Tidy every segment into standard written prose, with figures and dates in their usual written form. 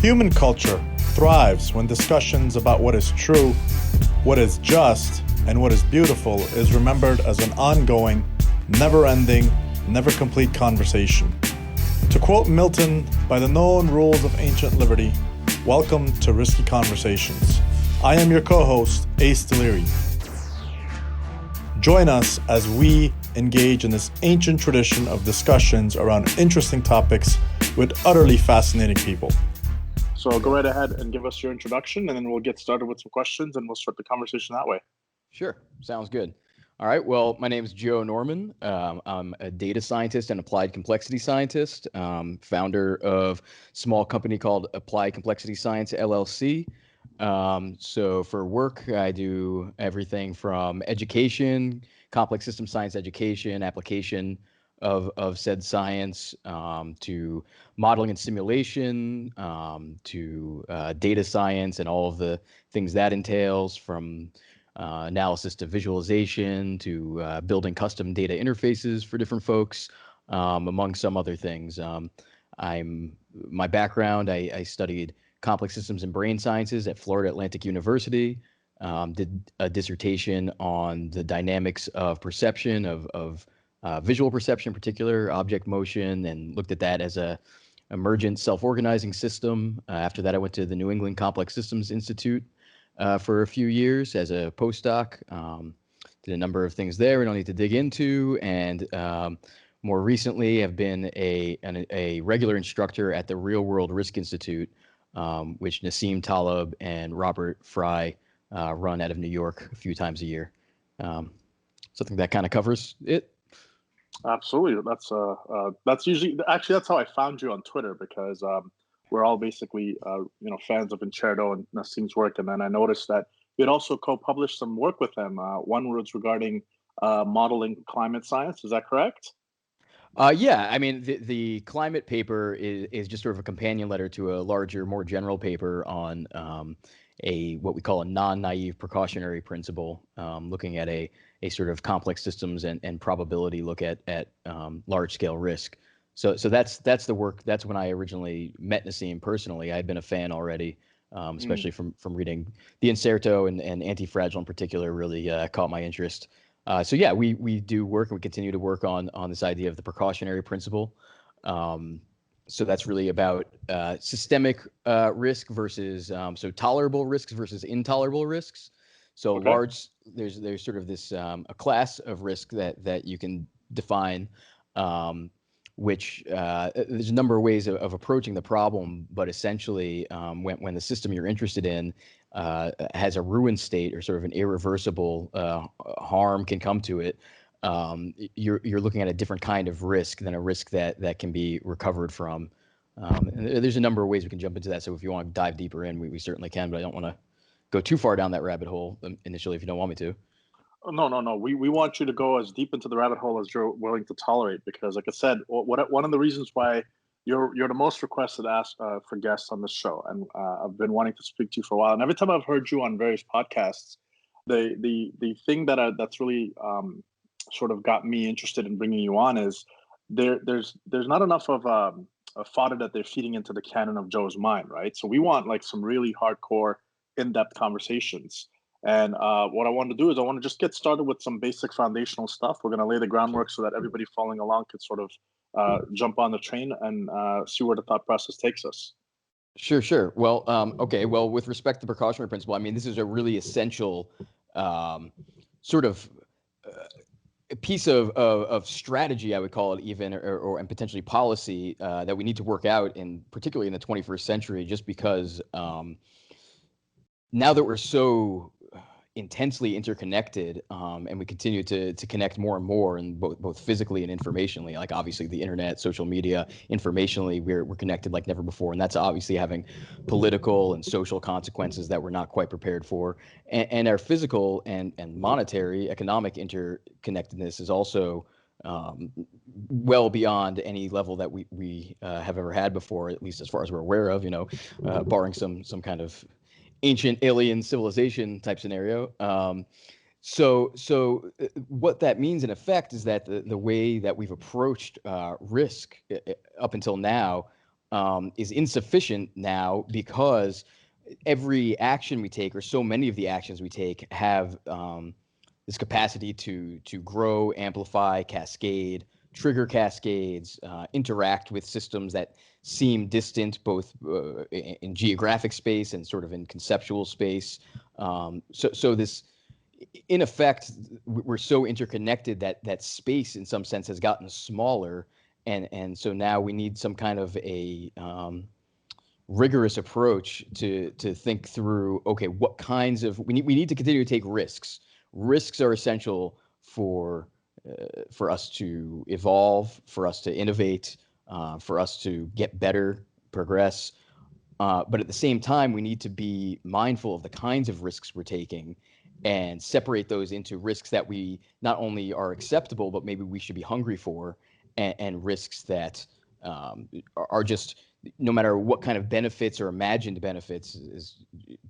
Human culture thrives when discussions about what is true, what is just, and what is beautiful is remembered as an ongoing, never-ending, never-complete conversation. To quote Milton, by the known rules of ancient liberty, welcome to Risky Conversations. I am your co-host, Ace Deliri. Join us as we engage in this ancient tradition of discussions around interesting topics with utterly fascinating people. So go right ahead and give us your introduction, and then we'll get started with some questions, and we'll start the conversation that way. Sure. Sounds good. All right. Well, my name is Joe Norman. I'm a data scientist and applied complexity scientist, founder of a small company called Applied Complexity Science, LLC. So for work, I do everything from education, complex system science education, application of said science, to modeling and simulation, to data science and all of the things that entails, from analysis to visualization to building custom data interfaces for different folks, among some other things. My background, I studied complex systems and brain sciences at Florida Atlantic University. Did a dissertation on the dynamics of perception, of visual perception in particular, object motion, and looked at that as a emergent self-organizing system. After that, I went to the New England Complex Systems Institute for a few years as a postdoc. Did a number of things there we don't need to dig into, and more recently have been a regular instructor at the Real World Risk Institute, which Nassim, Taleb, and Robert Fry run out of New York a few times a year. So I think that kind of covers it. Absolutely. That's usually that's how I found you on Twitter, because we're all basically fans of Incerto and Nassim's work, and then I noticed that you had also co-published some work with them. One was regarding modeling climate science. Is that correct? Yeah, I mean, the climate paper is just sort of a companion letter to a larger, more general paper on what we call a non-naive precautionary principle, looking at a sort of complex systems and probability look at large-scale risk. So that's the work. That's when I originally met Nassim personally. I had been a fan already, especially from reading the Incerto and Antifragile in particular. Really caught my interest. So yeah, we do work, and we continue to work on this idea of the precautionary principle. So that's really about systemic risk versus so tolerable risks versus intolerable risks. So Okay. there's sort of this a class of risk that you can define, which there's a number of ways of approaching the problem, but essentially when the system you're interested in has a ruined state or sort of an irreversible harm can come to it, you're looking at a different kind of risk than a risk that can be recovered from. And there's a number of ways we can jump into that. So if you want to dive deeper in, we certainly can, but I don't want to go too far down that rabbit hole initially if you don't want me to. Oh, no. We want you to go as deep into the rabbit hole as you're willing to tolerate, because, like I said, one of the reasons why you're the most requested for guests on this show, and I've been wanting to speak to you for a while. And every time I've heard you on various podcasts, the thing that's really sort of got me interested in bringing you on is there's not enough of a fodder that they're feeding into the cannon of Joe's mind, right? So we want like some really hardcore, in-depth conversations. And what I want to do is I want to just get started with some basic foundational stuff. We're going to lay the groundwork so that everybody following along could sort of jump on the train and see where the thought process takes us. Sure. Well, okay. Well, with respect to the precautionary principle, I mean, this is a really essential sort of a piece of strategy, I would call it, even, or and potentially policy that we need to work out, particularly in the 21st century, just because now that we're so intensely interconnected, and we continue to connect more and more, and both physically and informationally, like obviously the internet, social media, informationally, we're connected like never before, and that's obviously having political and social consequences that we're not quite prepared for, and our physical and monetary economic interconnectedness is also well beyond any level that we have ever had before, at least as far as we're aware of, barring some kind of ancient alien civilization type scenario. So what that means in effect is that the way that we've approached risk up until now is insufficient now because every action we take, or so many of the actions we take, have this capacity to grow, amplify, cascade, trigger cascades, interact with systems that seem distant, both in geographic space and sort of in conceptual space. So this, in effect, we're so interconnected that space, in some sense, has gotten smaller, and so now we need some kind of a rigorous approach to think through. Okay, what kinds of we need to continue to take risks. Risks are essential for us to evolve, for us to innovate, for us to get better, progress. But at the same time, we need to be mindful of the kinds of risks we're taking and separate those into risks that we not only are acceptable, but maybe we should be hungry for, and risks that are just, no matter what kind of benefits or imagined benefits is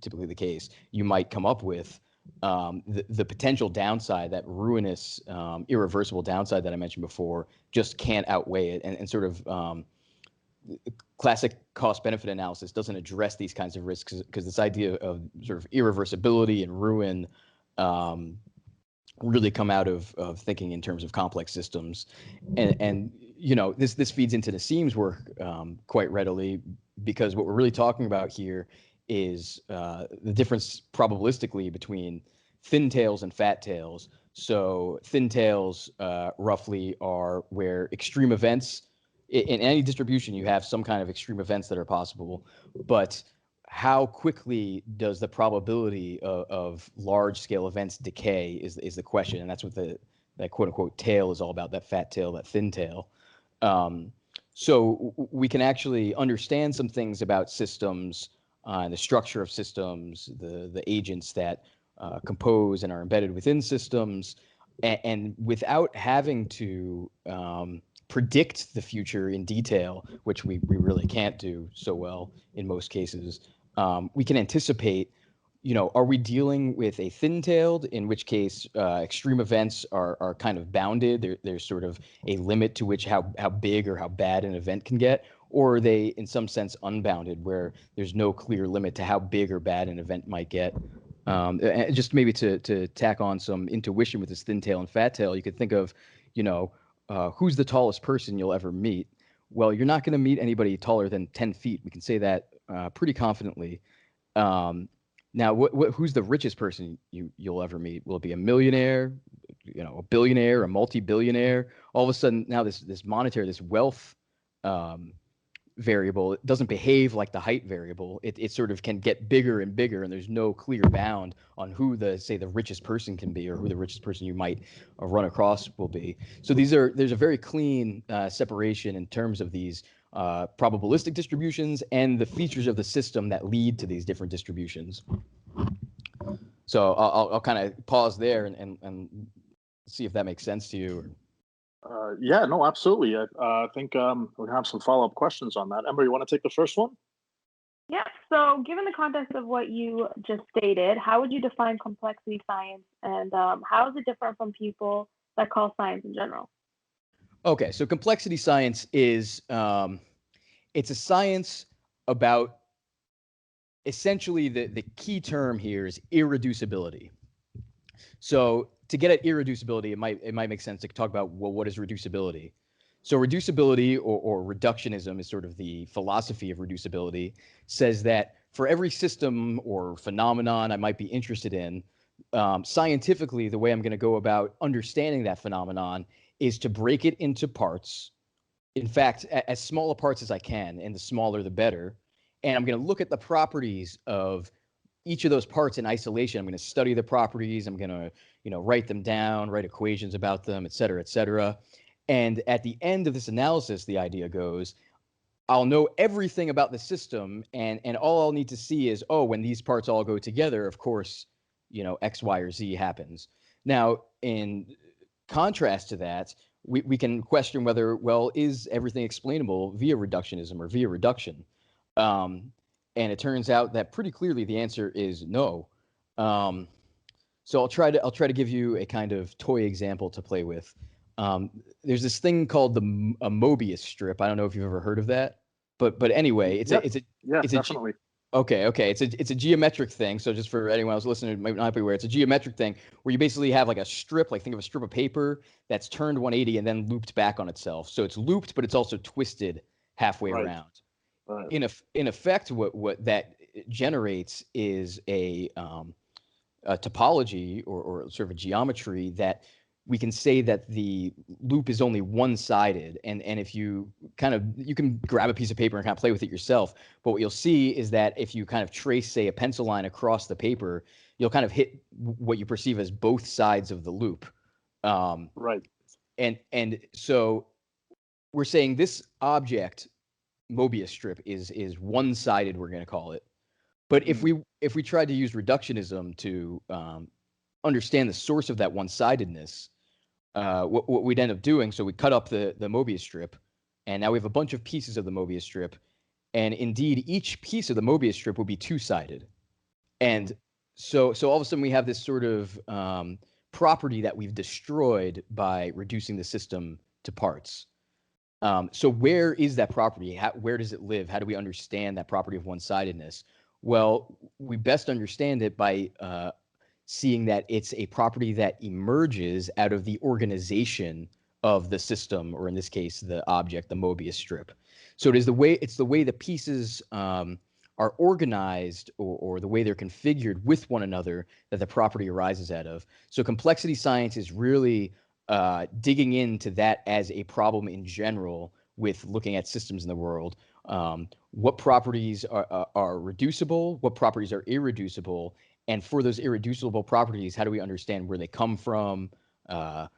typically the case, you might come up with, the potential downside, that ruinous, irreversible downside that I mentioned before, just can't outweigh it. And sort of classic cost-benefit analysis doesn't address these kinds of risks, because this idea of sort of irreversibility and ruin really come out of thinking in terms of complex systems. And this feeds into Nassim's work quite readily, because what we're really talking about here is the difference probabilistically between thin tails and fat tails. So thin tails roughly are where extreme events, in any distribution, you have some kind of extreme events that are possible, but how quickly does the probability of large scale events decay is the question. And that's what that quote unquote tail is all about, that fat tail, that thin tail. So we can actually understand some things about systems, and the structure of systems, the agents that compose and are embedded within systems, and without having to predict the future in detail, which we really can't do so well in most cases. We can anticipate, are we dealing with a thin-tailed, in which case extreme events are kind of bounded. There's sort of a limit to which how big or how bad an event can get, or are they in some sense unbounded, where there's no clear limit to how big or bad an event might get. And just maybe to tack on some intuition with this thin tail and fat tail, you could think of, who's the tallest person you'll ever meet? Well, you're not going to meet anybody taller than 10 feet. We can say that pretty confidently. Now, who's the richest person you'll ever meet? Will it be a millionaire, a billionaire, a multi-billionaire? All of a sudden, now this monetary, this wealth variable, it doesn't behave like the height variable. It sort of can get bigger and bigger, and there's no clear bound on who the richest person can be, or who the richest person you might run across will be. So there's a very clean separation in terms of these probabilistic distributions and the features of the system that lead to these different distributions. So I'll kind of pause there and see if that makes sense to you. Yeah, no, absolutely. I think we have some follow-up questions on that. Ember, you want to take the first one? Yeah. So given the context of what you just stated, how would you define complexity science, and how is it different from people that call science in general? Okay, so complexity science is it's a science about, essentially the key term here is irreducibility. So to get at irreducibility, it might make sense to talk about, well, what is reducibility? So reducibility, or reductionism, is sort of the philosophy of reducibility, says that for every system or phenomenon I might be interested in, scientifically, the way I'm going to go about understanding that phenomenon is to break it into parts. In fact, as small a parts as I can, and the smaller the better. And I'm going to look at the properties of each of those parts in isolation. I'm going to study the properties. I'm going to, write them down, write equations about them, et cetera, et cetera. And at the end of this analysis, the idea goes, I'll know everything about the system, and all I'll need to see is, when these parts all go together, of course, X, Y, or Z happens. Now, in contrast to that, we can question whether, is everything explainable via reductionism or via reduction? And it turns out that pretty clearly the answer is no. So I'll try to give you a kind of toy example to play with. There's this thing called a Mobius strip. I don't know if you've ever heard of that. But anyway, Yeah, it's a definitely. okay. It's a geometric thing. So just for anyone else listening, who might not be aware, it's a geometric thing where you basically have like a strip, like think of a strip of paper that's turned 180 and then looped back on itself. So it's looped, but it's also twisted halfway Right. around. Right. In effect, what that generates is a topology or sort of a geometry that we can say that the loop is only one-sided. And if you you can grab a piece of paper and kind of play with it yourself, but what you'll see is that if you kind of trace, say, a pencil line across the paper, you'll kind of hit what you perceive as both sides of the loop. Right. And so we're saying this object, Mobius strip, is one-sided, we're going to call it. But if we tried to use reductionism to understand the source of that one-sidedness, what we'd end up doing, so we cut up the Mobius strip, and now we have a bunch of pieces of the Mobius strip, and indeed each piece of the Mobius strip will be two-sided. And so all of a sudden we have this sort of property that we've destroyed by reducing the system to parts. So where is that property? Where does it live? How do we understand that property of one-sidedness? Well, we best understand it by seeing that it's a property that emerges out of the organization of the system, or in this case, the object, the Mobius strip. So it's the way the pieces are organized or the way they're configured with one another that the property arises out of. So complexity science is really digging into that as a problem in general with looking at systems in the world. What properties are reducible? What properties are irreducible? And for those irreducible properties, how do we understand where they come from?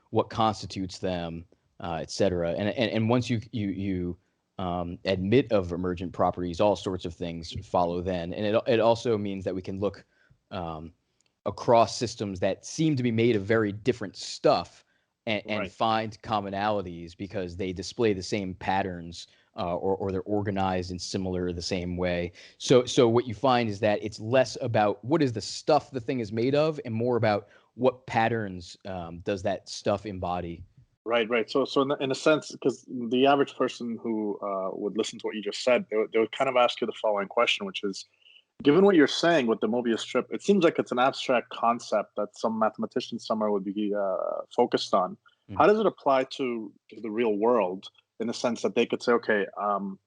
What constitutes them, et cetera? And once you admit of emergent properties, all sorts of things follow then. And it also means that we can look across systems that seem to be made of very different stuff and find commonalities because they display the same patterns or they're organized in the same way. So what you find is that it's less about what is the stuff the thing is made of and more about what patterns does that stuff embody. Right. So in a sense, because the average person who would listen to what you just said, they would kind of ask you the following question, which is, given what you're saying with the Mobius strip, it seems like it's an abstract concept that some mathematician somewhere would be focused on. Mm-hmm. How does it apply to the real world in the sense that they could say, okay,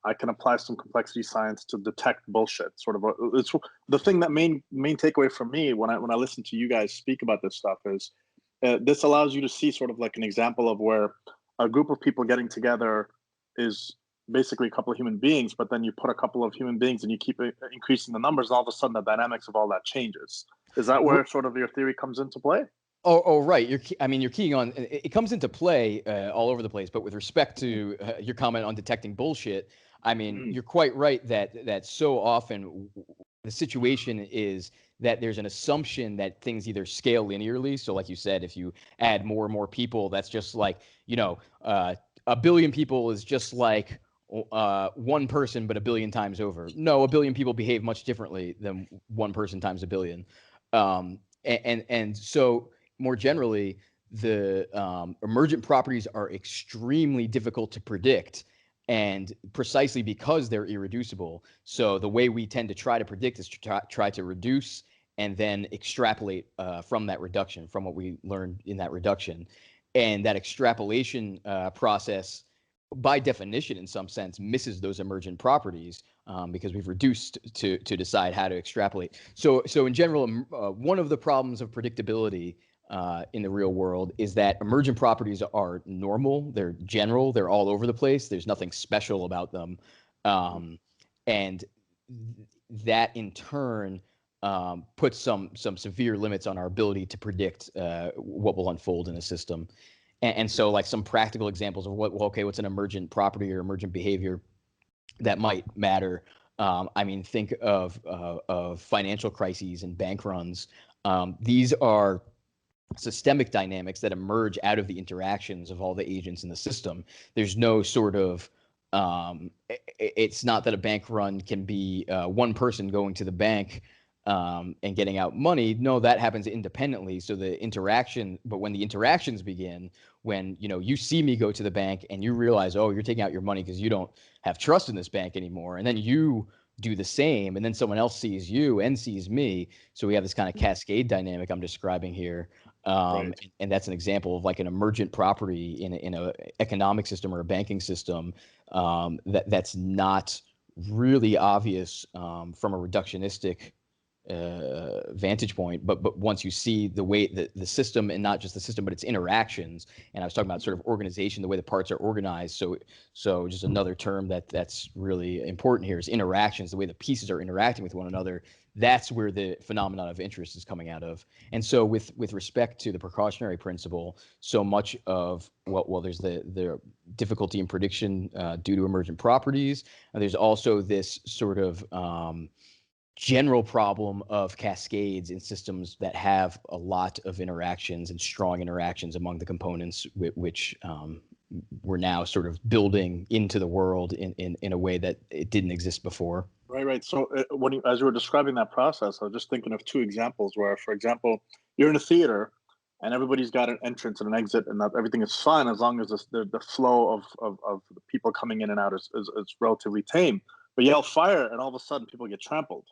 I can apply some complexity science to detect bullshit? Sort of, it's the thing that main takeaway for me when I listen to you guys speak about this stuff is this allows you to see sort of like an example of where a group of people getting together is basically a couple of human beings, but then you put a couple of human beings and you keep increasing the numbers, and all of a sudden the dynamics of all that changes. Is that where sort of your theory comes into play? Oh, right. You're keying on it comes into play all over the place. But with respect to your comment on detecting bullshit, I mean, you're quite right that so often the situation is that there's an assumption that things either scale linearly. So, like you said, if you add more and more people, that's just like a billion people is just like one person, but a billion times over. No, a billion people behave much differently than one person times a billion. And so more generally, the emergent properties are extremely difficult to predict, and precisely because they're irreducible. So the way we tend to try to predict is to try to reduce and then extrapolate from that reduction, from what we learned in that reduction. And that extrapolation process, by definition, in some sense, misses those emergent properties because we've reduced to decide how to extrapolate. So in general, one of the problems of predictability in the real world is that emergent properties are normal, they're general, they're all over the place. There's nothing special about them, and that in turn puts some severe limits on our ability to predict what will unfold in a system. And so, like some practical examples of what's an emergent property or emergent behavior that might matter. I mean, think of financial crises and bank runs. These are systemic dynamics that emerge out of the interactions of all the agents in the system. There's no sort of it's not that a bank run can be one person going to the bank and getting out money. No, that happens independently. So the interaction, but when the interactions begin, when you see me go to the bank and you realize, oh, you're taking out your money because you don't have trust in this bank anymore, and then you do the same, and then someone else sees you and sees me. So we have this kind of cascade dynamic I'm describing here. Right. And that's an example of like an emergent property in a economic system or a banking system that's not really obvious from a reductionistic vantage point, but once you see the way that the system, and not just the system but its interactions, and I was talking about sort of organization, the way the parts are organized, so just another term that's really important here is interactions, the way the pieces are interacting with one another. That's where the phenomenon of interest is coming out of. And so with respect to the precautionary principle, so much of there's the difficulty in prediction due to emergent properties, and there's also this sort of general problem of cascades in systems that have a lot of interactions and strong interactions among the components, which we're now sort of building into the world in a way that it didn't exist before. Right. So as you were describing that process, I was just thinking of two examples where, for example, you're in a theater and everybody's got an entrance and an exit, and that everything is fine as long as the flow of the people coming in and out is relatively tame. But yell fire, and all of a sudden people get trampled.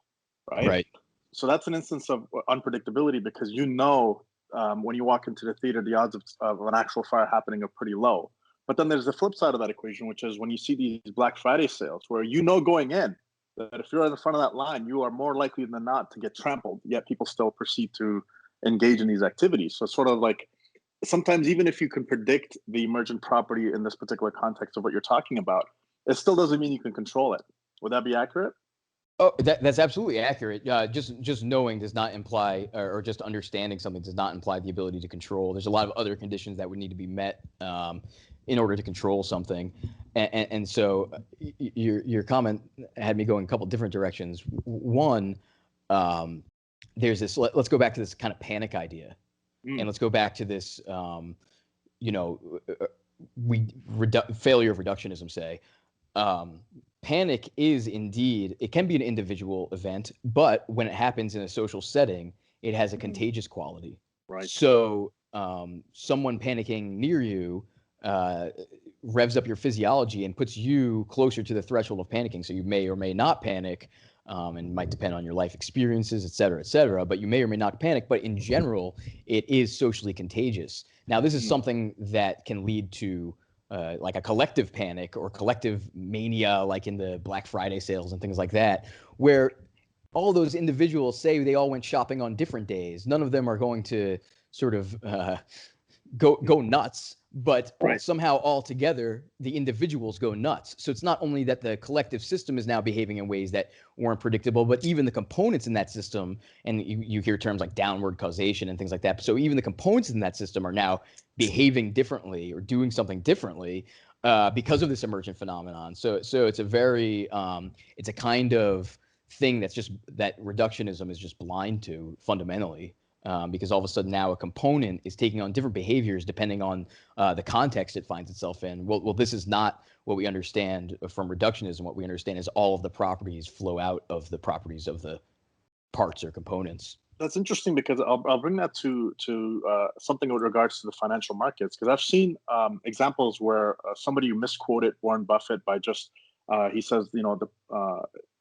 Right. So that's an instance of unpredictability, because when you walk into the theater, the odds of an actual fire happening are pretty low. But then there's the flip side of that equation, which is when you see these Black Friday sales, where going in that if you're in the front of that line, you are more likely than not to get trampled, yet people still proceed to engage in these activities. So it's sort of like, sometimes even if you can predict the emergent property in this particular context of what you're talking about, it still doesn't mean you can control it. Would that be accurate? Oh, that's absolutely accurate. Just knowing does not imply, or just understanding something does not imply the ability to control. There's a lot of other conditions that would need to be met in order to control something. And so your comment had me going a couple different directions. One, there's this. Let's go back to this kind of panic idea, and let's go back to this. Failure of reductionism, say. Panic is indeed, it can be an individual event, but when it happens in a social setting, it has a contagious quality. Right. So someone panicking near you revs up your physiology and puts you closer to the threshold of panicking. So you may or may not panic, and might depend on your life experiences, et cetera, but you may or may not panic. But in general, it is socially contagious. Now, this is something that can lead to like a collective panic or collective mania, like in the Black Friday sales and things like that, where all those individuals say they all went shopping on different days. None of them are going to sort of go nuts, but somehow all together, the individuals go nuts. So it's not only that the collective system is now behaving in ways that weren't predictable, but even the components in that system, and you hear terms like downward causation and things like that. So even the components in that system are now behaving differently or doing something differently because of this emergent phenomenon. So it's a very, it's a kind of thing that reductionism is just blind to fundamentally. Because all of a sudden now a component is taking on different behaviors depending on the context it finds itself in. Well, this is not what we understand from reductionism. What we understand is all of the properties flow out of the properties of the parts or components. That's interesting, because I'll bring that to something with regards to the financial markets, because I've seen examples where somebody misquoted Warren Buffett by just he says,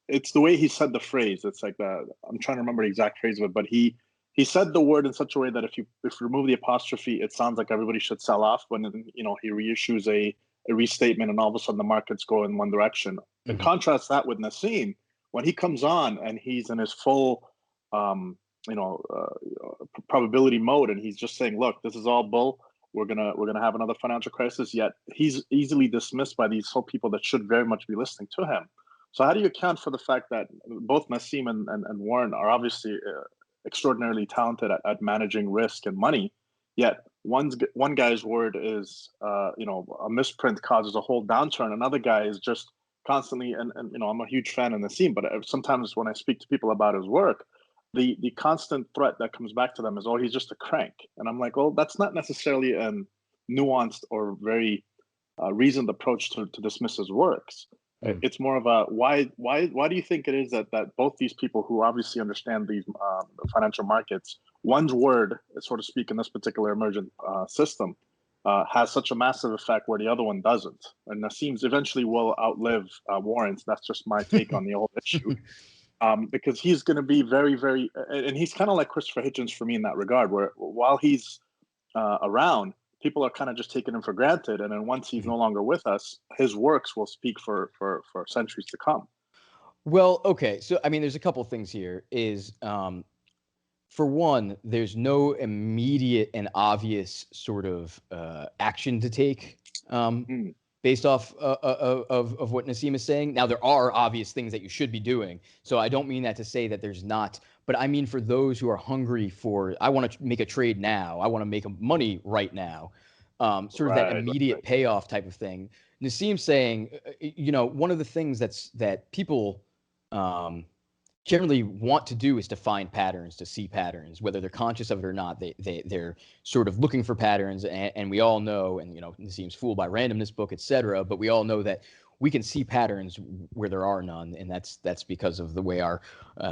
it's the way he said the phrase. It's like I'm trying to remember the exact phrase of it, but he said the word in such a way that if you remove the apostrophe, it sounds like everybody should sell off. When he reissues a restatement, and all of a sudden the markets go in one direction. And contrast that with Nassim, when he comes on and he's in his full probability mode, and he's just saying, look, this is all bull. We're gonna have another financial crisis. Yet he's easily dismissed by these whole people that should very much be listening to him. So how do you account for the fact that both Nassim and Warren are obviously extraordinarily talented at managing risk and money, yet one guy's word is a misprint causes a whole downturn. Another guy is just constantly, and I'm a huge fan of Nassim, but sometimes when I speak to people about his work, the constant threat that comes back to them is, oh, he's just a crank. And I'm like, well, that's not necessarily a nuanced or very reasoned approach to dismiss his works. Mm. It's more of a why do you think it is that both these people who obviously understand these financial markets, one's word, so to speak, in this particular emergent system, has such a massive effect where the other one doesn't, and Nassim's eventually will outlive Warren's. That's just my take on the whole issue. Because he's going to be very, very, and he's kind of like Christopher Hitchens for me in that regard, where while he's around, people are kind of just taking him for granted, and then once he's no longer with us, his works will speak for centuries to come. Well, okay. So, I mean, there's a couple things here. For one, there's no immediate and obvious sort of action to take based off of what Nassim is saying. Now, there are obvious things that you should be doing. So I don't mean that to say that there's not. But I mean for those who are hungry for, I want to make a trade now. I want to make money right now. Sort of that immediate payoff type of thing. Nassim's saying, one of the things that people generally want to do is to find patterns, to see patterns, whether they're conscious of it or not. They're sort of looking for patterns, and we all know, and Nassim's Fooled by Randomness book, etc. But we all know that we can see patterns where there are none, and that's because of the way our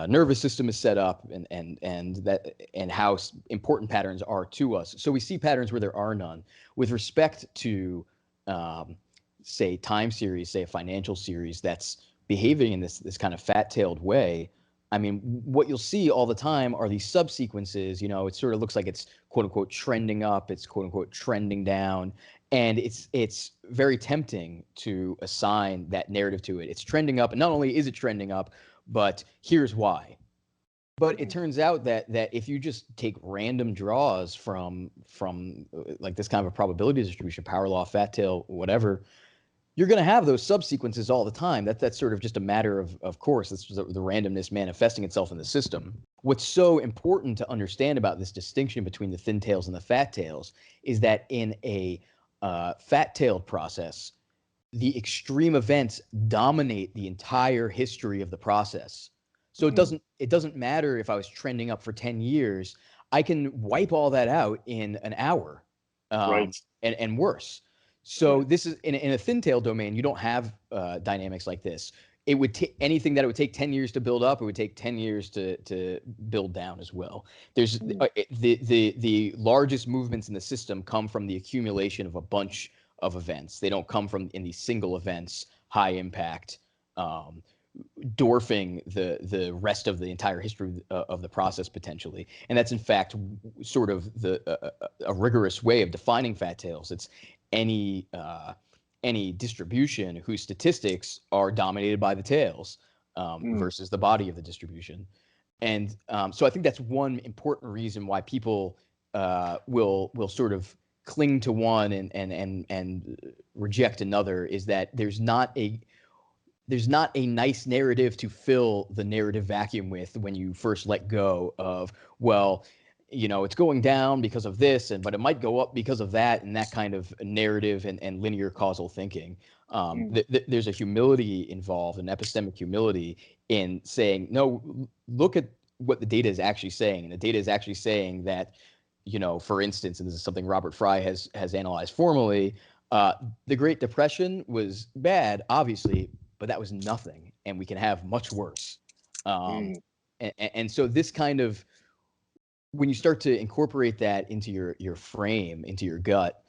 nervous system is set up, and how important patterns are to us. So we see patterns where there are none. With respect to, say, time series, say a financial series that's behaving in this kind of fat-tailed way, I mean, what you'll see all the time are these subsequences. It sort of looks like it's quote unquote trending up, it's quote unquote trending down, and it's very tempting to assign that narrative to it. It's trending up, and not only is it trending up, but here's why. But it turns out that if you just take random draws from like this kind of a probability distribution, power law, fat tail, whatever, you're going to have those subsequences all the time. That's sort of just a matter of course. It's the randomness manifesting itself in the system. What's so important to understand about this distinction between the thin tails and the fat tails is that in a fat-tailed process, the extreme events dominate the entire history of the process. So it doesn't matter if I was trending up for 10 years. I can wipe all that out in an hour, and worse. So this is in a thin tail domain. You don't have dynamics like this. It would take anything that it would take 10 years to build up. It would take 10 years to build down as well. There's the largest movements in the system come from the accumulation of a bunch of events. They don't come from in these single events, high impact, dwarfing the rest of the entire history of the process potentially. And that's in fact sort of a rigorous way of defining fat tails. It's any distribution whose statistics are dominated by the tails versus the body of the distribution. And so I think that's one important reason why people will sort of cling to one and reject another, is that there's not a nice narrative to fill the narrative vacuum with when you first let go of, well, it's going down because of this, but it might go up because of that, and that kind of narrative and linear causal thinking. There's a humility involved, an epistemic humility in saying, no, look at what the data is actually saying. And the data is actually saying that, for instance, and this is something Robert Fry has analyzed formally, the Great Depression was bad, obviously, but that was nothing, and we can have much worse. And so this kind of, when you start to incorporate that into your frame, into your gut,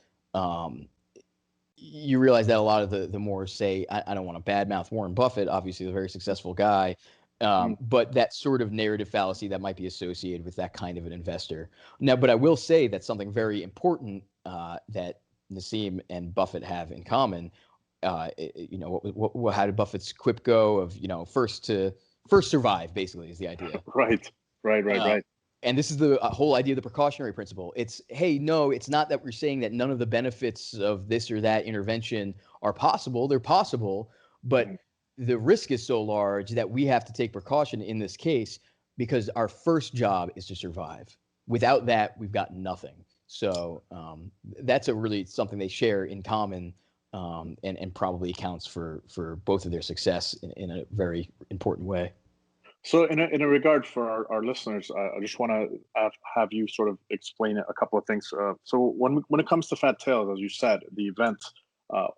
you realize that a lot of the more, say, I don't want to badmouth Warren Buffett, obviously a very successful guy, but that sort of narrative fallacy that might be associated with that kind of an investor. Now, but I will say that something very important that Nassim and Buffett have in common. How did Buffett's quip go? Of first survive, basically, is the idea. Right. And this is the whole idea of the precautionary principle. It's, hey, no, it's not that we're saying that none of the benefits of this or that intervention are possible. They're possible, but the risk is so large that we have to take precaution in this case because our first job is to survive. Without that, we've got nothing. So that's really something they share in common, and probably accounts for both of their success in a very important way. So in a regard for our listeners, I just want to have you sort of explain a couple of things. So when it comes to fat tails, as you said, the event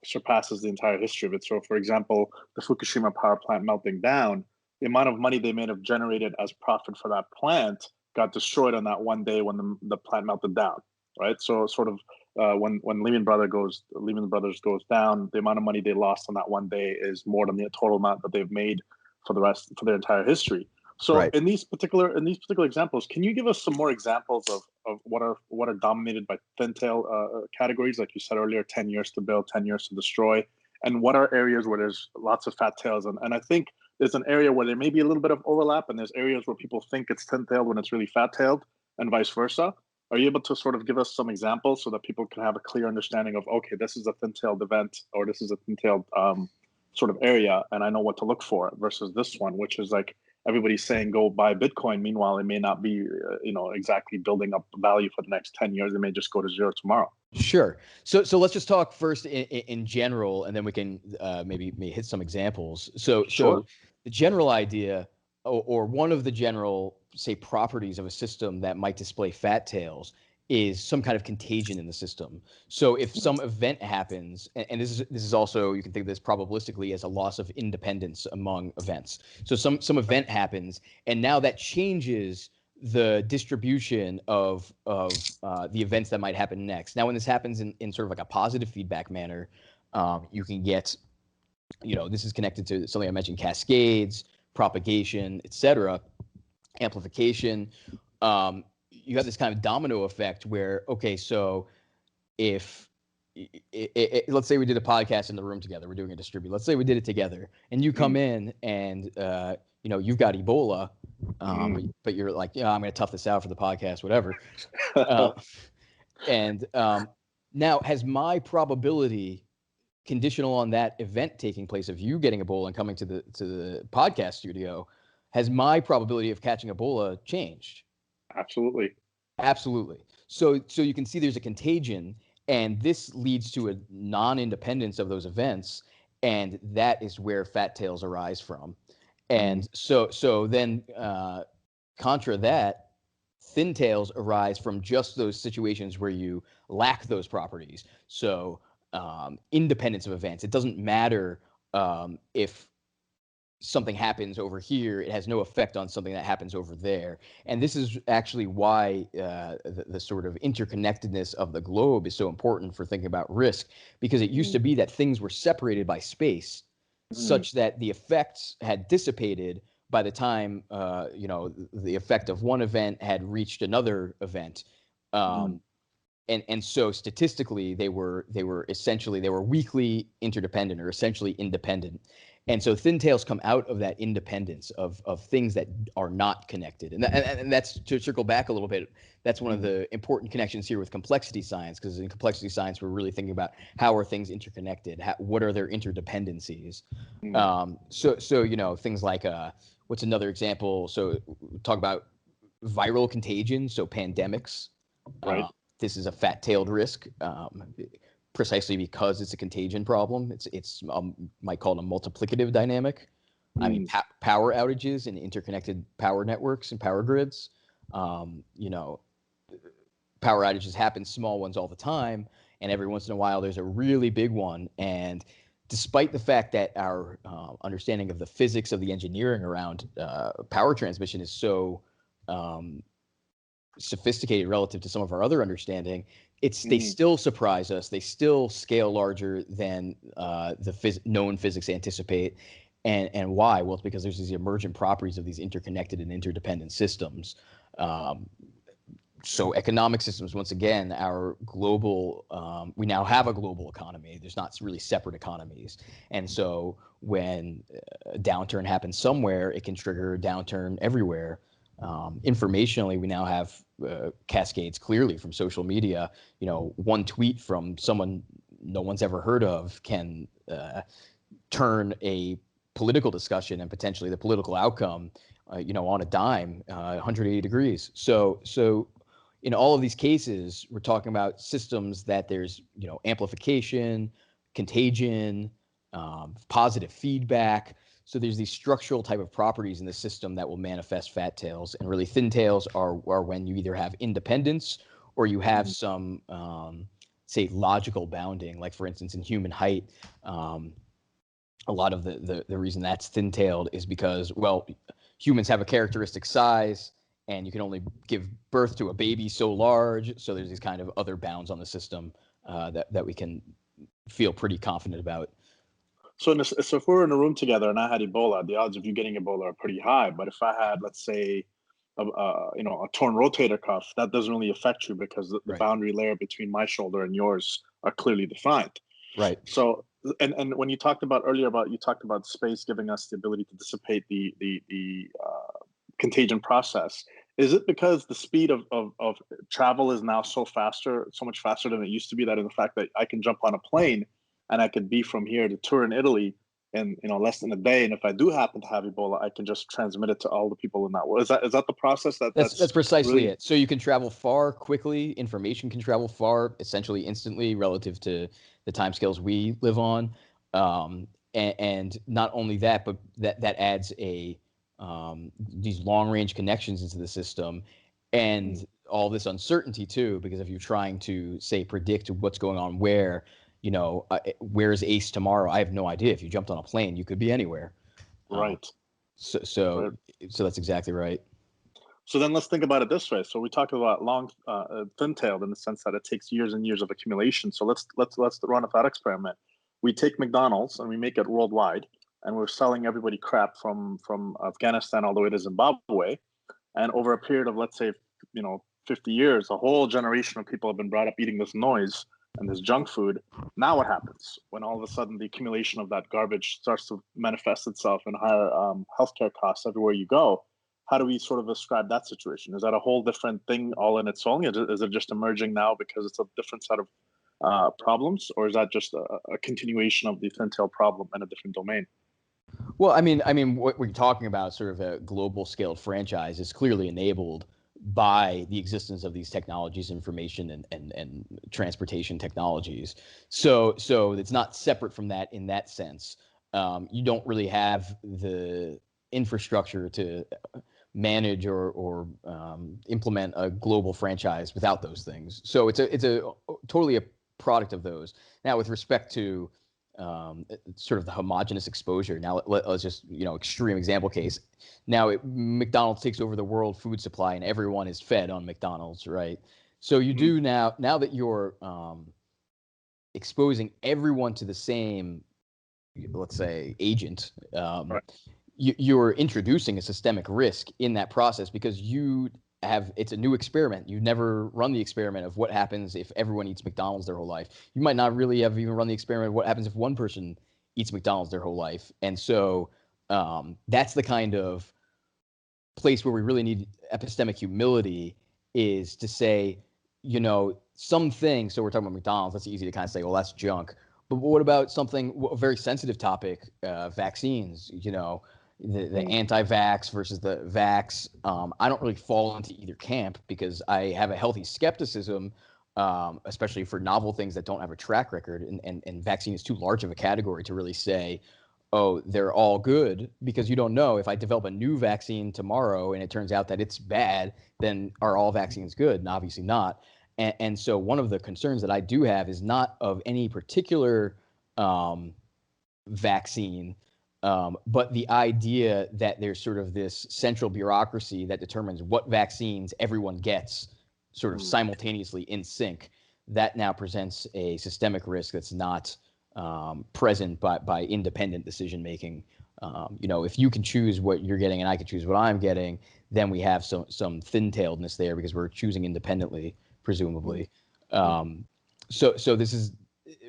surpasses the entire history of it. So, for example, the Fukushima power plant melting down, the amount of money they may have generated as profit for that plant got destroyed on that one day when the plant melted down, right? So, sort of when Lehman Brothers goes down, the amount of money they lost on that one day is more than the total amount that they've made for their entire history. So Right. in these particular examples, can you give us some more examples of what are dominated by thin tail categories, like you said earlier, 10 years to build, 10 years to destroy, and what are areas where there's lots of fat tails? And I think there's an area where there may be a little bit of overlap, and there's areas where people think it's thin tailed when it's really fat tailed, and vice versa. Are you able to sort of give us some examples so that people can have a clear understanding of, okay, this is a thin tailed event, or this is a thin tailed sort of area, and I know what to look for, versus this one, which is like everybody's saying go buy Bitcoin. Meanwhile, it may not be exactly building up value for the next 10 years. It may just go to zero tomorrow. Sure. So let's just talk first in general, and then we can maybe hit some examples. So the general idea, or one of the general, say, properties of a system that might display fat tails is some kind of contagion in the system. So if some event happens, and this is also, you can think of this probabilistically as a loss of independence among events. So some event happens, and now that changes the distribution of the events that might happen next. Now, when this happens in sort of like a positive feedback manner, you can get, this is connected to something I mentioned: cascades, propagation, etc., amplification. You have this kind of domino effect where, okay, so if let's say we did a podcast in the room together, we're doing a distribute. Let's say we did it together, and you come in and you've got Ebola, but you're like, I'm going to tough this out for the podcast, whatever. And now, has my probability, conditional on that event taking place of you getting Ebola and coming to the podcast studio, has my probability of catching Ebola changed? Absolutely. So you can see there's a contagion, and this leads to a non-independence of those events, and that is where fat tails arise from. And so then contra that, thin tails arise from just those situations where you lack those properties. So independence of events. It doesn't matter if something happens over here, it has no effect on something that happens over there. And this is actually why the sort of interconnectedness of the globe is so important for thinking about risk, because it used to be that things were separated by space such that the effects had dissipated by the time the effect of one event had reached another event. And so statistically they were weakly interdependent, or essentially independent. And so thin tails come out of that independence of things that are not connected. And that's, to circle back a little bit, that's one of the important connections here with complexity science, because in complexity science, we're really thinking about how are things interconnected? What are their interdependencies? So things like, what's another example? So talk about viral contagion, so pandemics. Right. This is a fat-tailed risk. Precisely because it's a contagion problem. It's might call it a multiplicative dynamic. I mean, power outages and interconnected power networks and power grids. Power outages happen, small ones all the time, and every once in a while there's a really big one. And despite the fact that our understanding of the physics of the engineering around power transmission is so sophisticated relative to some of our other understanding, they still surprise us. They still scale larger than the known physics anticipate. And why? Well, it's because there's these emergent properties of these interconnected and interdependent systems. So economic systems, once again, our global, we now have a global economy. There's not really separate economies. And so when a downturn happens somewhere, it can trigger a downturn everywhere. Informationally, we now have cascades clearly from social media. One tweet from someone no one's ever heard of can turn a political discussion and potentially the political outcome, on a dime, 180 degrees. So in all of these cases, we're talking about systems that there's, amplification, contagion, positive feedback. So there's these structural type of properties in the system that will manifest fat tails, and really thin tails are when you either have independence or you have some say, logical bounding. Like, for instance, in human height, a lot of the reason that's thin-tailed is because, well, humans have a characteristic size, and you can only give birth to a baby so large. So there's these kind of other bounds on the system that we can feel pretty confident about. So if we were in a room together and I had Ebola, the odds of you getting Ebola are pretty high. But if I had, let's say, a torn rotator cuff, that doesn't really affect you because the Right. boundary layer between my shoulder and yours are clearly defined. Right. So, and when you talked about space giving us the ability to dissipate the contagion process, is it because the speed of travel is now so much faster than it used to be, that in the fact that I can jump on a plane and I could be from here to Turin, Italy in less than a day, and if I do happen to have Ebola, I can just transmit it to all the people in that world? Is that the process? That's precisely really it. So you can travel far quickly. Information can travel far, essentially instantly, relative to the timescales we live on. And not only that, but that adds these long range connections into the system, and all this uncertainty too. Because if you're trying to, say, predict what's going on where, where's Ace tomorrow? I have no idea. If you jumped on a plane, you could be anywhere. right? So that's exactly right. So then let's think about it this way. So we talk about long, thin-tailed in the sense that it takes years and years of accumulation. So let's run a thought experiment. We take McDonald's and we make it worldwide, and we're selling everybody crap from Afghanistan all the way to Zimbabwe. And over a period of, let's say, 50 years, a whole generation of people have been brought up eating this noise and this junk food. Now what happens when all of a sudden the accumulation of that garbage starts to manifest itself in higher healthcare costs everywhere you go? How do we sort of describe that situation? Is that a whole different thing all in its own? Is it just emerging now because it's a different set of problems, or is that just a continuation of the thin-tail problem in a different domain? Well, I mean, what we're talking about, sort of a global scaled franchise, is clearly enabled by the existence of these technologies, information and transportation technologies. So it's not separate from that in that sense. You don't really have the infrastructure to manage or implement a global franchise without those things. So it's a totally a product of those. Now, with respect to sort of the homogenous exposure. Now let's just, extreme example case. Now McDonald's takes over the world food supply and everyone is fed on McDonald's, right? So you do now that you're exposing everyone to the same, let's say, agent, Right. you're introducing a systemic risk in that process, because it's a new experiment. You've never run the experiment of what happens if everyone eats McDonald's their whole life. You might not really have even run the experiment of what happens if one person eats McDonald's their whole life. And so that's the kind of place where we really need epistemic humility, is to say, some things. So we're talking about McDonald's. That's easy to kind of say, well, that's junk. But what about a very sensitive topic, vaccines, the anti-vax versus the vax. I don't really fall into either camp because I have a healthy skepticism, especially for novel things that don't have a track record. And vaccine is too large of a category to really say, oh, they're all good, because you don't know. If I develop a new vaccine tomorrow and it turns out that it's bad, then are all vaccines good? And obviously not. And so one of the concerns that I do have is not of any particular vaccine, but the idea that there's sort of this central bureaucracy that determines what vaccines everyone gets sort of simultaneously in sync. That now presents a systemic risk that's not present by independent decision making. If you can choose what you're getting and I can choose what I'm getting, then we have some thin-tailedness there because we're choosing independently, presumably. So this is,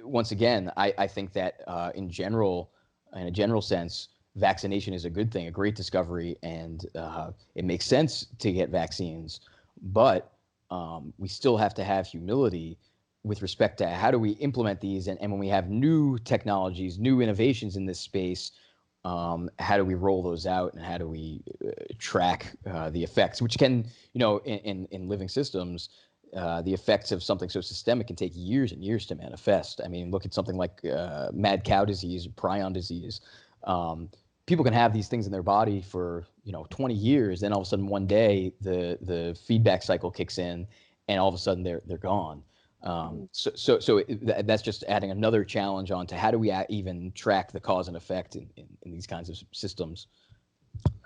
once again, I think that in a general sense, vaccination is a good thing, a great discovery, and it makes sense to get vaccines. But we still have to have humility with respect to how do we implement these, and when we have new technologies, new innovations in this space, how do we roll those out, and how do we track the effects, which can, in living systems, the effects of something so systemic can take years and years to manifest. I mean, look at something like mad cow disease, prion disease. People can have these things in their body for 20 years, then all of a sudden one day the feedback cycle kicks in, and all of a sudden they're gone. That's just adding another challenge on to how do we even track the cause and effect in these kinds of systems.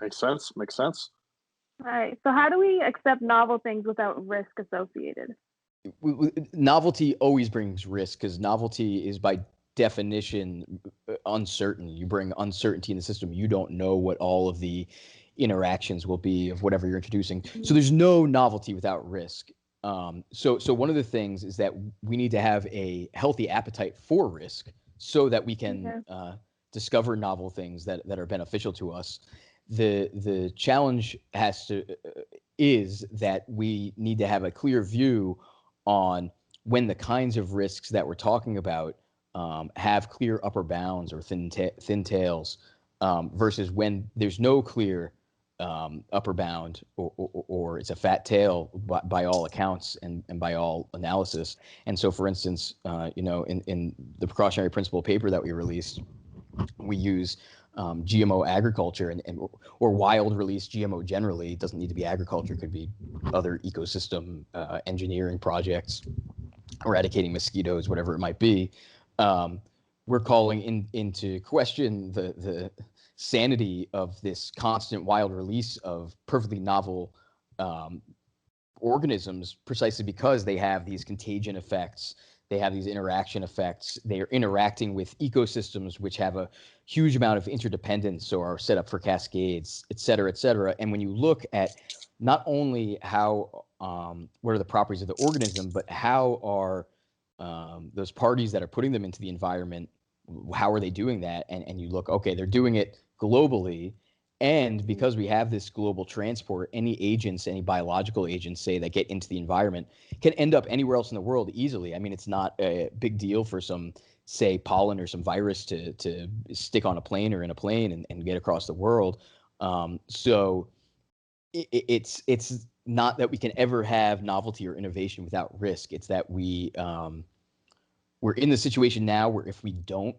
Makes sense. All right. So how do we accept novel things without risk associated? Novelty always brings risk because novelty is by definition uncertain. You bring uncertainty in the system. You don't know what all of the interactions will be of whatever you're introducing. So there's no novelty without risk. So one of the things is that we need to have a healthy appetite for risk so that we can discover novel things that are beneficial to us. The challenge is that we need to have a clear view on when the kinds of risks that we're talking about have clear upper bounds or thin tails versus when there's no clear upper bound or it's a fat tail by all accounts and by all analysis. And so, for instance, in the Precautionary Principle paper that we released, we use GMO agriculture or wild release GMO generally. It doesn't need to be agriculture. It could be other ecosystem engineering projects, eradicating mosquitoes, whatever it might be. We're calling into question the sanity of this constant wild release of perfectly novel organisms precisely because they have these contagion effects. They have these interaction effects. They are interacting with ecosystems which have a huge amount of interdependence or are set up for cascades, et cetera, et cetera. And when you look at not only how, what are the properties of the organism, but how are those parties that are putting them into the environment, how are they doing that? And you look, okay, they're doing it globally. And because we have this global transport, any agents, any biological agents, say, that get into the environment can end up anywhere else in the world easily. I mean, it's not a big deal for some, say, pollen or some virus to stick on a plane or in a plane and get across the world. So it's not that we can ever have novelty or innovation without risk. It's that we're in the situation now where if we don't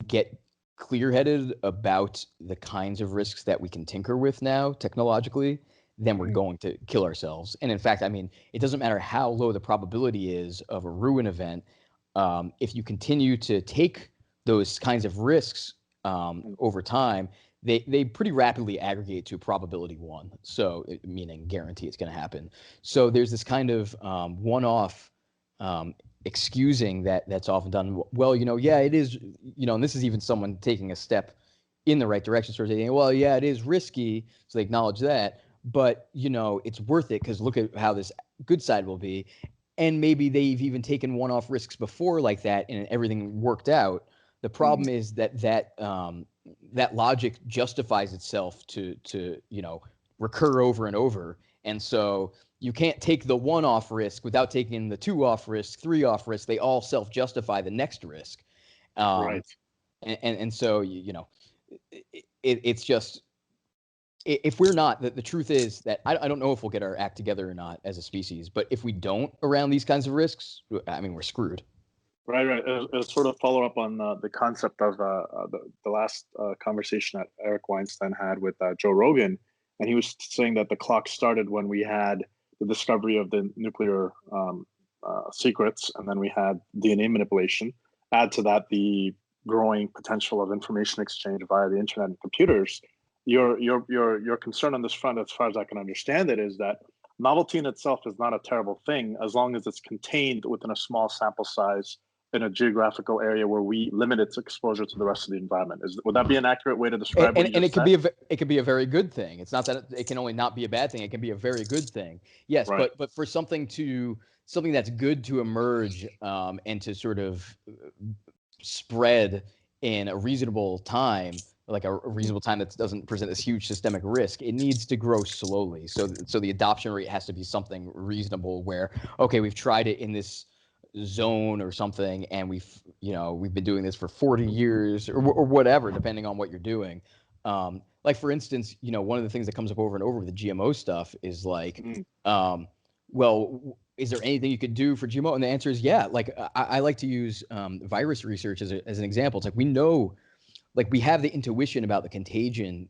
get clear-headed about the kinds of risks that we can tinker with now technologically, then we're going to kill ourselves. And in fact, I mean, it doesn't matter how low the probability is of a ruin event. If you continue to take those kinds of risks over time, they pretty rapidly aggregate to probability 1. So meaning guarantee it's going to happen. So there's this kind of one-off excusing that's often done. Well, it is, and this is even someone taking a step in the right direction, sort of saying, well, yeah, it is risky. So they acknowledge that, but it's worth it because look at how this good side will be. And maybe they've even taken one-off risks before like that and everything worked out. The problem is that logic justifies itself to recur over and over. And so you can't take the one-off risk without taking the 2-off risk, 3-off risk. They all self-justify the next risk. Right. And so, it's just, if we're not, the truth is that I don't know if we'll get our act together or not as a species, but if we don't around these kinds of risks, I mean, we're screwed. Right. It'll sort of follow up on the concept of the last conversation that Eric Weinstein had with Joe Rogan. And he was saying that the clock started when we had the discovery of the nuclear secrets, and then we had DNA manipulation. Add to that the growing potential of information exchange via the internet and computers. Your concern on this front, as far as I can understand it, is that novelty in itself is not a terrible thing as long as it's contained within a small sample size in a geographical area where we limit its exposure to the rest of the environment. Would that be an accurate way to describe it? And it could be a very good thing. It's not that it can only not be a bad thing. It can be a very good thing. Yes, right. but for something that's good to emerge and to sort of spread in a reasonable time, like a reasonable time that doesn't present this huge systemic risk, it needs to grow slowly. So the adoption rate has to be something reasonable where, okay, we've tried it in this zone or something, and we've been doing this for 40 years or whatever, depending on what you're doing. Like for instance, one of the things that comes up over and over with the GMO stuff is like, well, is there anything you could do for GMO? And the answer is yeah. Like I like to use virus research as an example. It's like we know, like we have the intuition about the contagion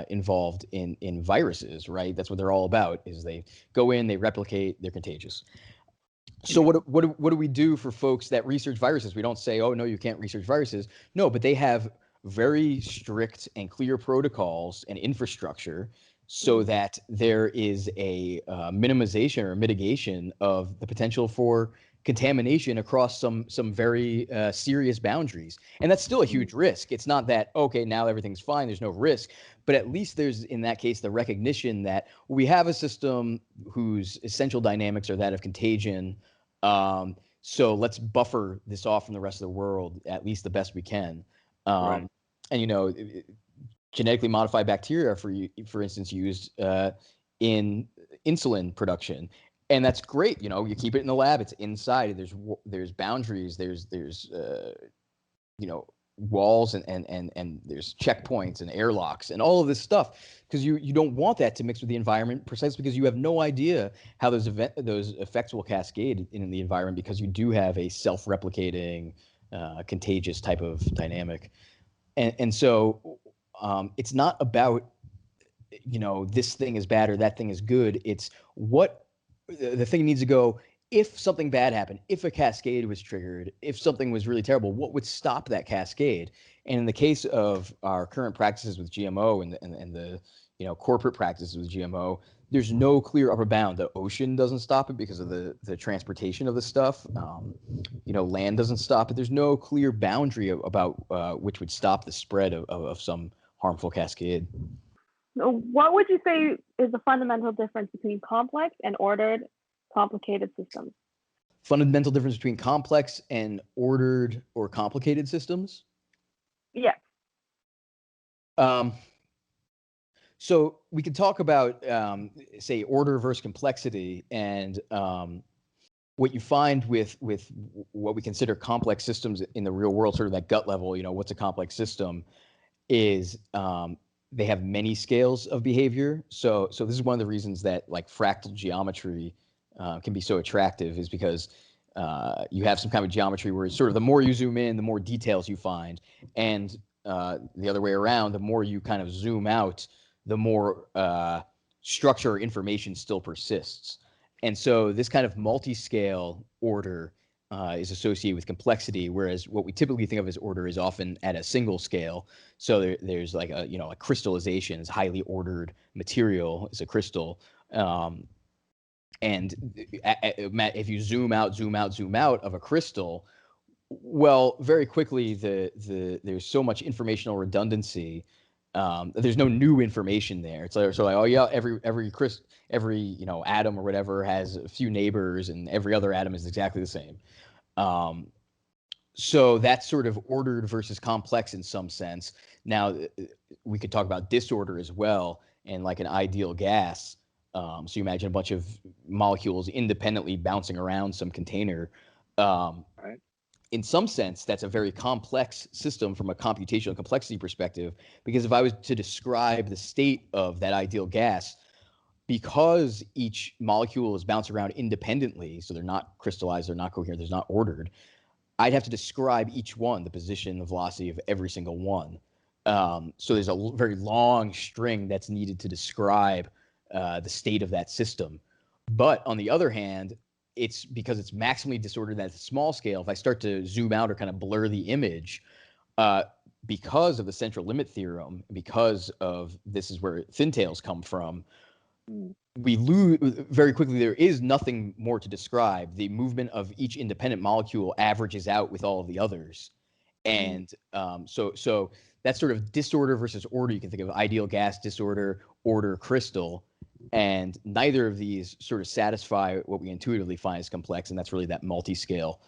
involved in viruses, right? That's what they're all about, is they go in, they replicate, they're contagious. So what do we do for folks that research viruses? We don't say, oh no, you can't research viruses. No, but they have very strict and clear protocols and infrastructure so that there is a minimization or mitigation of the potential for contamination across some very serious boundaries. And that's still a huge risk. It's not that, okay, now everything's fine, there's no risk, but at least there's, in that case, the recognition that we have a system whose essential dynamics are that of contagion. So let's buffer this off from the rest of the world, at least the best we can. Right. And, genetically modified bacteria, for instance, used in insulin production. And that's great. You keep it in the lab. It's inside. There's boundaries. There's walls and there's checkpoints and airlocks and all of this stuff, because you don't want that to mix with the environment, precisely because you have no idea how those effects will cascade in the environment, because you do have a self-replicating contagious type of dynamic. And so it's not about this thing is bad or that thing is good. It's what the thing needs to go. If something bad happened, if a cascade was triggered, if something was really terrible, what would stop that cascade? And in the case of our current practices with GMO and the corporate practices with GMO, there's no clear upper bound. The ocean doesn't stop it because of the transportation of the stuff. Land doesn't stop it. There's no clear boundary about which would stop the spread of some harmful cascade. What would you say is the fundamental difference between complex and ordered complicated systems? Fundamental difference between complex and ordered or complicated systems? Yeah. So we could talk about, say, order versus complexity, and what you find with what we consider complex systems in the real world, sort of that gut level, what's a complex system, is they have many scales of behavior. So this is one of the reasons that fractal geometry can be so attractive, is because you have some kind of geometry where it's sort of the more you zoom in, the more details you find. And the other way around, the more you kind of zoom out, the more structure or information still persists. And so this kind of multi-scale order is associated with complexity, whereas what we typically think of as order is often at a single scale. So there's a crystallization is highly ordered material is a crystal. And if you zoom out of a crystal, well, very quickly there's so much informational redundancy. There's no new information there. It's like, oh yeah, every atom or whatever has a few neighbors, and every other atom is exactly the same. So that's sort of ordered versus complex in some sense. Now we could talk about disorder as well, and like an ideal gas. So you imagine a bunch of molecules independently bouncing around some container. Right. In some sense, that's a very complex system from a computational complexity perspective, because if I was to describe the state of that ideal gas, because each molecule is bounced around independently, so they're not crystallized, they're not coherent, they're not ordered, I'd have to describe each one, the position, the velocity of every single one. So there's a very long string that's needed to describe the state of that system. But on the other hand, it's because it's maximally disordered at a small scale. If I start to zoom out or kind of blur the image, because of the central limit theorem, because of this is where thin tails come from, we lose very quickly. There is nothing more to describe. The movement of each independent molecule averages out with all of the others. And so that's sort of disorder versus order. You can think of ideal gas, disorder, order, crystal. And neither of these sort of satisfy what we intuitively find as complex. And that's really that multi-scale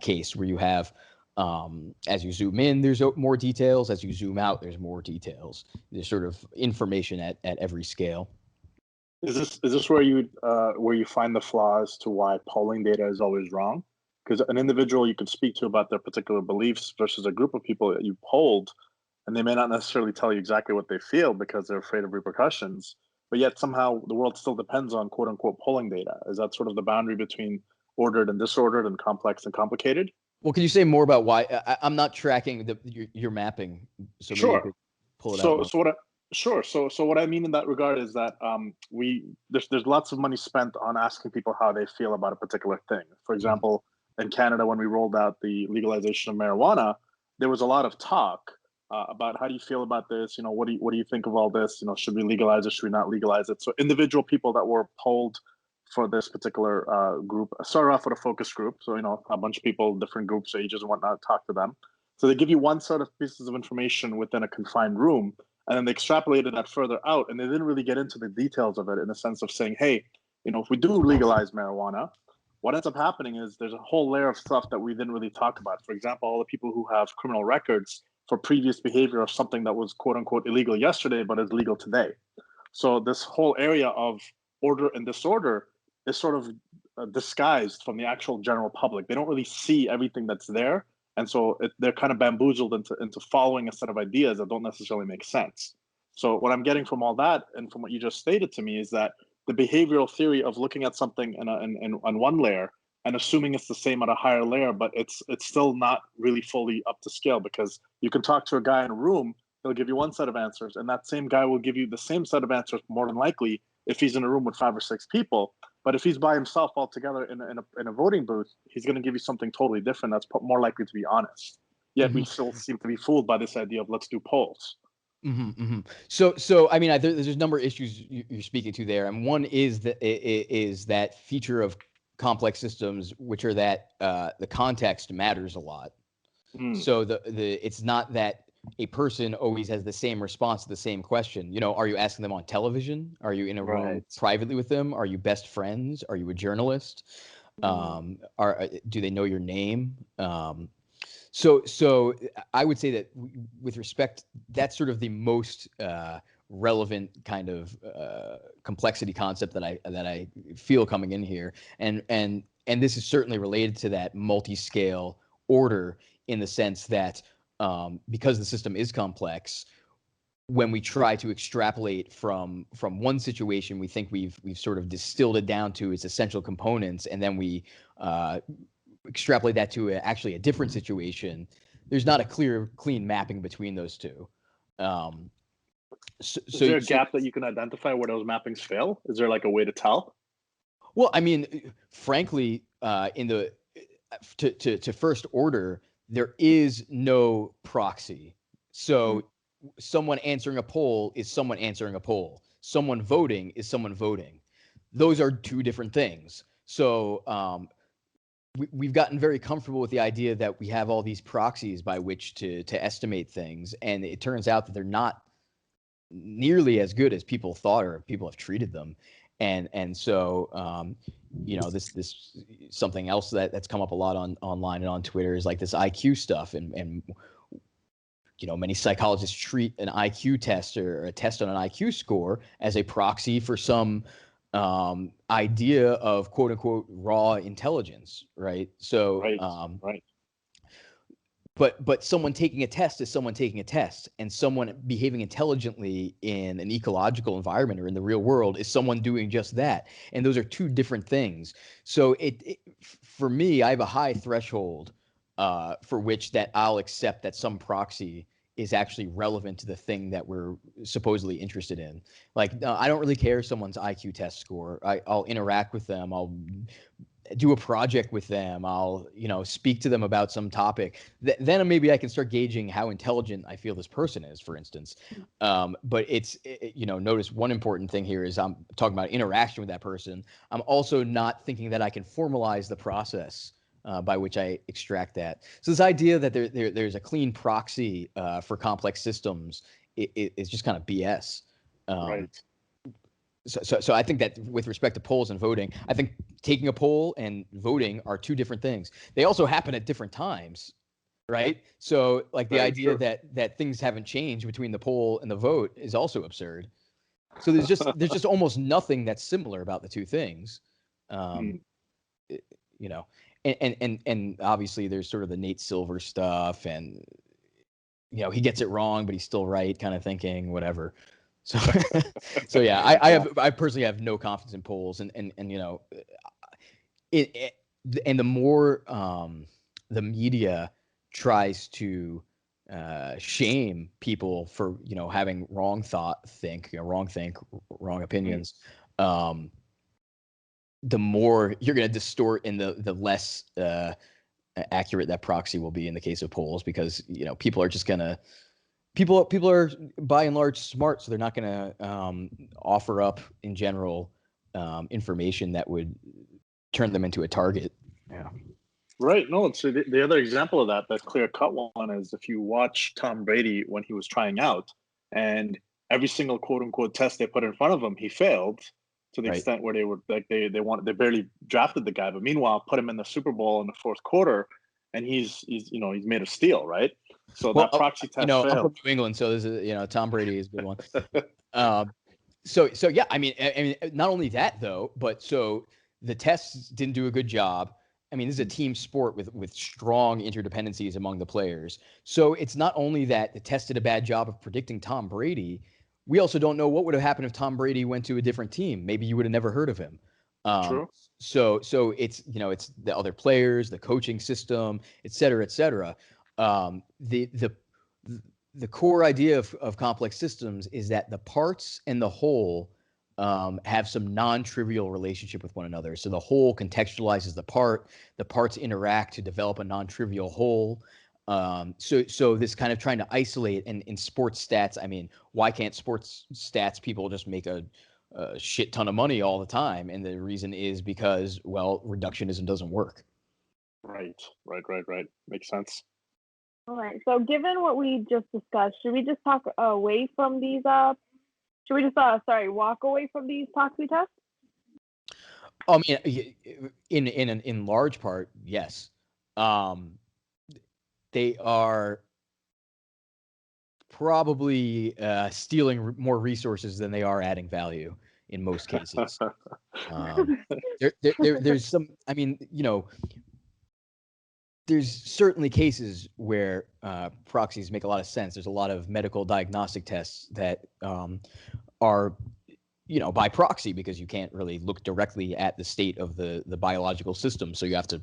case where you have, as you zoom in, there's more details. As you zoom out, there's more details. There's sort of information at every scale. Is this where you find the flaws to why polling data is always wrong? Because an individual you can speak to about their particular beliefs versus a group of people that you polled, and they may not necessarily tell you exactly what they feel because they're afraid of repercussions, but yet somehow the world still depends on quote unquote polling data. Is that sort of the boundary between ordered and disordered and complex and complicated? Well, can you say more about why? I'm not tracking your mapping, so maybe Sure. you could pull it out more. Sure. So what I mean in that regard is that there's lots of money spent on asking people how they feel about a particular thing. For Mhm. example, in Canada, when we rolled out the legalization of marijuana, there was a lot of talk about how do you feel about this? What do you think of all this? Should we legalize it? Should we not legalize it? So individual people that were polled for this particular group started off with a focus group. So a bunch of people, different groups, ages and whatnot, talk to them. So they give you one set of pieces of information within a confined room, and then they extrapolated that further out, and they didn't really get into the details of it in the sense of saying, hey, if we do legalize marijuana, what ends up happening is there's a whole layer of stuff that we didn't really talk about. For example, all the people who have criminal records for previous behavior of something that was quote unquote illegal yesterday but is legal today. So this whole area of order and disorder is sort of disguised from the actual general public. They don't really see everything that's there, and so they're kind of bamboozled into following a set of ideas that don't necessarily make sense. So what I'm getting from all that, and from what you just stated to me, is that the behavioral theory of looking at something on one layer and assuming it's the same at a higher layer, but it's still not really fully up to scale, because you can talk to a guy in a room, he'll give you one set of answers, and that same guy will give you the same set of answers more than likely if he's in a room with 5 or 6 people. But if he's by himself altogether in a voting booth, he's going to give you something totally different that's more likely to be honest. Yet we Mhm. still seem to be fooled by this idea of let's do polls. So I mean, there's a number of issues you're speaking to there, and one is that feature of complex systems, which are that the context matters a lot. Mm, So it's not that a person always has the same response to the same question. Are you asking them on television? Are you in a room right. privately with them? Are you best friends? Are you a journalist? Mm. Do they know your name? So I would say that with respect, that's sort of the most relevant kind of complexity concept that I feel coming in here, and this is certainly related to that multi-scale order in the sense that because the system is complex, when we try to extrapolate from one situation, we think we've sort of distilled it down to its essential components, and then we extrapolate that to actually a different situation. There's not a clean mapping between those two. Um, so, Is so, there a so, gap that you can identify where those mappings fail? Is there like a way to tell? well, I mean, frankly, in the to first order, there is no proxy. Mm, So someone answering a poll is someone answering a poll. Someone voting is someone voting. Those are two different things. So we've gotten very comfortable with the idea that we have all these proxies by which to estimate things, and it turns out that they're not nearly as good as people thought or people have treated them. And so this something else that's come up a lot online and on Twitter is like this IQ stuff, and many psychologists treat an IQ test or a test on an IQ score as a proxy for some idea of quote unquote raw intelligence, right? So right, right. but someone taking a test is someone taking a test, and someone behaving intelligently in an ecological environment or in the real world is someone doing just that, and those are two different things. So for me, I have a high threshold for which that I'll accept that some proxy is actually relevant to the thing that we're supposedly interested in. Like, I don't really care someone's IQ test score. I'll interact with them. I'll do a project with them. I'll, speak to them about some topic. Then maybe I can start gauging how intelligent I feel this person is, for instance. But notice one important thing here is I'm talking about interaction with that person. I'm also not thinking that I can formalize the process by which I extract that. So this idea that there's a clean proxy for complex systems is just kind of BS. Um, Right. so I think that with respect to polls and voting, I think taking a poll and voting are two different things. They also happen at different times, right? So like the Very idea true. that things haven't changed between the poll and the vote is also absurd. So there's just almost nothing that's similar about the two things. Um, Mm, it- you know, and obviously there's sort of the Nate Silver stuff, and he gets it wrong, but he's still right kind of thinking, whatever. So, so yeah, yeah. I personally have no confidence in polls, and it and the more the media tries to shame people for, having wrong think, wrong opinions, the more you're going to distort and the less accurate that proxy will be in the case of polls, because people are just going to people are by and large smart, so they're not going to offer up in general information that would turn them into a target. Yeah. Right. No, so the other example of that clear-cut one is if you watch Tom Brady when he was trying out, and every single quote-unquote test they put in front of him, he failed to the extent where they were like they barely drafted the guy, but meanwhile put him in the Super Bowl in the fourth quarter, and he's made of steel, right? So that proxy test failed. I'm from New England, so this is Tom Brady is a good one. So yeah, I mean, not only that though, but so the tests didn't do a good job. I mean, this is a team sport with strong interdependencies among the players. So it's not only that the test did a bad job of predicting Tom Brady, we also don't know what would have happened if Tom Brady went to a different team. Maybe you would have never heard of him. True. So it's it's the other players, the coaching system, et cetera, et cetera. The core idea of complex systems is that the parts and the whole have some non-trivial relationship with one another. So the whole contextualizes the parts interact to develop a non-trivial whole. So this kind of trying to isolate, and in sports stats, I mean, why can't sports stats people just make a shit ton of money all the time? And the reason is because, well, reductionism doesn't work. Right. Makes sense. All right. So given what we just discussed, should we just talk away from these should we just walk away from these proxy tests? I mean, in large part, yes. They are probably stealing more resources than they are adding value in most cases. There's some, I mean, there's certainly cases where proxies make a lot of sense. There's a lot of medical diagnostic tests that are, by proxy, because you can't really look directly at the state of the biological system. So you have to,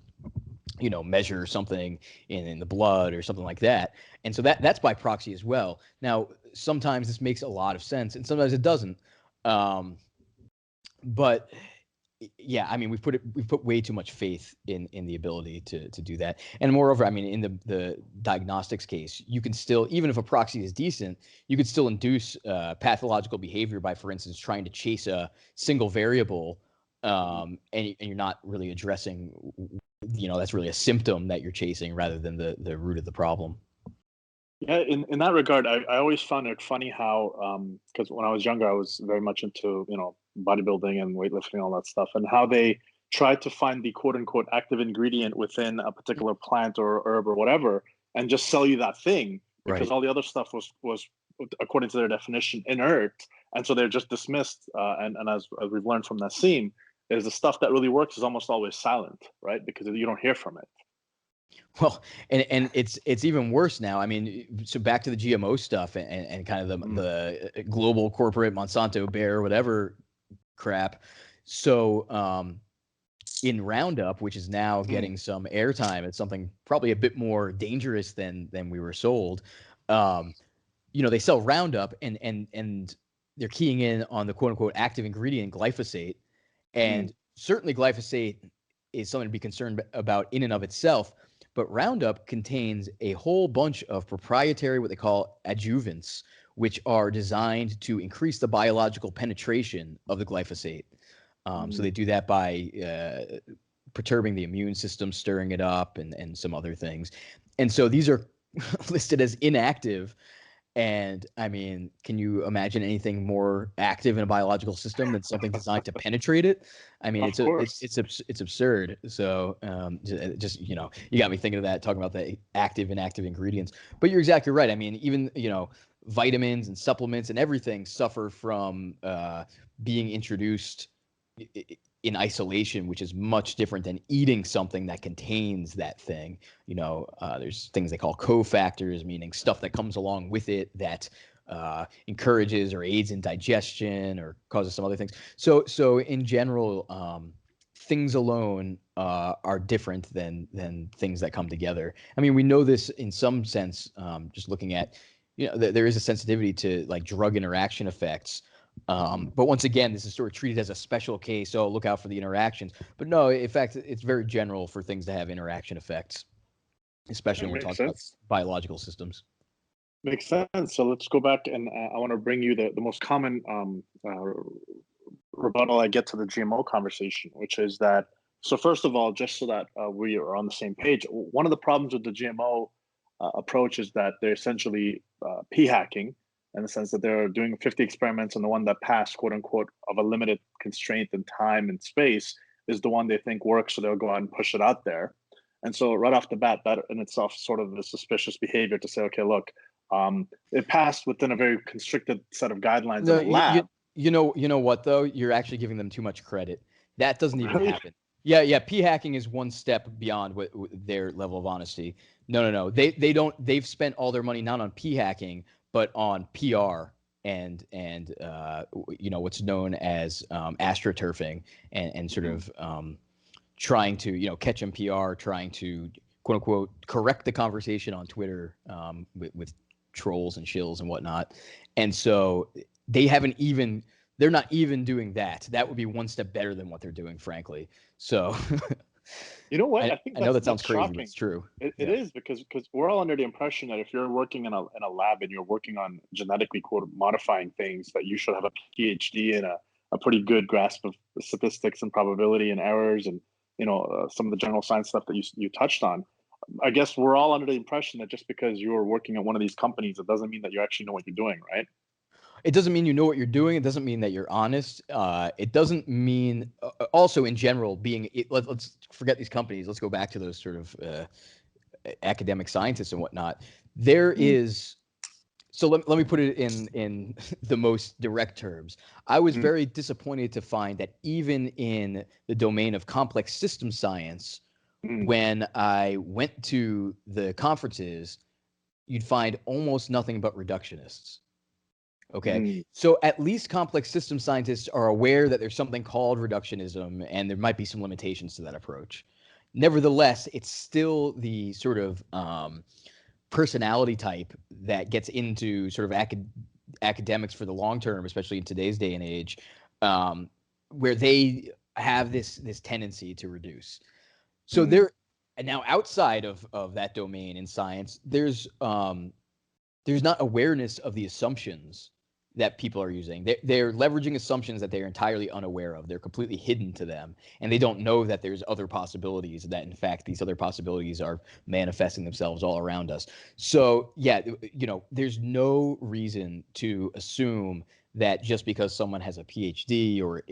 measure something in the blood or something like that. And so that's by proxy as well. Now, sometimes this makes a lot of sense and sometimes it doesn't. But yeah, I mean, we've put way too much faith in the ability to do that. And moreover, I mean, in the diagnostics case, you can still, even if a proxy is decent, you could still induce pathological behavior by, for instance, trying to chase a single variable, and you're not really addressing, that's really a symptom that you're chasing rather than the root of the problem. Yeah, in that regard, I always found it funny how, because when I was younger, I was very much into, bodybuilding and weightlifting, all that stuff, and how they tried to find the quote unquote active ingredient within a particular plant or herb or whatever, and just sell you that thing, because all the other stuff was according to their definition inert, and so they're just dismissed. And as we've learned from Nassim, is the stuff that really works is almost always silent, right? Because you don't hear from it. Well, and it's even worse now. I mean, so back to the GMO stuff and kind of the global corporate Monsanto, Bayer, whatever crap. So in Roundup, which is now getting some airtime, it's something probably a bit more dangerous than we were sold. They sell Roundup and they're keying in on the quote unquote active ingredient glyphosate, and certainly glyphosate is something to be concerned about in and of itself. But Roundup contains a whole bunch of proprietary, what they call adjuvants, which are designed to increase the biological penetration of the glyphosate. So they do that by perturbing the immune system, stirring it up, and some other things. And so these are listed as inactive. And I mean, can you imagine anything more active in a biological system than something designed to penetrate it? I mean, it's absurd. So just you got me thinking of that, talking about the active and inactive ingredients. But you're exactly right. I mean, even vitamins and supplements and everything suffer from being introduced in isolation, which is much different than eating something that contains that thing. There's things they call cofactors, meaning stuff that comes along with it that encourages or aids in digestion or causes some other things. So in general, things alone are different than things that come together. I mean, we know this in some sense, just looking at, there is a sensitivity to like drug interaction effects. But once again, this is sort of treated as a special case. Oh, look out for the interactions. But no, in fact, it's very general for things to have interaction effects, especially when we're talking about biological systems. Makes sense. So let's go back, and I want to bring you the most common rebuttal I get to the GMO conversation, which is that, so first of all, just so that we are on the same page, one of the problems with the GMO approach is that they're essentially p-hacking, in the sense that they're doing 50 experiments, and the one that passed, quote unquote, of a limited constraint in time and space is the one they think works, so they'll go out and push it out there. And so right off the bat, that in itself sort of the suspicious behavior to say, okay, look, it passed within a very constricted set of guidelines in the lab. You know what though? You're actually giving them too much credit. That doesn't even Really? happen. Yeah. P-hacking is one step beyond what their level of honesty. No. They don't. They've spent all their money not on p-hacking, but on PR and what's known as astroturfing and sort of trying to catch NPR, trying to quote unquote correct the conversation on Twitter with trolls and shills and whatnot. And so they're not even doing that. That would be one step better than what they're doing, frankly. So you know what? I know that sounds crazy, shocking. but it's true. It is, because we're all under the impression that if you're working in a lab and you're working on genetically quote modifying things, that you should have a PhD and a pretty good grasp of statistics and probability and errors and some of the general science stuff that you touched on. I guess we're all under the impression that just because you're working at one of these companies, it doesn't mean that you actually know what you're doing, right? It doesn't mean you know what you're doing. It doesn't mean that you're honest. It doesn't mean also in general let's forget these companies. Let's go back to those sort of academic scientists and whatnot. There is, so let me put it in the most direct terms. I was very disappointed to find that even in the domain of complex system science, when I went to the conferences, you'd find almost nothing but reductionists. Okay. So at least complex system scientists are aware that there's something called reductionism, and there might be some limitations to that approach. Nevertheless, it's still the sort of personality type that gets into sort of academics for the long term, especially in today's day and age, where they have this tendency to reduce. So and now outside of that domain in science, there's not awareness of the assumptions that people are using. They're leveraging assumptions that they're entirely unaware of. They're completely hidden to them, and they don't know that there's other possibilities, that in fact these other possibilities are manifesting themselves all around us. So yeah, there's no reason to assume that just because someone has a PhD or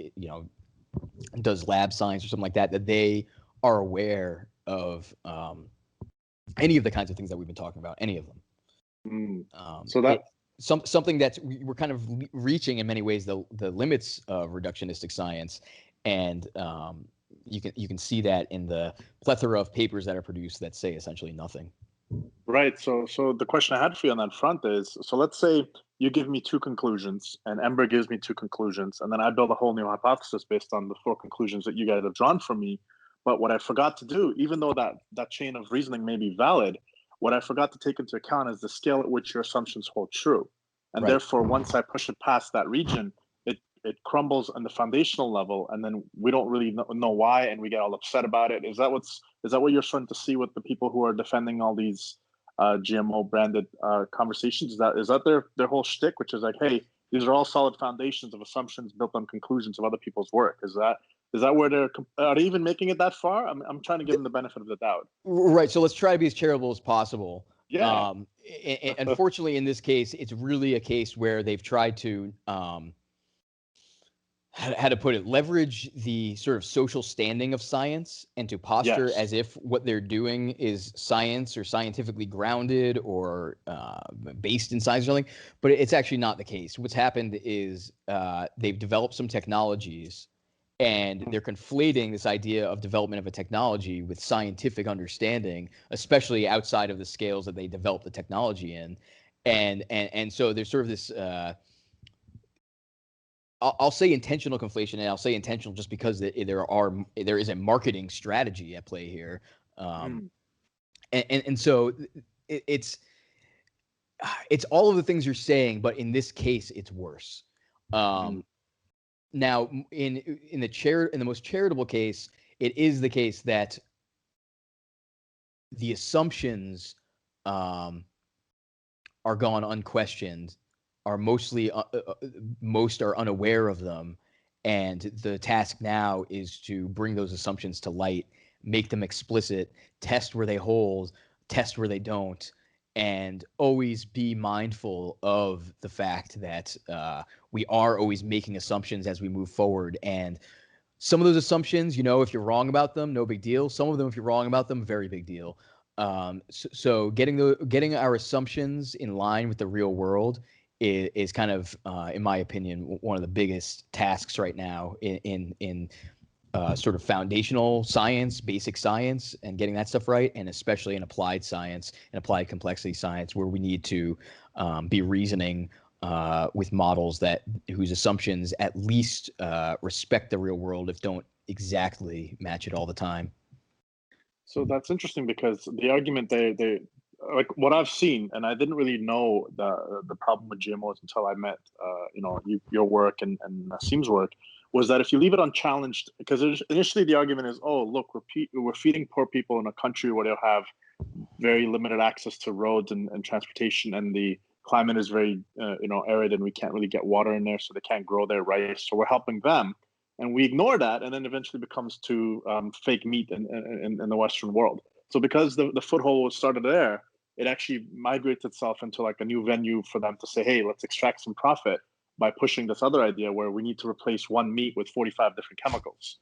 does lab science or something like that, that they are aware of any of the kinds of things that we've been talking about, any of them. So that something that we're kind of reaching in many ways the limits of reductionistic science, and you can see that in the plethora of papers that are produced that say essentially nothing. Right. So the question I had for you on that front is, so let's say you give me two conclusions and Ember gives me two conclusions, and then I build a whole new hypothesis based on the four conclusions that you guys have drawn from me. But what I forgot to do, even though that chain of reasoning may be valid, what I forgot to take into account is the scale at which your assumptions hold true. And therefore, once I push it past that region, it crumbles on the foundational level, and then we don't really know why, and we get all upset about it. Is that what you're starting to see with the people who are defending all these GMO branded conversations? Is that their whole shtick, which is like, hey, these are all solid foundations of assumptions built on conclusions of other people's work? Is that where are they even making it that far? I'm trying to give them the benefit of the doubt. Right. So let's try to be as charitable as possible. Yeah. Unfortunately, in this case, it's really a case where they've tried to how to put it, leverage the sort of social standing of science and to posture as if what they're doing is science or scientifically grounded or based in science or something. But it's actually not the case. What's happened is they've developed some technologies, and they're conflating this idea of development of a technology with scientific understanding, especially outside of the scales that they develop the technology in. And so there's sort of this I'll say intentional conflation, and I'll say intentional just because there is a marketing strategy at play here, and so it's all of the things you're saying, but in this case, it's worse. Now, in the most charitable case, it is the case that the assumptions are gone unquestioned, are mostly most are unaware of them, and the task now is to bring those assumptions to light, make them explicit, test where they hold, test where they don't, and always be mindful of the fact that we are always making assumptions as we move forward. And some of those assumptions, if you're wrong about them, no big deal. Some of them, if you're wrong about them, very big deal. So getting our assumptions in line with the real world is kind of, in my opinion, one of the biggest tasks right now in sort of foundational science, basic science, and getting that stuff right, and especially in applied science and applied complexity science, where we need to be reasoning with models whose assumptions at least respect the real world, if don't exactly match it all the time. So that's interesting, because the argument they like what I've seen, and I didn't really know the problem with GMOs until I met your work and Nassim's work, was that if you leave it unchallenged, because initially the argument is, oh look, we're feeding poor people in a country where they'll have very limited access to roads and transportation, and the climate is very arid, and we can't really get water in there, so they can't grow their rice. So we're helping them, and we ignore that, and then eventually becomes to fake meat in the Western world. So because the foothold was started there, it actually migrates itself into like a new venue for them to say, hey, let's extract some profit by pushing this other idea where we need to replace one meat with 45 different chemicals.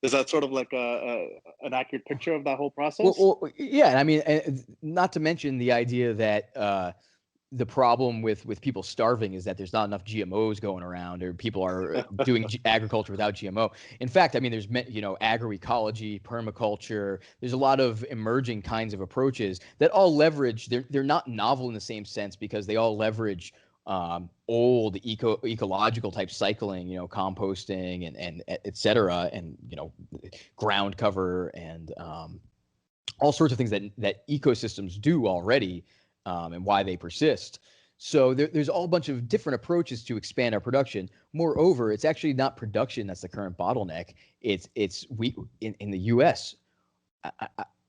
Is that sort of like an accurate picture of that whole process? Well, yeah. I mean, not to mention the idea that the problem with people starving is that there's not enough GMOs going around, or people are doing agriculture without GMO. In fact, I mean, there's agroecology, permaculture. There's a lot of emerging kinds of approaches that all leverage. They're not novel in the same sense, because they all leverage old ecological type cycling, composting and et cetera, and ground cover and all sorts of things that ecosystems do already, and why they persist. So there's all a bunch of different approaches to expand our production. Moreover, it's actually not production that's the current bottleneck. It's we in the U.S.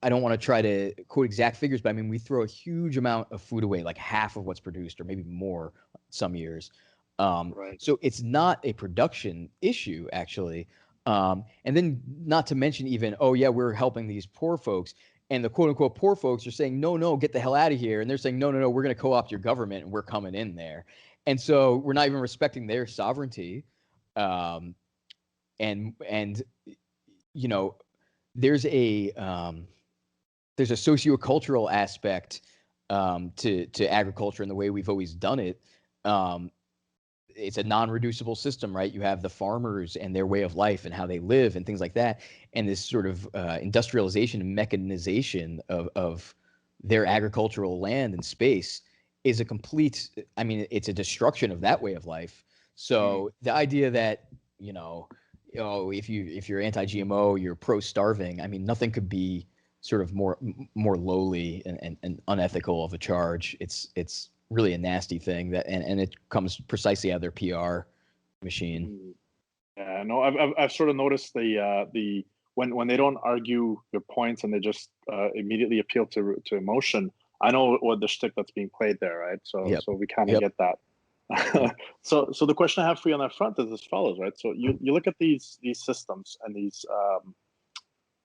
I don't want to try to quote exact figures, but I mean, we throw a huge amount of food away, like half of what's produced, or maybe more some years. Right. So it's not a production issue, actually. And then not to mention even, oh yeah, we're helping these poor folks. And the quote unquote poor folks are saying, no, get the hell out of here. And they're saying, no, we're going to co-opt your government, and we're coming in there. And so we're not even respecting their sovereignty. And there's a sociocultural aspect to agriculture and the way we've always done it. It's a non-reducible system, right? You have the farmers and their way of life and how they live and things like that. And this sort of industrialization and mechanization of their agricultural land and space is it's a destruction of that way of life. So the idea that, if you're anti-GMO, you're pro-starving, I mean, nothing could be sort of more lowly and unethical of a charge. It's really a nasty thing and it comes precisely out of their PR machine. Yeah, no, I've sort of noticed the when they don't argue your points and they just immediately appeal to emotion. I know what the shtick that's being played there, right? So so we kind of get that. So the question I have for you on that front is as follows, right? So you look at these systems and these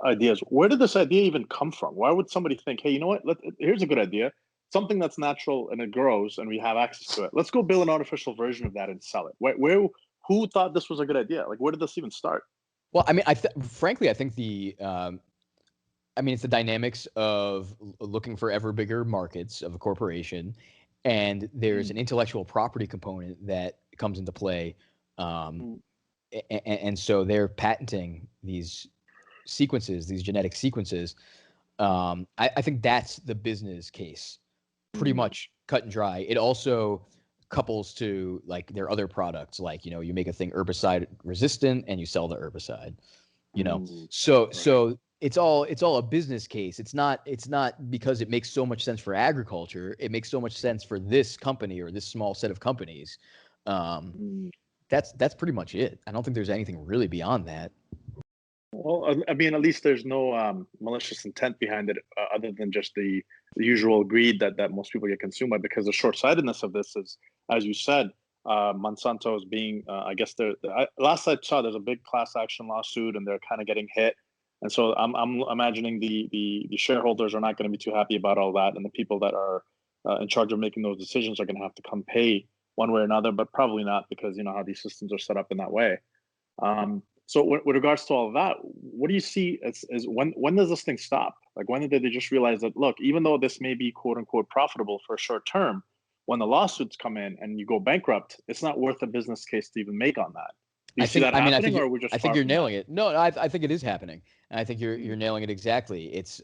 ideas. Where did this idea even come from? Why would somebody think, hey, you know what? Here's a good idea, something that's natural and it grows and we have access to it. Let's go build an artificial version of that and sell it. Who thought this was a good idea? Like, where did this even start? Well, I mean, frankly, I think it's the dynamics of looking for ever bigger markets of a corporation, and there's an intellectual property component that comes into play, and so they're patenting these sequences, these genetic sequences. I think that's the business case, pretty much cut and dry. It also couples to like their other products. Like, you make a thing herbicide resistant and you sell the herbicide, so it's all a business case. It's not because it makes so much sense for agriculture. It makes so much sense for this company or this small set of companies. That's pretty much it. I don't think there's anything really beyond that. Well, I mean, at least there's no malicious intent behind it, other than just the usual greed that most people get consumed by. Because the short-sightedness of this is, as you said, Monsanto is being, I guess, last I saw, there's a big class action lawsuit, and they're kind of getting hit. And so I'm imagining the shareholders are not going to be too happy about all that, and the people that are in charge of making those decisions are going to have to come pay one way or another, but probably not, because you know how these systems are set up in that way. So with regards to all of that, what do you see as when does this thing stop? Like, when did they just realize that, look, even though this may be quote unquote profitable for a short term, when the lawsuits come in and you go bankrupt, it's not worth a business case to even make on that. Do you see that happening, or are we just? I think you're nailing it. No, I think it is happening, and I think you're nailing it exactly. It's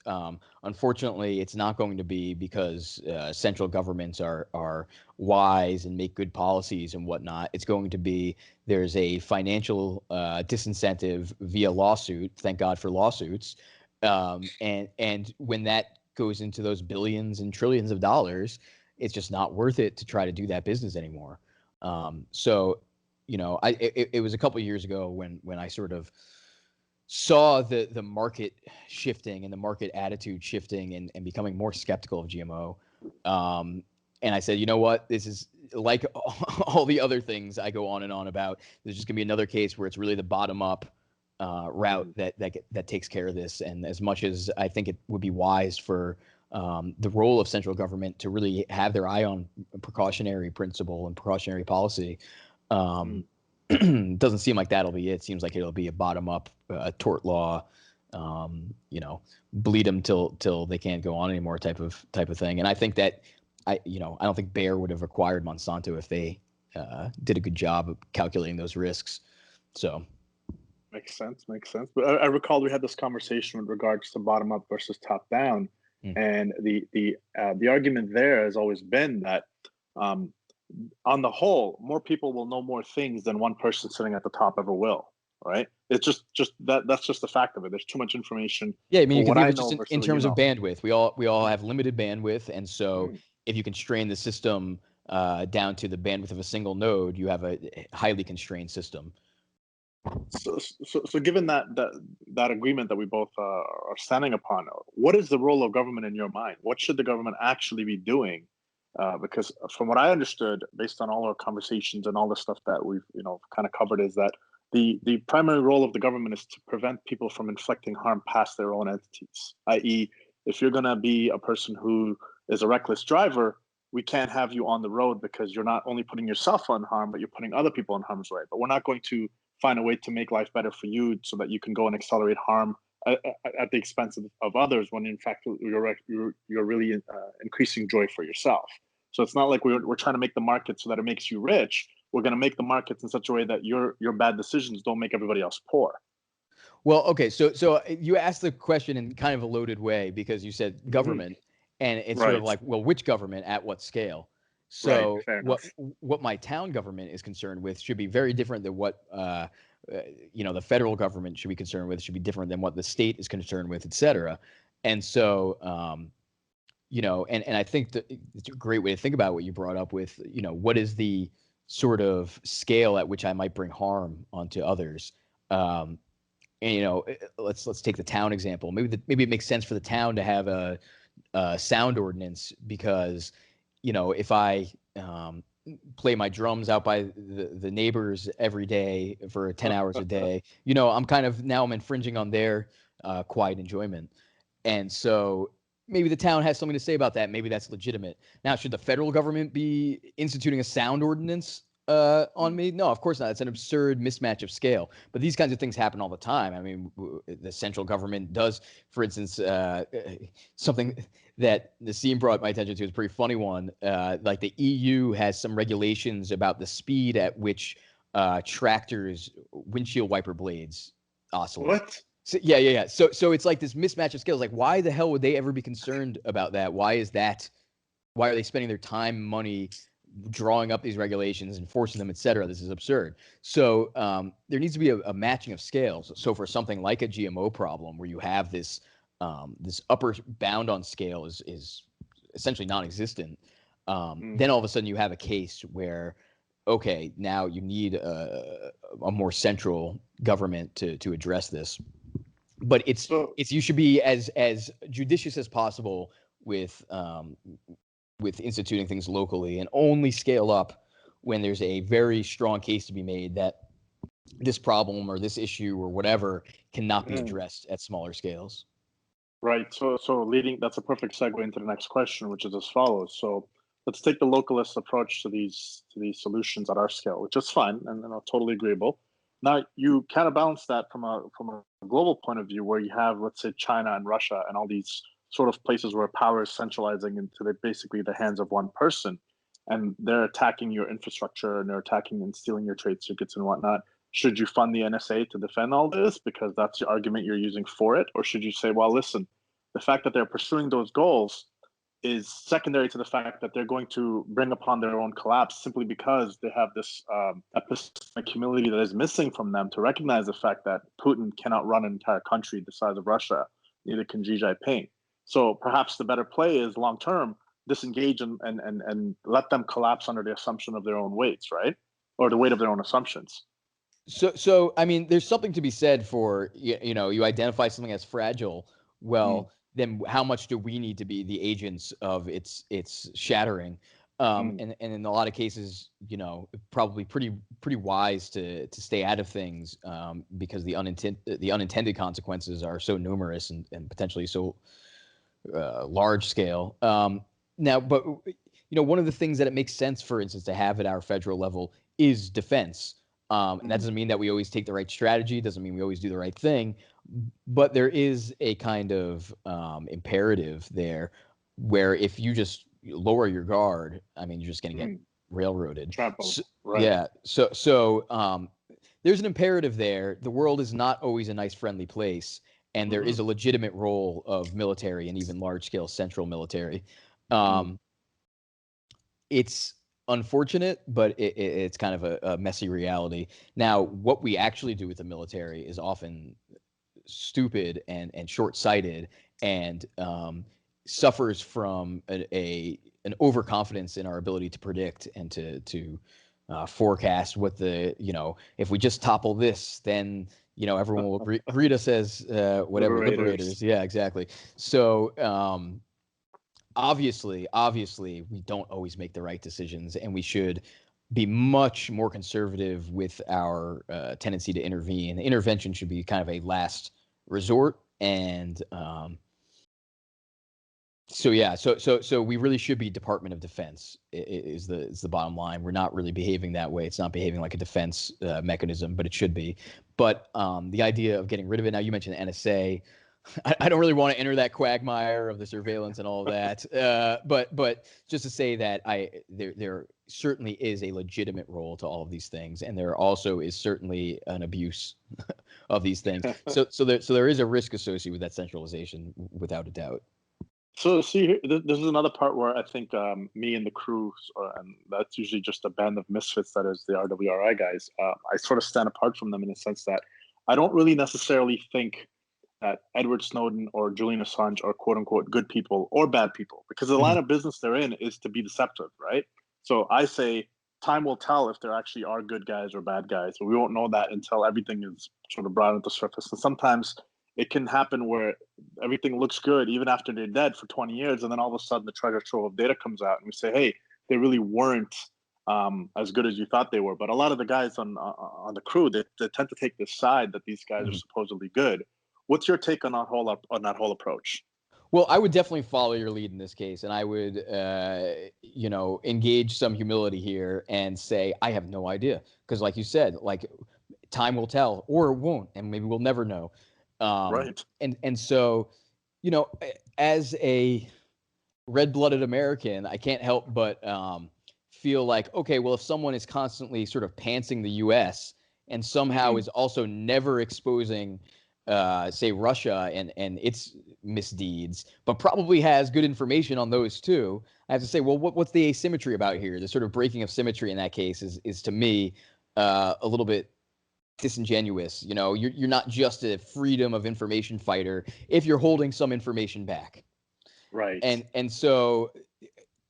unfortunately, it's not going to be because central governments are wise and make good policies and whatnot. It's going to be there's a financial disincentive via lawsuit. Thank God for lawsuits, and when that goes into those billions and trillions of dollars, it's just not worth it to try to do that business anymore. So. It was a couple of years ago when I sort of saw the market shifting and the market attitude shifting and becoming more skeptical of GMO. And I said, you know what, this is like all the other things I go on and on about. There's just gonna be another case where it's really the bottom up route that takes care of this. And as much as I think it would be wise for the role of central government to really have their eye on precautionary principle and precautionary policy, doesn't seem like that'll be it. It seems like it'll be a bottom-up tort law, bleed them till they can't go on anymore type of thing. And I think that I don't think Bayer would have acquired Monsanto if they did a good job of calculating those risks. So makes sense. But I recall we had this conversation with regards to bottom-up versus top-down, and the argument there has always been that. On the whole, more people will know more things than one person sitting at the top ever will. Right? It's just that's just the fact of it. There's too much information. Yeah, I mean, you can think of it just in terms of bandwidth. We all have limited bandwidth, and so if you constrain the system down to the bandwidth of a single node, you have a highly constrained system. So given that agreement that we both are standing upon, what is the role of government in your mind? What should the government actually be doing? Because from what I understood, based on all our conversations and all the stuff that we've kind of covered, is that the primary role of the government is to prevent people from inflicting harm past their own entities. I.e., if you're going to be a person who is a reckless driver, we can't have you on the road because you're not only putting yourself on harm, but you're putting other people in harm's way. But we're not going to find a way to make life better for you so that you can go and accelerate harm at the expense of others, when in fact you're really increasing joy for yourself. So it's not like we're trying to make the market so that it makes you rich. We're going to make the markets in such a way that your bad decisions don't make everybody else poor. Well, okay, so you asked the question in kind of a loaded way, because you said government, and it's sort of like, well, which government at what scale? So what my town government is concerned with should be very different than what the federal government should be concerned with. Should be different than what the state is concerned with, et cetera. And so and I think that it's a great way to think about what you brought up with, what is the sort of scale at which I might bring harm onto others. And let's take the town example. Maybe it makes sense for the town to have a sound ordinance, because if I play my drums out by the neighbors every day for 10 hours a day, I'm infringing on their quiet enjoyment. And so maybe the town has something to say about that. Maybe that's legitimate. Now, should the federal government be instituting a sound ordinance on me? No, of course not. It's an absurd mismatch of scale. But these kinds of things happen all the time. I mean, the central government does, for instance, something that Nassim brought my attention to is a pretty funny one. Like the EU has some regulations about the speed at which tractors' windshield wiper blades oscillate. What? So, yeah. So it's like this mismatch of skills. Like, why the hell would they ever be concerned about that? Why are they spending their time, money, drawing up these regulations, enforcing them, et cetera. This is absurd. So there needs to be a matching of scales. So for something like a GMO problem, where you have this this upper bound on scale is essentially non-existent, then all of a sudden you have a case where, okay, now you need a more central government to address this. But you should be as judicious as possible with instituting things locally, and only scale up when there's a very strong case to be made that this problem or this issue or whatever cannot be addressed at smaller scales. Right. So that's a perfect segue into the next question, which is as follows. So let's take the localist approach to these solutions at our scale, which is fine and totally agreeable. Now you kind of balance that from a global point of view, where you have, let's say, China and Russia and all these sort of places where power is centralizing into basically the hands of one person, and they're attacking your infrastructure and they're attacking and stealing your trade secrets and whatnot. Should you fund the NSA to defend all this because that's the argument you're using for it? Or should you say, well, listen, the fact that they're pursuing those goals is secondary to the fact that they're going to bring upon their own collapse simply because they have this epistemic humility that is missing from them to recognize the fact that Putin cannot run an entire country the size of Russia, neither can Xi Jinping. So perhaps the better play is long-term, disengage and let them collapse under the assumption of their own weights, right? Or the weight of their own assumptions. So I mean, there's something to be said for, you identify something as fragile. Well, then how much do we need to be the agents of its shattering? And in a lot of cases, probably pretty wise to stay out of things because the unintended consequences are so numerous and potentially so large scale. Now, but one of the things that it makes sense, for instance, to have at our federal level is defense. And that doesn't mean that we always take the right strategy. Doesn't mean we always do the right thing. But there is a kind of imperative there where if you just lower your guard, I mean, you're just going to get railroaded. So, right. Yeah. So there's an imperative there. The world is not always a nice, friendly place. And there is a legitimate role of military and even large-scale central military. It's unfortunate, but it's kind of a messy reality. Now, what we actually do with the military is often stupid and short-sighted, and suffers from an overconfidence in our ability to predict and to forecast what if we just topple this, then everyone will greet us as whatever liberators. Yeah, exactly. So obviously we don't always make the right decisions, and we should be much more conservative with our tendency to intervene. Intervention should be kind of a last resort, and so we really should be Department of Defense is the bottom line. We're not really behaving that way. It's not behaving like a defense mechanism, but it should be. But the idea of getting rid of it, now you mentioned the NSA. I don't really want to enter that quagmire of the surveillance and all of that. But just to say that there certainly is a legitimate role to all of these things, and there also is certainly an abuse of these things. So there is a risk associated with that centralization, without a doubt. So see, this is another part where I think me and the crew, and that's usually just a band of misfits that is the RWRI guys, I sort of stand apart from them in the sense that I don't really necessarily think that Edward Snowden or Julian Assange are quote unquote good people or bad people, because the line of business they're in is to be deceptive, right? So I say time will tell if there actually are good guys or bad guys. We won't know that until everything is sort of brought into surface. And sometimes it can happen where everything looks good even after they're dead for 20 years, and then all of a sudden the treasure trove of data comes out and we say, hey, they really weren't as good as you thought they were. But a lot of the guys on the crew, they tend to take this side that these guys are supposedly good. What's your take on that whole approach? Well, I would definitely follow your lead in this case, and I would, engage some humility here and say I have no idea, because, like you said, like time will tell, or it won't, and maybe we'll never know. Right. And so, as a red-blooded American, I can't help but feel like, okay, well, if someone is constantly sort of pantsing the U.S. and somehow is also never exposing say Russia and its misdeeds, but probably has good information on those too. I have to say, well, what's the asymmetry about here? The sort of breaking of symmetry in that case is to me a little bit disingenuous. You know, you're not just a freedom of information fighter if you're holding some information back. Right. And so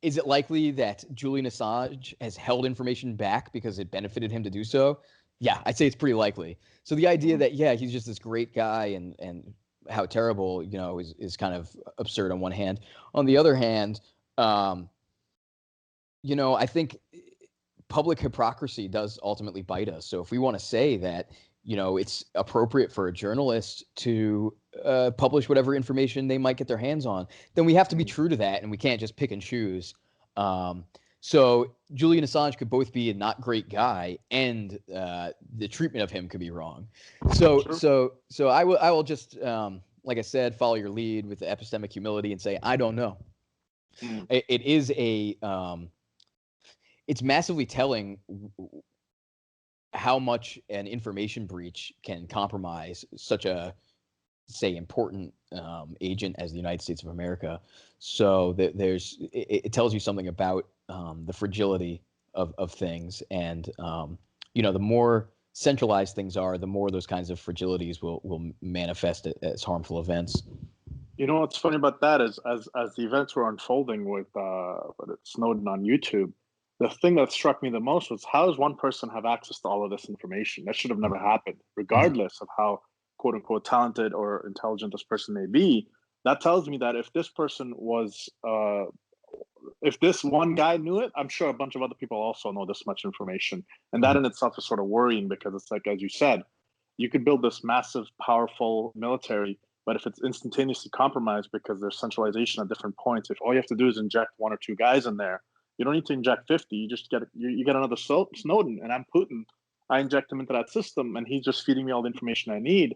is it likely that Julian Assange has held information back because it benefited him to do so? Yeah, I'd say it's pretty likely. So the idea that, yeah, he's just this great guy and how terrible, you know, is kind of absurd on one hand. On the other hand, you know, I think public hypocrisy does ultimately bite us. So if we want to say that, you know, it's appropriate for a journalist to publish whatever information they might get their hands on, then we have to be true to that, and we can't just pick and choose. So Julian Assange could both be a not great guy, and the treatment of him could be wrong. So I will just, like I said, follow your lead with the epistemic humility and say I don't know. It is a it's massively telling how much an information breach can compromise such a, say, important agent as the United States of America. So it tells you something about the fragility of things, and you know, the more centralized things are, the more those kinds of fragilities will manifest as harmful events. You know what's funny about that is as the events were unfolding with Snowden on YouTube, the thing that struck me the most was, how does one person have access to all of this information? That should have never happened, regardless of how quote unquote talented or intelligent this person may be. That tells me that if this person was, if this one guy knew it, I'm sure a bunch of other people also know this much information. And that in itself is sort of worrying, because it's like, as you said, you could build this massive, powerful military, but if it's instantaneously compromised because there's centralization at different points, if all you have to do is inject one or two guys in there, you don't need to inject 50. You just get you get another Snowden, and I'm Putin. I inject him into that system, and he's just feeding me all the information I need.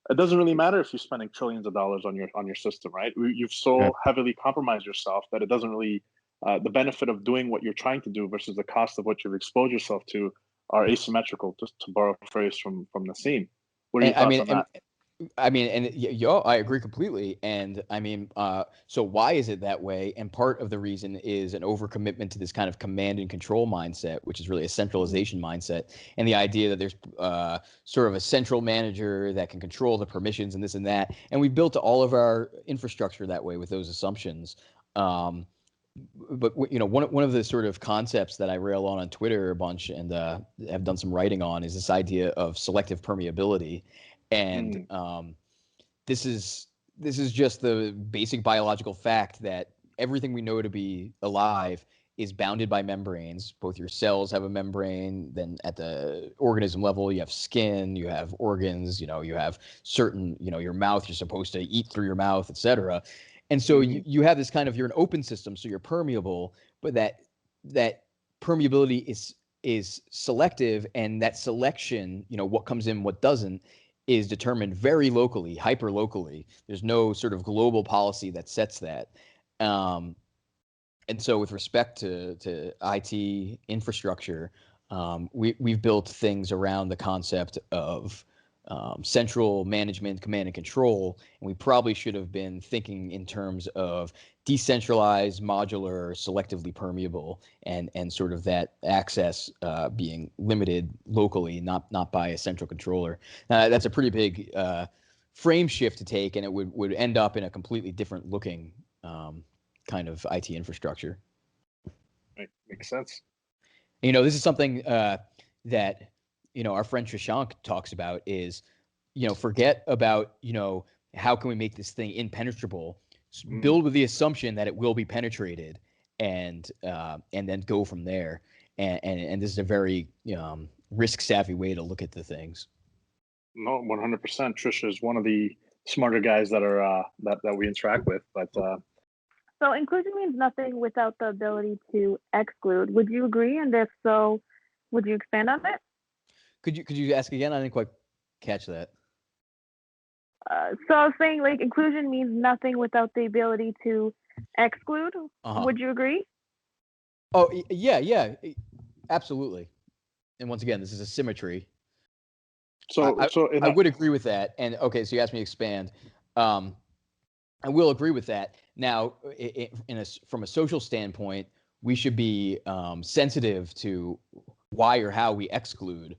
It doesn't really matter if you're spending trillions of dollars on your system, right? You've so heavily compromised yourself that it doesn't really the benefit of doing what you're trying to do versus the cost of what you've exposed yourself to are asymmetrical. Just to borrow a phrase from Nassim. What are your thoughts on that? I agree completely. And I mean, so why is it that way? And part of the reason is an overcommitment to this kind of command and control mindset, which is really a centralization mindset. And the idea that there's sort of a central manager that can control the permissions and this and that. And we've built all of our infrastructure that way with those assumptions. But you know, one of the sort of concepts that I rail on Twitter a bunch and have done some writing on is this idea of selective permeability. And this is just the basic biological fact that everything we know to be alive is bounded by membranes. Both your cells have a membrane. Then at the organism level, you have skin, you have organs, you know, you have certain, you know, your mouth, you're supposed to eat through your mouth, etc. And so you have this kind of, you're an open system, so you're permeable, but that permeability is selective, and that selection, you know, what comes in, what doesn't, is determined very locally, hyper locally. There's no sort of global policy that sets that. And so with respect to IT infrastructure, we've built things around the concept of central management, command and control, and we probably should have been thinking in terms of decentralized, modular, selectively permeable, and sort of that access being limited locally, not by a central controller. That's a pretty big frame shift to take, and it would end up in a completely different looking kind of IT infrastructure. Right. Makes sense. You know, this is something that, you know, our friend Shashank talks about is, you know, forget about, you know, how can we make this thing impenetrable? Build with the assumption that it will be penetrated, and then go from there. And this is a very risk savvy way to look at the things. No, 100%. Trisha is one of the smarter guys that are that we interact with. But so inclusion means nothing without the ability to exclude. Would you agree? And if so, would you expand on it? Could you ask again? I didn't quite catch that. So I was saying, like, inclusion means nothing without the ability to exclude. Would you agree? Oh, yeah, absolutely. And once again, this is a symmetry. I would agree with that. And okay, so you asked me to expand. I will agree with that. Now, from a social standpoint, we should be sensitive to why or how we exclude.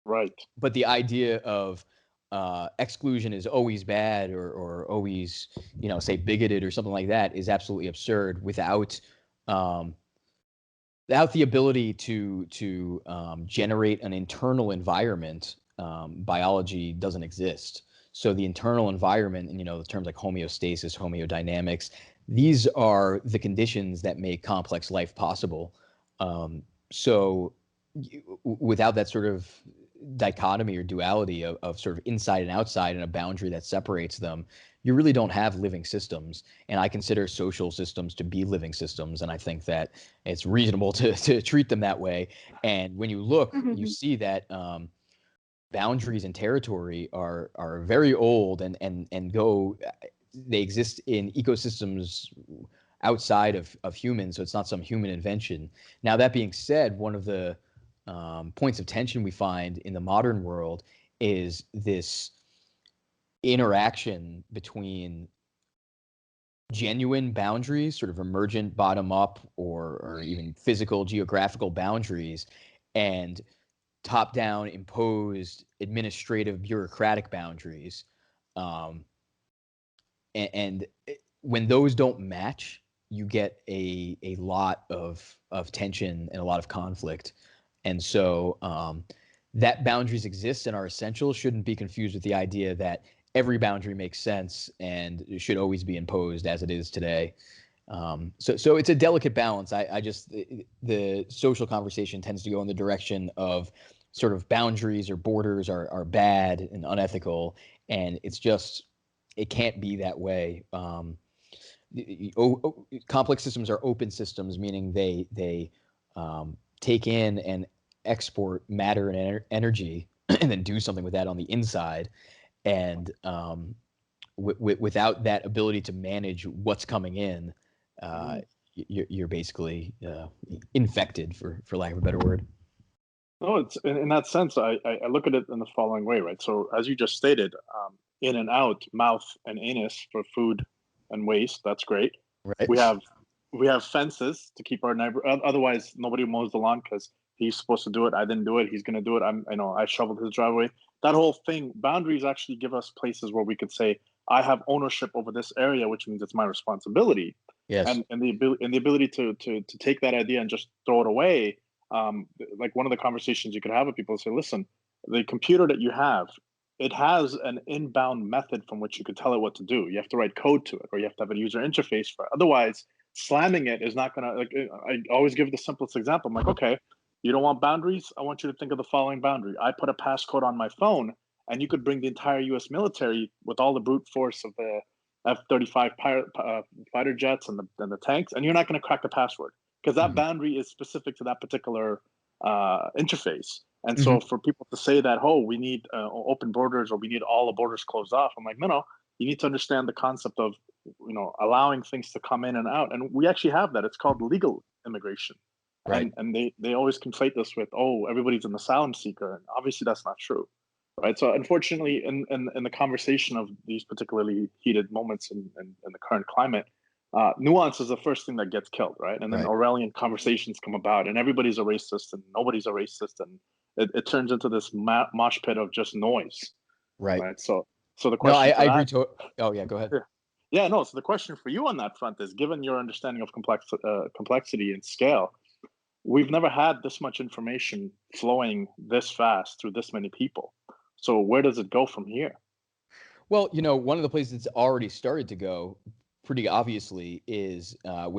Right. But the idea of exclusion is always bad or always, say bigoted or something like that is absolutely absurd without the ability to generate an internal environment. Biology doesn't exist. So the internal environment, and the terms like homeostasis, homeodynamics, these are the conditions that make complex life possible. So without that sort of dichotomy or duality of sort of inside and outside and a boundary that separates them, you really don't have living systems. And I consider social systems to be living systems. And I think that it's reasonable to treat them that way. And when you look, you see that boundaries and territory are very old and they exist in ecosystems outside of humans. So it's not some human invention. Now, that being said, one of the points of tension we find in the modern world is this interaction between genuine boundaries, sort of emergent bottom up or even physical geographical boundaries, and top down imposed administrative bureaucratic boundaries. And when those don't match, you get a lot of tension and a lot of conflict. And so that boundaries exist and are essential shouldn't be confused with the idea that every boundary makes sense and should always be imposed as it is today. So it's a delicate balance. I just, the social conversation tends to go in the direction of sort of boundaries or borders are bad and unethical. And it's just, it can't be that way. Complex systems are open systems, meaning they take in and export matter and energy and then do something with that on the inside. And without that ability to manage what's coming in, you're basically infected, for lack of a better word. No, it's in that sense. I look at it in the following way, right? So as you just stated, in and out, mouth and anus for food and waste. That's great. Right. We have fences to keep our neighbor. Otherwise, nobody mows the lawn because he's supposed to do it. I didn't do it. He's going to do it. I shoveled his driveway. That whole thing. Boundaries actually give us places where we could say, I have ownership over this area, which means it's my responsibility. Yes. And the ability to take that idea and just throw it away. Like one of the conversations you could have with people say, listen, the computer that you have, it has an inbound method from which you could tell it what to do. You have to write code to it, or you have to have a user interface for it. Otherwise, slamming it is not going to, like, I always give the simplest example. I'm like, okay, you don't want boundaries? I want you to think of the following boundary. I put a passcode on my phone, and you could bring the entire US military with all the brute force of the F-35 fighter jets and the tanks, and you're not going to crack the password because that boundary is specific to that particular interface. And so for people to say that, oh, we need open borders or we need all the borders closed off, I'm like, no, you need to understand the concept of, allowing things to come in and out. And we actually have that. It's called legal immigration. Right. And they always conflate this with, oh, everybody's an asylum seeker. And obviously that's not true. Right. So unfortunately, in the conversation of these particularly heated moments in the current climate, nuance is the first thing that gets killed, right? And then Orwellian conversations come about, and everybody's a racist, and nobody's a racist, and it turns into this mosh pit of just noise, right? So the question. No, I agree to. Oh yeah, go ahead. Yeah, no. So the question for you on that front is, given your understanding of complexity and scale, we've never had this much information flowing this fast through this many people. So where does it go from here? Well, one of the places it's already started to go pretty obviously is,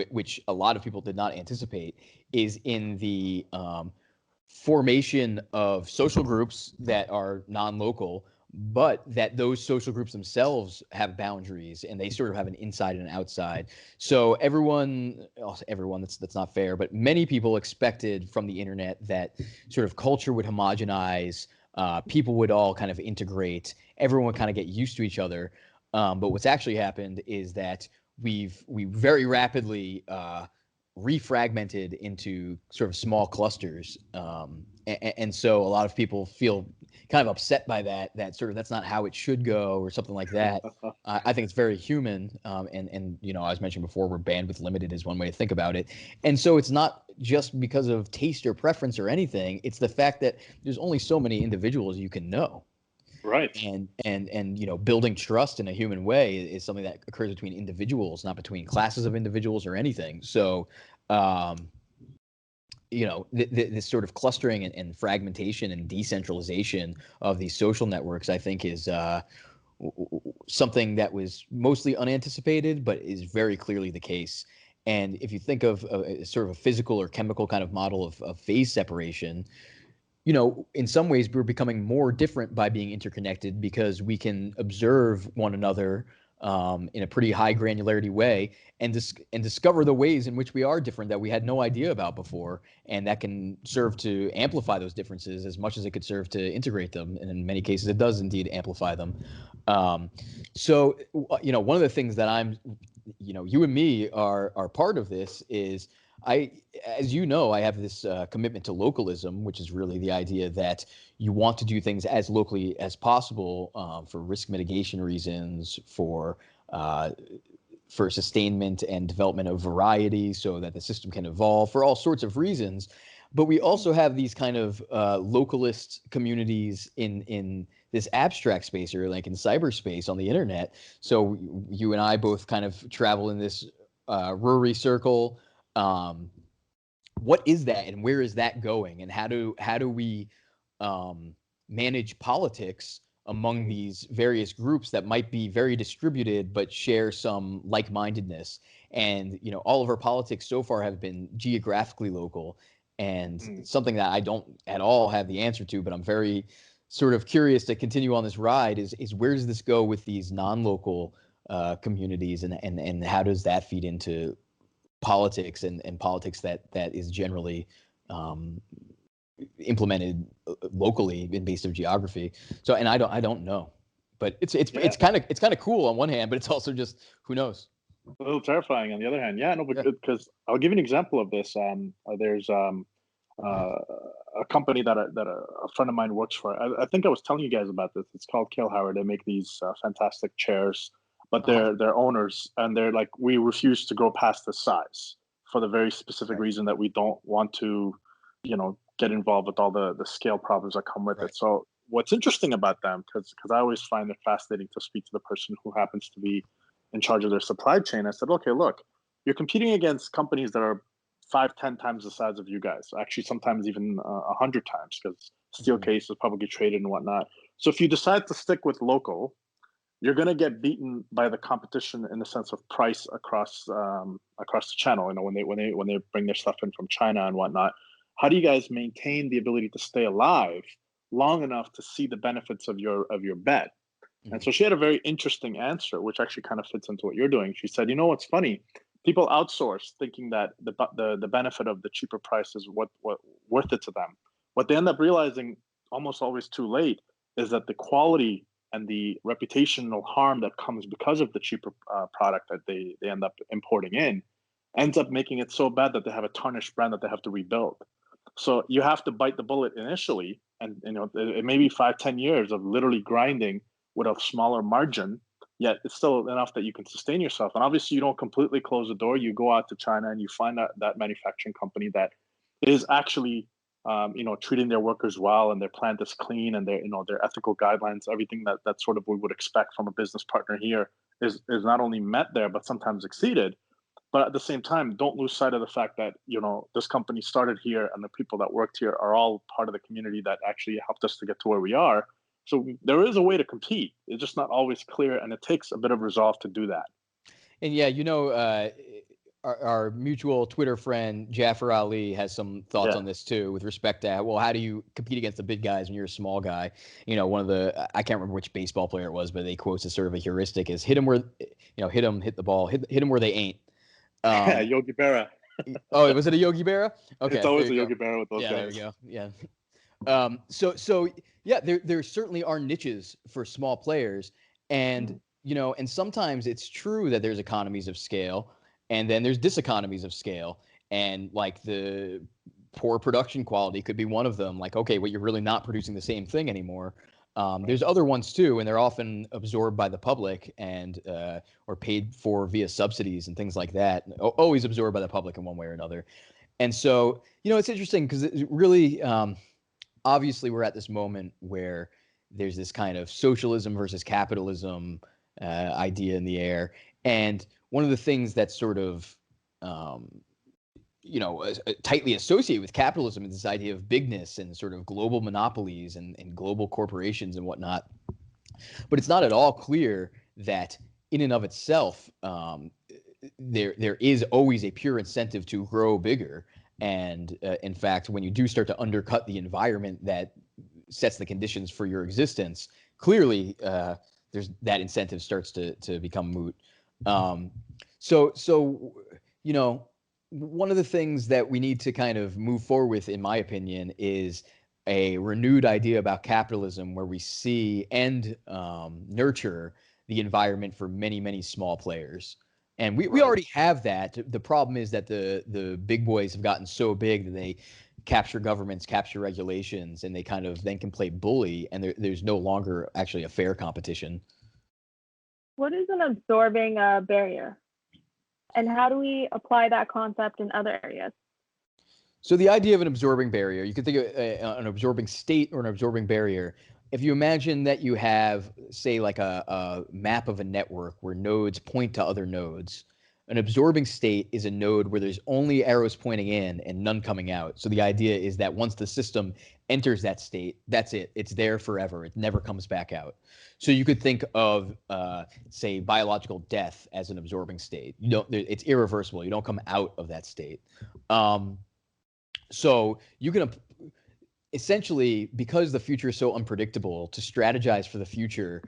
which a lot of people did not anticipate, is in the formation of social groups that are non-local, but that those social groups themselves have boundaries and they sort of have an inside and an outside. So everyone, that's not fair, but many people expected from the internet that sort of culture would homogenize, people would all kind of integrate, everyone would kind of get used to each other. But what's actually happened is that we very rapidly refragmented into sort of small clusters. And so a lot of people feel kind of upset by that sort of, that's not how it should go or something like that. I think it's very human. And, you know, as mentioned before, we're bandwidth limited is one way to think about it. And so it's not just because of taste or preference or anything. It's the fact that there's only so many individuals you can know. Right. And you know, building trust in a human way is something that occurs between individuals, not between classes of individuals or anything. So, you know, this sort of clustering and fragmentation and decentralization of these social networks, I think, is something that was mostly unanticipated, but is very clearly the case. And if you think of sort of a physical or chemical kind of model of phase separation, you know, in some ways we're becoming more different by being interconnected because we can observe one another in a pretty high granularity way and discover the ways in which we are different that we had no idea about before. And that can serve to amplify those differences as much as it could serve to integrate them. And in many cases, it does indeed amplify them. So, you know, one of the things that you know, you and me are part of this is as you know, I have this commitment to localism, which is really the idea that you want to do things as locally as possible for risk mitigation reasons, for sustainment and development of variety so that the system can evolve, for all sorts of reasons. But we also have these kind of localist communities in this abstract space, or like in cyberspace on the internet. So you and I both kind of travel in this Rory circle. What is that, and where is that going, and how do we manage politics among these various groups that might be very distributed but share some like-mindedness? And you know, all of our politics so far have been geographically local, and something that I don't at all have the answer to, but I'm very sort of curious to continue on this ride is where does this go with these non-local communities, and how does that feed into politics and politics that is generally implemented locally in based of geography. So, and I don't know, but it's kind of cool on one hand, but it's also just, who knows? A little terrifying on the other hand. Yeah, no, because I'll give you an example of this. There's a company that a friend of mine works for. I think I was telling you guys about this. It's called Kilhauer. They make these fantastic chairs, but they're owners, and they're like, we refuse to go past this size for the very specific reason that we don't want to, you know, get involved with all the scale problems that come with it. So what's interesting about them, because I always find it fascinating to speak to the person who happens to be in charge of their supply chain. I said, okay, look, you're competing against companies that are 5-10 times the size of you guys, actually sometimes even 100 times, because Steelcase is publicly traded and whatnot. So if you decide to stick with local, you're going to get beaten by the competition in the sense of price across the channel. You know, when they bring their stuff in from China and whatnot. How do you guys maintain the ability to stay alive long enough to see the benefits of your bet? And so she had a very interesting answer, which actually kind of fits into what you're doing. She said, you know what's funny? People outsource thinking that the benefit of the cheaper price is what worth it to them. What they end up realizing, almost always too late, is that the quality and the reputational harm that comes because of the cheaper product that they end up importing in ends up making it so bad that they have a tarnished brand that they have to rebuild. So you have to bite the bullet initially, and you know, it may be 5-10 years of literally grinding with a smaller margin, yet it's still enough that you can sustain yourself. And obviously you don't completely close the door. You go out to China and you find that manufacturing company that is actually you know, treating their workers well, and their plant is clean, and their, you know, their ethical guidelines, everything that sort of we would expect from a business partner here is not only met there, but sometimes exceeded. But at the same time, don't lose sight of the fact that, you know, this company started here, and the people that worked here are all part of the community that actually helped us to get to where we are. So there is a way to compete. It's just not always clear, and it takes a bit of resolve to do that. And yeah, you know, our mutual Twitter friend Jaffer Ali has some thoughts on this too, with respect to, well, how do you compete against the big guys when you're a small guy? You know, one of the, I can't remember which baseball player it was, but they quotes as sort of a heuristic is hit them where, you know, hit the ball, hit them where they ain't. Yogi Berra. Oh, was it a Yogi Berra? Okay, it's always a Yogi Berra with those guys. There we go. Yeah. So yeah, there certainly are niches for small players, and you know, and sometimes it's true that there's economies of scale, and then there's diseconomies of scale, and like the poor production quality could be one of them. Like, okay, well, you're really not producing the same thing anymore. There's other ones too, and they're often absorbed by the public and or paid for via subsidies and things like that. Always absorbed by the public in one way or another. And so, it's interesting because it really, obviously, we're at this moment where there's this kind of socialism versus capitalism idea in the air. And one of the things that's sort of tightly associated with capitalism is this idea of bigness and sort of global monopolies and global corporations and whatnot. But it's not at all clear that in and of itself, there is always a pure incentive to grow bigger. And in fact, when you do start to undercut the environment that sets the conditions for your existence, clearly there's that incentive starts to become moot. So one of the things that we need to kind of move forward with, in my opinion, is a renewed idea about capitalism where we see and nurture the environment for many, many small players. And we already have that. The problem is that the big boys have gotten so big that they capture governments, capture regulations, and they kind of then can play bully, and there's no longer actually a fair competition. What is an absorbing barrier? And how do we apply that concept in other areas? So the idea of an absorbing barrier, you could think of an absorbing state or an absorbing barrier. If you imagine that you have, say, like a map of a network where nodes point to other nodes, an absorbing state is a node where there's only arrows pointing in and none coming out. So the idea is that once the system enters that state, that's it. It's there forever. It never comes back out. So you could think of, say, biological death as an absorbing state. It's irreversible. You don't come out of that state. So you can essentially, because the future is so unpredictable, to strategize for the future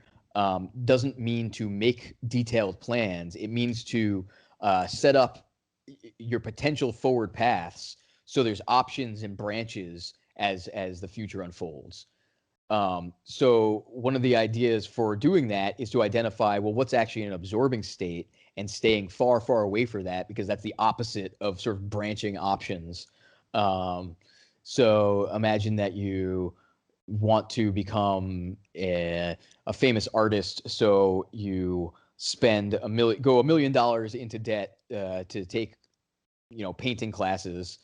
doesn't mean to make detailed plans. It means to set up your potential forward paths so there's options and branches as the future unfolds. So one of the ideas for doing that is to identify, well, what's actually an absorbing state and staying far, far away from that, because that's the opposite of sort of branching options. So imagine that you want to become a famous artist. So you spend go $1 million into debt to take, painting classes.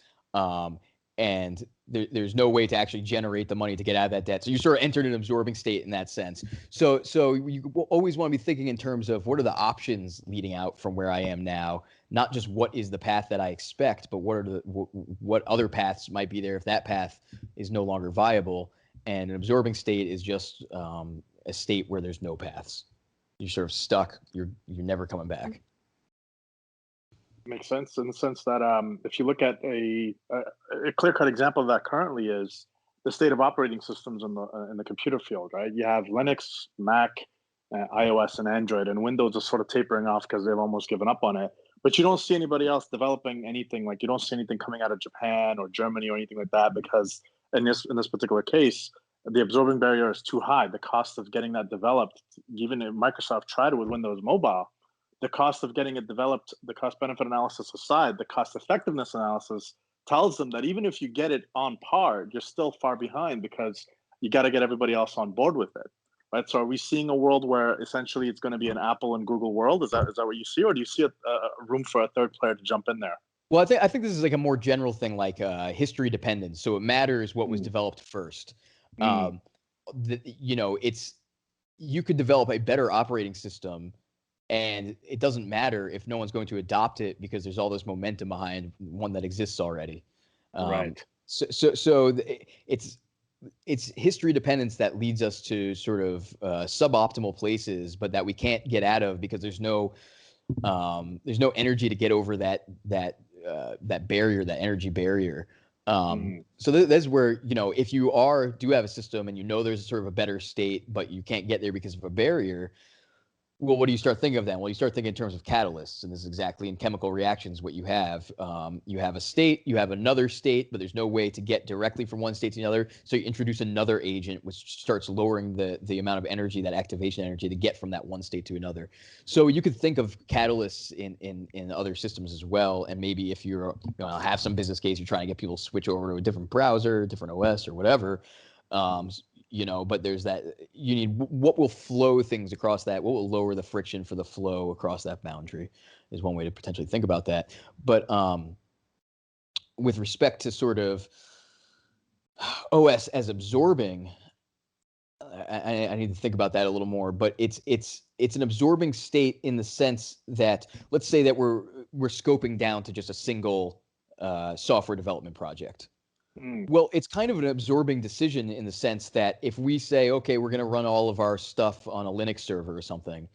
And there's no way to actually generate the money to get out of that debt. So you sort of entered an absorbing state in that sense. So you always want to be thinking in terms of what are the options leading out from where I am now, not just what is the path that I expect, but what other paths might be there if that path is no longer viable. And an absorbing state is just a state where there's no paths. You're sort of stuck. You're never coming back. Makes sense in the sense that if you look at a clear-cut example of that currently is the state of operating systems in the computer field, right? You have Linux, Mac, iOS, and Android, and Windows is sort of tapering off because they've almost given up on it. But you don't see anybody else developing anything. Like you don't see anything coming out of Japan or Germany or anything like that, because in this particular case, the absorbing barrier is too high. The cost of getting that developed, even if Microsoft tried it with Windows Mobile, the cost of getting it developed, the cost-benefit analysis aside, the cost-effectiveness analysis tells them that even if you get it on par, you're still far behind because you got to get everybody else on board with it, right? So are we seeing a world where essentially it's going to be an Apple and Google world? Is that what you see, or do you see a room for a third player to jump in there? Well, I think this is like a more general thing, like history dependence. So it matters what was developed first. You could develop a better operating system, and it doesn't matter if no one's going to adopt it because there's all this momentum behind one that exists already. Right. So it's history dependence that leads us to sort of suboptimal places, but that we can't get out of because there's no energy to get over that barrier, that energy barrier. So that's where, if you do have a system and there's sort of a better state, but you can't get there because of a barrier, Well, what do you start thinking of then? Well, you start thinking in terms of catalysts, and this is exactly in chemical reactions what you have. You have a state, you have another state, but there's no way to get directly from one state to another. So you introduce another agent, which starts lowering the amount of energy, that activation energy, to get from that one state to another. So you could think of catalysts in other systems as well. And maybe if you're have some business case, you're trying to get people to switch over to a different browser, different OS, or whatever. But there's that, you need what will flow things across that, what will lower the friction for the flow across that boundary is one way to potentially think about that. But with respect to sort of OS as absorbing, I need to think about that a little more, but it's an absorbing state in the sense that, let's say that we're scoping down to just a single software development project. Well, it's kind of an absorbing decision in the sense that if we say, okay, we're going to run all of our stuff on a Linux server or something,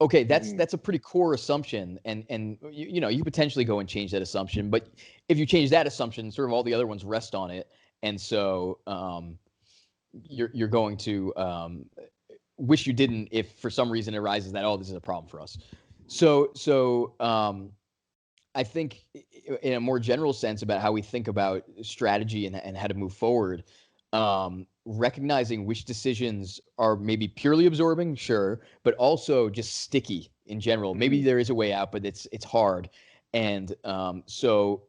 okay, that's a pretty core assumption, and you potentially go and change that assumption, but if you change that assumption, sort of all the other ones rest on it, and so you're going to wish you didn't if for some reason it arises that, oh, this is a problem for us. So I think in a more general sense about how we think about strategy and how to move forward, recognizing which decisions are maybe purely absorbing, sure, but also just sticky in general. Maybe there is a way out, but it's hard. And so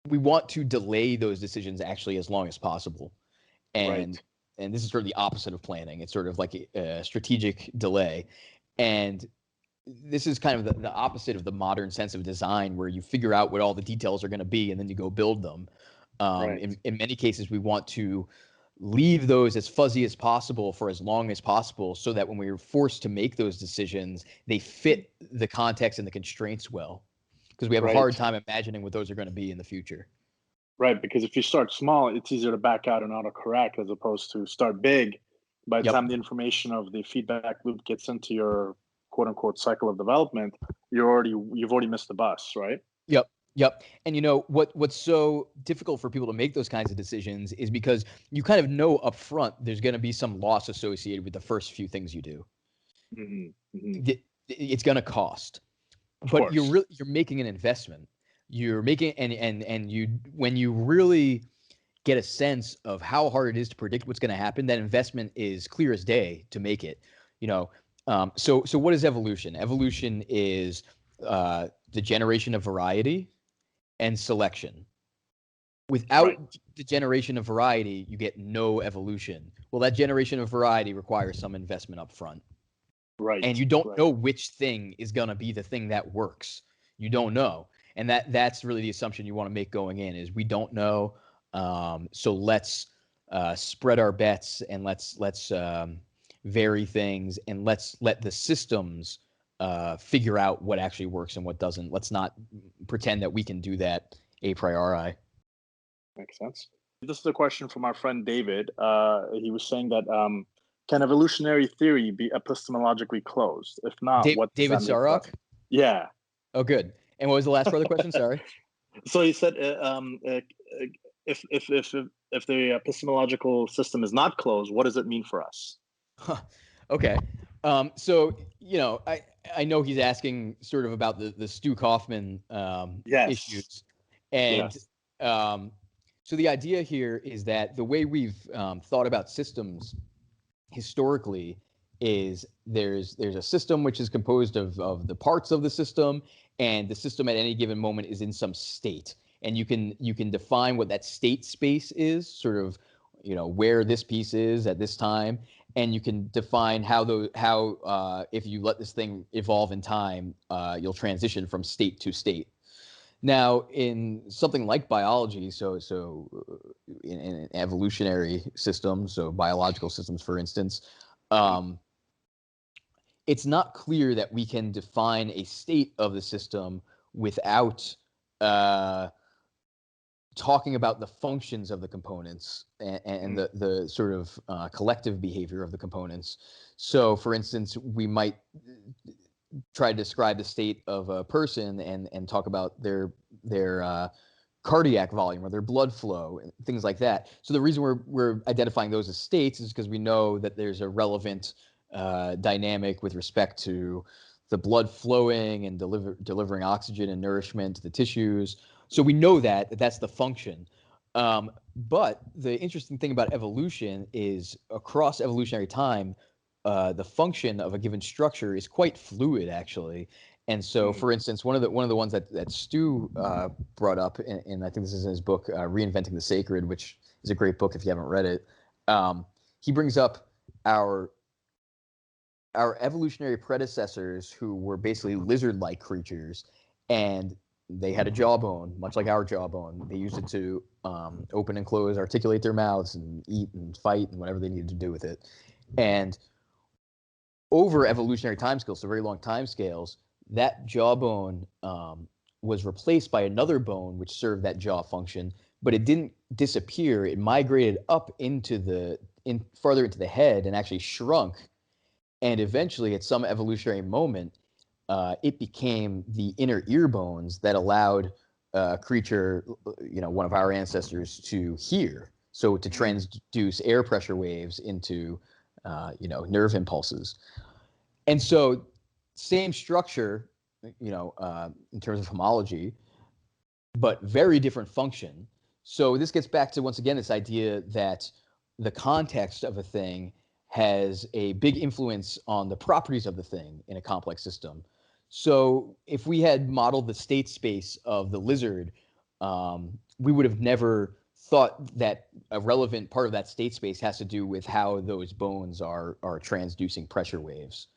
we want to delay those decisions actually as long as possible. And this is sort of the opposite of planning. It's sort of like a strategic delay. And this is kind of the opposite of the modern sense of design, where you figure out what all the details are going to be and then you go build them. In many cases, we want to leave those as fuzzy as possible for as long as possible, so that when we're forced to make those decisions, they fit the context and the constraints well, because we have a hard time imagining what those are going to be in the future. Right, because if you start small, it's easier to back out and autocorrect as opposed to start big. By the time the information of the feedback loop gets into your quote unquote cycle of development, you've already missed the bus, right? Yep. And what's so difficult for people to make those kinds of decisions is because you kind of know up front there's going to be some loss associated with the first few things you do. It's going to cost, but you're making an investment. You're making and you, when you really get a sense of how hard it is to predict what's going to happen, that investment is clear as day to make it. So what is evolution? Evolution is the generation of variety and selection. Without the generation of variety, you get no evolution. Well, that generation of variety requires some investment up front. And you don't know which thing is going to be the thing that works. You don't know. And that's really the assumption you want to make going in, is we don't know. So let's spread our bets, and let's vary things, and let's let the systems figure out what actually works and what doesn't. Let's not pretend that we can do that a priori. Makes sense. This is a question from our friend David. He was saying that can evolutionary theory be epistemologically closed? If not, what does David that mean? Sarok? Yeah. Oh, good. And what was the last part of the question? Sorry. So he said, if the epistemological system is not closed, what does it mean for us? Okay. So I know he's asking sort of about the Stu Kaufman issues, and so the idea here is that the way we've thought about systems historically is there's a system which is composed of the parts of the system, and the system at any given moment is in some state, and you can define what that state space is, sort of where this piece is at this time, and you can define how if you let this thing evolve in time, you'll transition from state to state. Now, in something like biology, so in evolutionary systems, so biological systems, for instance, it's not clear that we can define a state of the system without talking about the functions of the components and the sort of collective behavior of the components. So, for instance, we might try to describe the state of a person and talk about their cardiac volume or their blood flow and things like that. So the reason we're identifying those as states is because we know that there's a relevant dynamic with respect to the blood flowing and delivering oxygen and nourishment to the tissues. So we know that that's the function. But the interesting thing about evolution is across evolutionary time, the function of a given structure is quite fluid, actually. And so, for instance, one of the ones that Stu brought up, and I think this is in his book, Reinventing the Sacred, which is a great book if you haven't read it. He brings up our evolutionary predecessors who were basically lizard-like creatures, and they had a jawbone, much like our jawbone. They used it to open and close, articulate their mouths, and eat and fight and whatever they needed to do with it. And over evolutionary timescales, so very long timescales, that jawbone was replaced by another bone which served that jaw function, but it didn't disappear. It migrated up farther into the head and actually shrunk. And eventually, at some evolutionary moment, it became the inner ear bones that allowed a creature, one of our ancestors, to hear. So to transduce air pressure waves into, nerve impulses. And so, same structure, in terms of homology, but very different function. So this gets back to, once again, this idea that the context of a thing has a big influence on the properties of the thing in a complex system. So if we had modeled the state space of the lizard, we would have never thought that a relevant part of that state space has to do with how those bones are transducing pressure waves.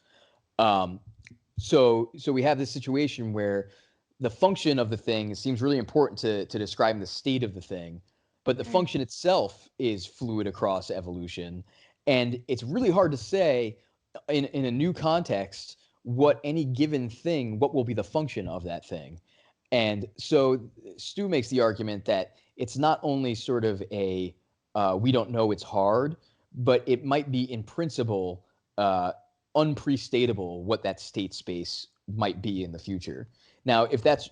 So we have this situation where the function of the thing seems really important to describing the state of the thing, but the function itself is fluid across evolution. And it's really hard to say in a new context what any given thing, what will be the function of that thing. And so Stu makes the argument that it's not only sort of a we don't know, it's hard, but it might be in principle unprestatable what that state space might be in the future. Now, if that's,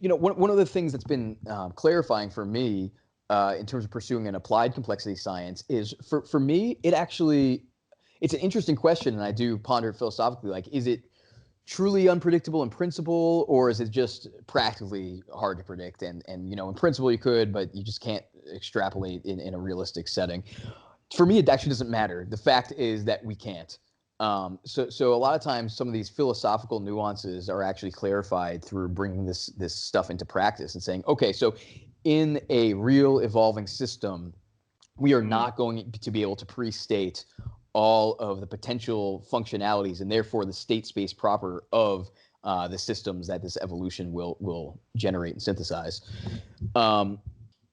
one of the things that's been clarifying for me in terms of pursuing an applied complexity science is for me, it's an interesting question, and I do ponder it philosophically. Like, is it truly unpredictable in principle, or is it just practically hard to predict? And in principle you could, but you just can't extrapolate in a realistic setting. For me, it actually doesn't matter. The fact is that we can't. So a lot of times some of these philosophical nuances are actually clarified through bringing this stuff into practice and saying, okay, so in a real evolving system, we are not going to be able to pre-state all of the potential functionalities and therefore the state space proper of the systems that this evolution will generate and synthesize.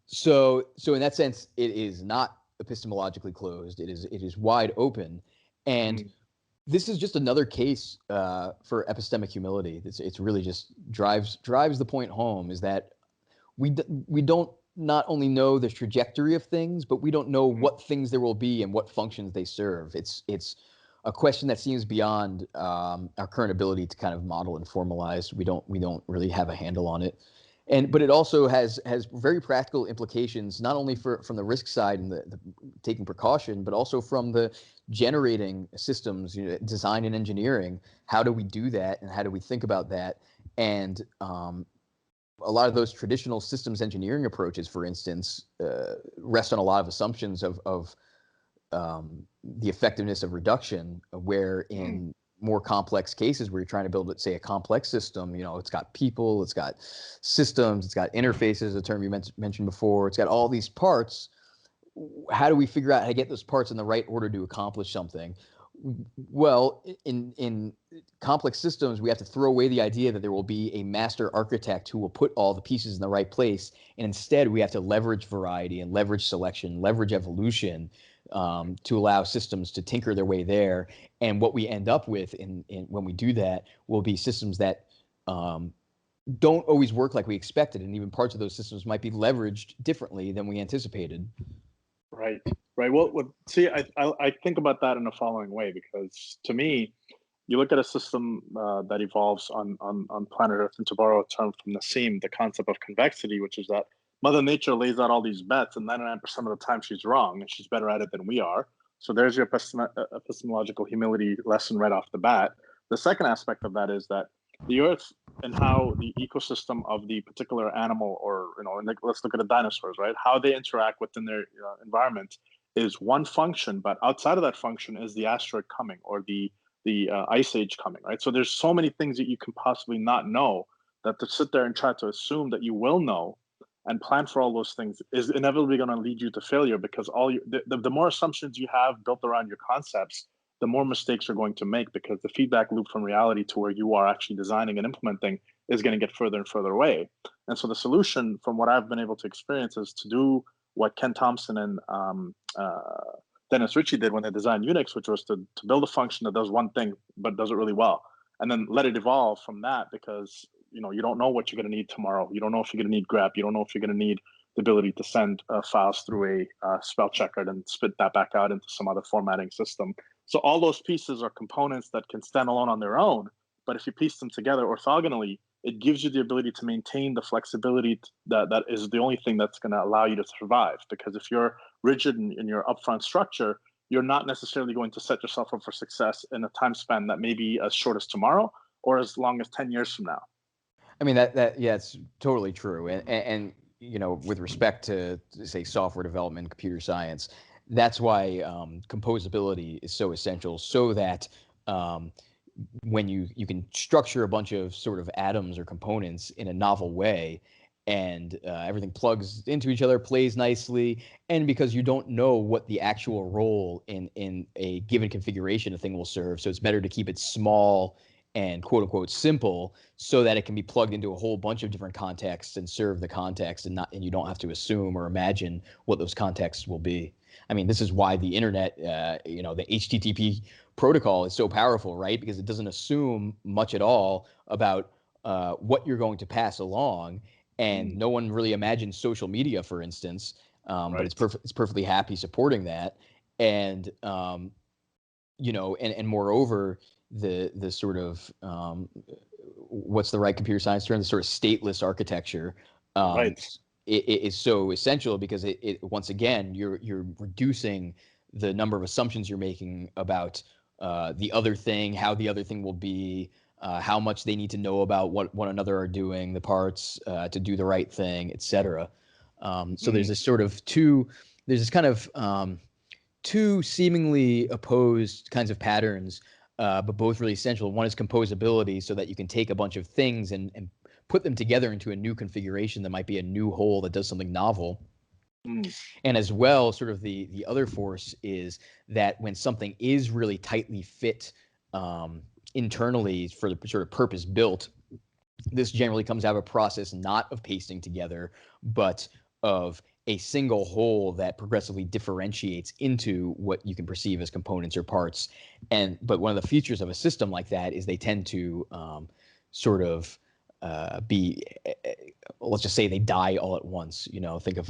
So in that sense, it is not epistemologically closed. It is wide open. And this is just another case for epistemic humility. It's really just drives the point home, is that we don't not only know the trajectory of things, but we don't know what things there will be and what functions they serve. It's a question that seems beyond our current ability to kind of model and formalize. We don't really have a handle on it. But it also has very practical implications, not only from the risk side and the taking precaution, but also from the generating systems, design and engineering. How do we do that, and how do we think about that? And a lot of those traditional systems engineering approaches, for instance, rest on a lot of assumptions of the effectiveness of reduction, where in more complex cases where you're trying to build, let's say, a complex system, it's got people, it's got systems, it's got interfaces, a term you mentioned before, it's got all these parts. How do we figure out how to get those parts in the right order to accomplish something? Well, in complex systems, we have to throw away the idea that there will be a master architect who will put all the pieces in the right place. And instead, we have to leverage variety and leverage selection, leverage evolution to allow systems to tinker their way there. And what we end up with when we do that will be systems that don't always work like we expected. And even parts of those systems might be leveraged differently than we anticipated. Right. Well, see, I think about that in the following way, because to me, you look at a system that evolves on planet Earth, and to borrow a term from Nassim, the concept of convexity, which is that Mother Nature lays out all these bets, and 99% of the time she's wrong, and she's better at it than we are. So there's your epistemological humility lesson right off the bat. The second aspect of that is that the Earth and how the ecosystem of the particular animal, or let's look at the dinosaurs, right? How they interact within their environment is one function, but outside of that function is the asteroid coming, or the ice age coming, right? So there's so many things that you can possibly not know, that to sit there and try to assume that you will know and plan for all those things is inevitably going to lead you to failure, because the more assumptions you have built around your concepts, the more mistakes you're going to make, because the feedback loop from reality to where you are actually designing and implementing is going to get further and further away. And so the solution, from what I've been able to experience, is to do what Ken Thompson and Dennis Ritchie did when they designed Unix, which was to build a function that does one thing but does it really well, and then let it evolve from that, because you don't know what you're going to need tomorrow. You don't know if you're going to need grep. You don't know if you're going to need the ability to send files through a spell checker and spit that back out into some other formatting system. So all those pieces are components that can stand alone on their own, but if you piece them together orthogonally, it gives you the ability to maintain the flexibility that is the only thing that's going to allow you to survive. Because if you're rigid in your upfront structure, you're not necessarily going to set yourself up for success in a time span that may be as short as tomorrow or as long as 10 years from now. I mean, yeah, it's totally true. And with respect to, say, software development, computer science, that's why composability is so essential, so that when you can structure a bunch of sort of atoms or components in a novel way, and everything plugs into each other, plays nicely, and because you don't know what the actual role in a given configuration a thing will serve, so it's better to keep it small and quote unquote simple, so that it can be plugged into a whole bunch of different contexts and serve the context, and you don't have to assume or imagine what those contexts will be. I mean, this is why the internet, the HTTP protocol is so powerful, right? Because it doesn't assume much at all about what you're going to pass along, and no one really imagines social media, for instance, Right. but it's perfectly happy supporting that, and and moreover, the sort of what's the right computer science term? The sort of stateless architecture Right. it is so essential, because it once again, you're reducing the number of assumptions you're making about the other thing, how the other thing will be, how much they need to know about what one another are doing, the parts to do the right thing, etc. So there's this sort of there's this kind of two seemingly opposed kinds of patterns, but both really essential. One is composability, so that you can take a bunch of things and put them together into a new configuration that might be a new whole that does something novel. And as well, sort of the other force is that when something is really tightly fit internally for the sort of purpose built, this generally comes out of a process not of pasting together, but of a single whole that progressively differentiates into what you can perceive as components or parts. But one of the features of a system like that is they tend to sort of be, let's just say they die all at once. Think of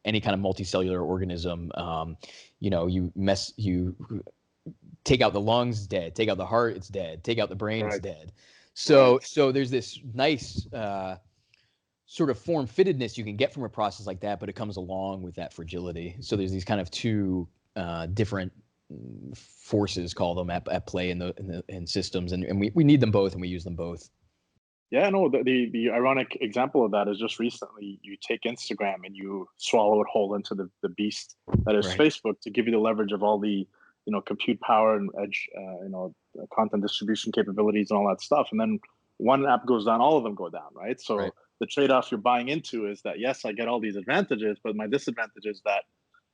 any kind of multicellular organism. You take out the lungs, dead. Take out the heart, it's dead. Take out the brain, it's dead. So there's this nice sort of form-fittedness you can get from a process like that, but it comes along with that fragility. So there's these kind of two different forces, call them, at play in systems, and we need them both, and we use them both. Yeah, no, the ironic example of that is just recently you take Instagram and you swallow it whole into the beast that is Facebook, to give you the leverage of all the compute power and edge, content distribution capabilities and all that stuff. And then one app goes down, all of them go down, right? So the trade-off you're buying into is that, yes, I get all these advantages, but my disadvantage is that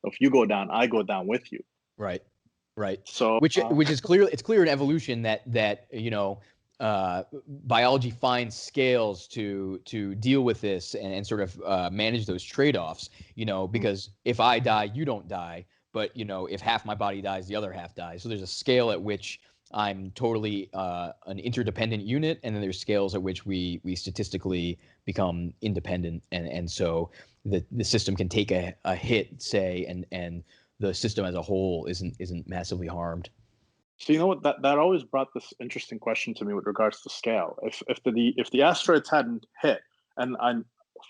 if you go down, I go down with you. Right. So which is clear. It's clear in evolution that biology finds scales to deal with this and sort of manage those trade-offs. Because if I die, you don't die. But if half my body dies, the other half dies. So there's a scale at which I'm totally an interdependent unit, and then there's scales at which we statistically become independent, and so the system can take a hit, say, and the system as a whole isn't massively harmed. So you know what, that always brought this interesting question to me with regards to scale. If the asteroids hadn't hit, and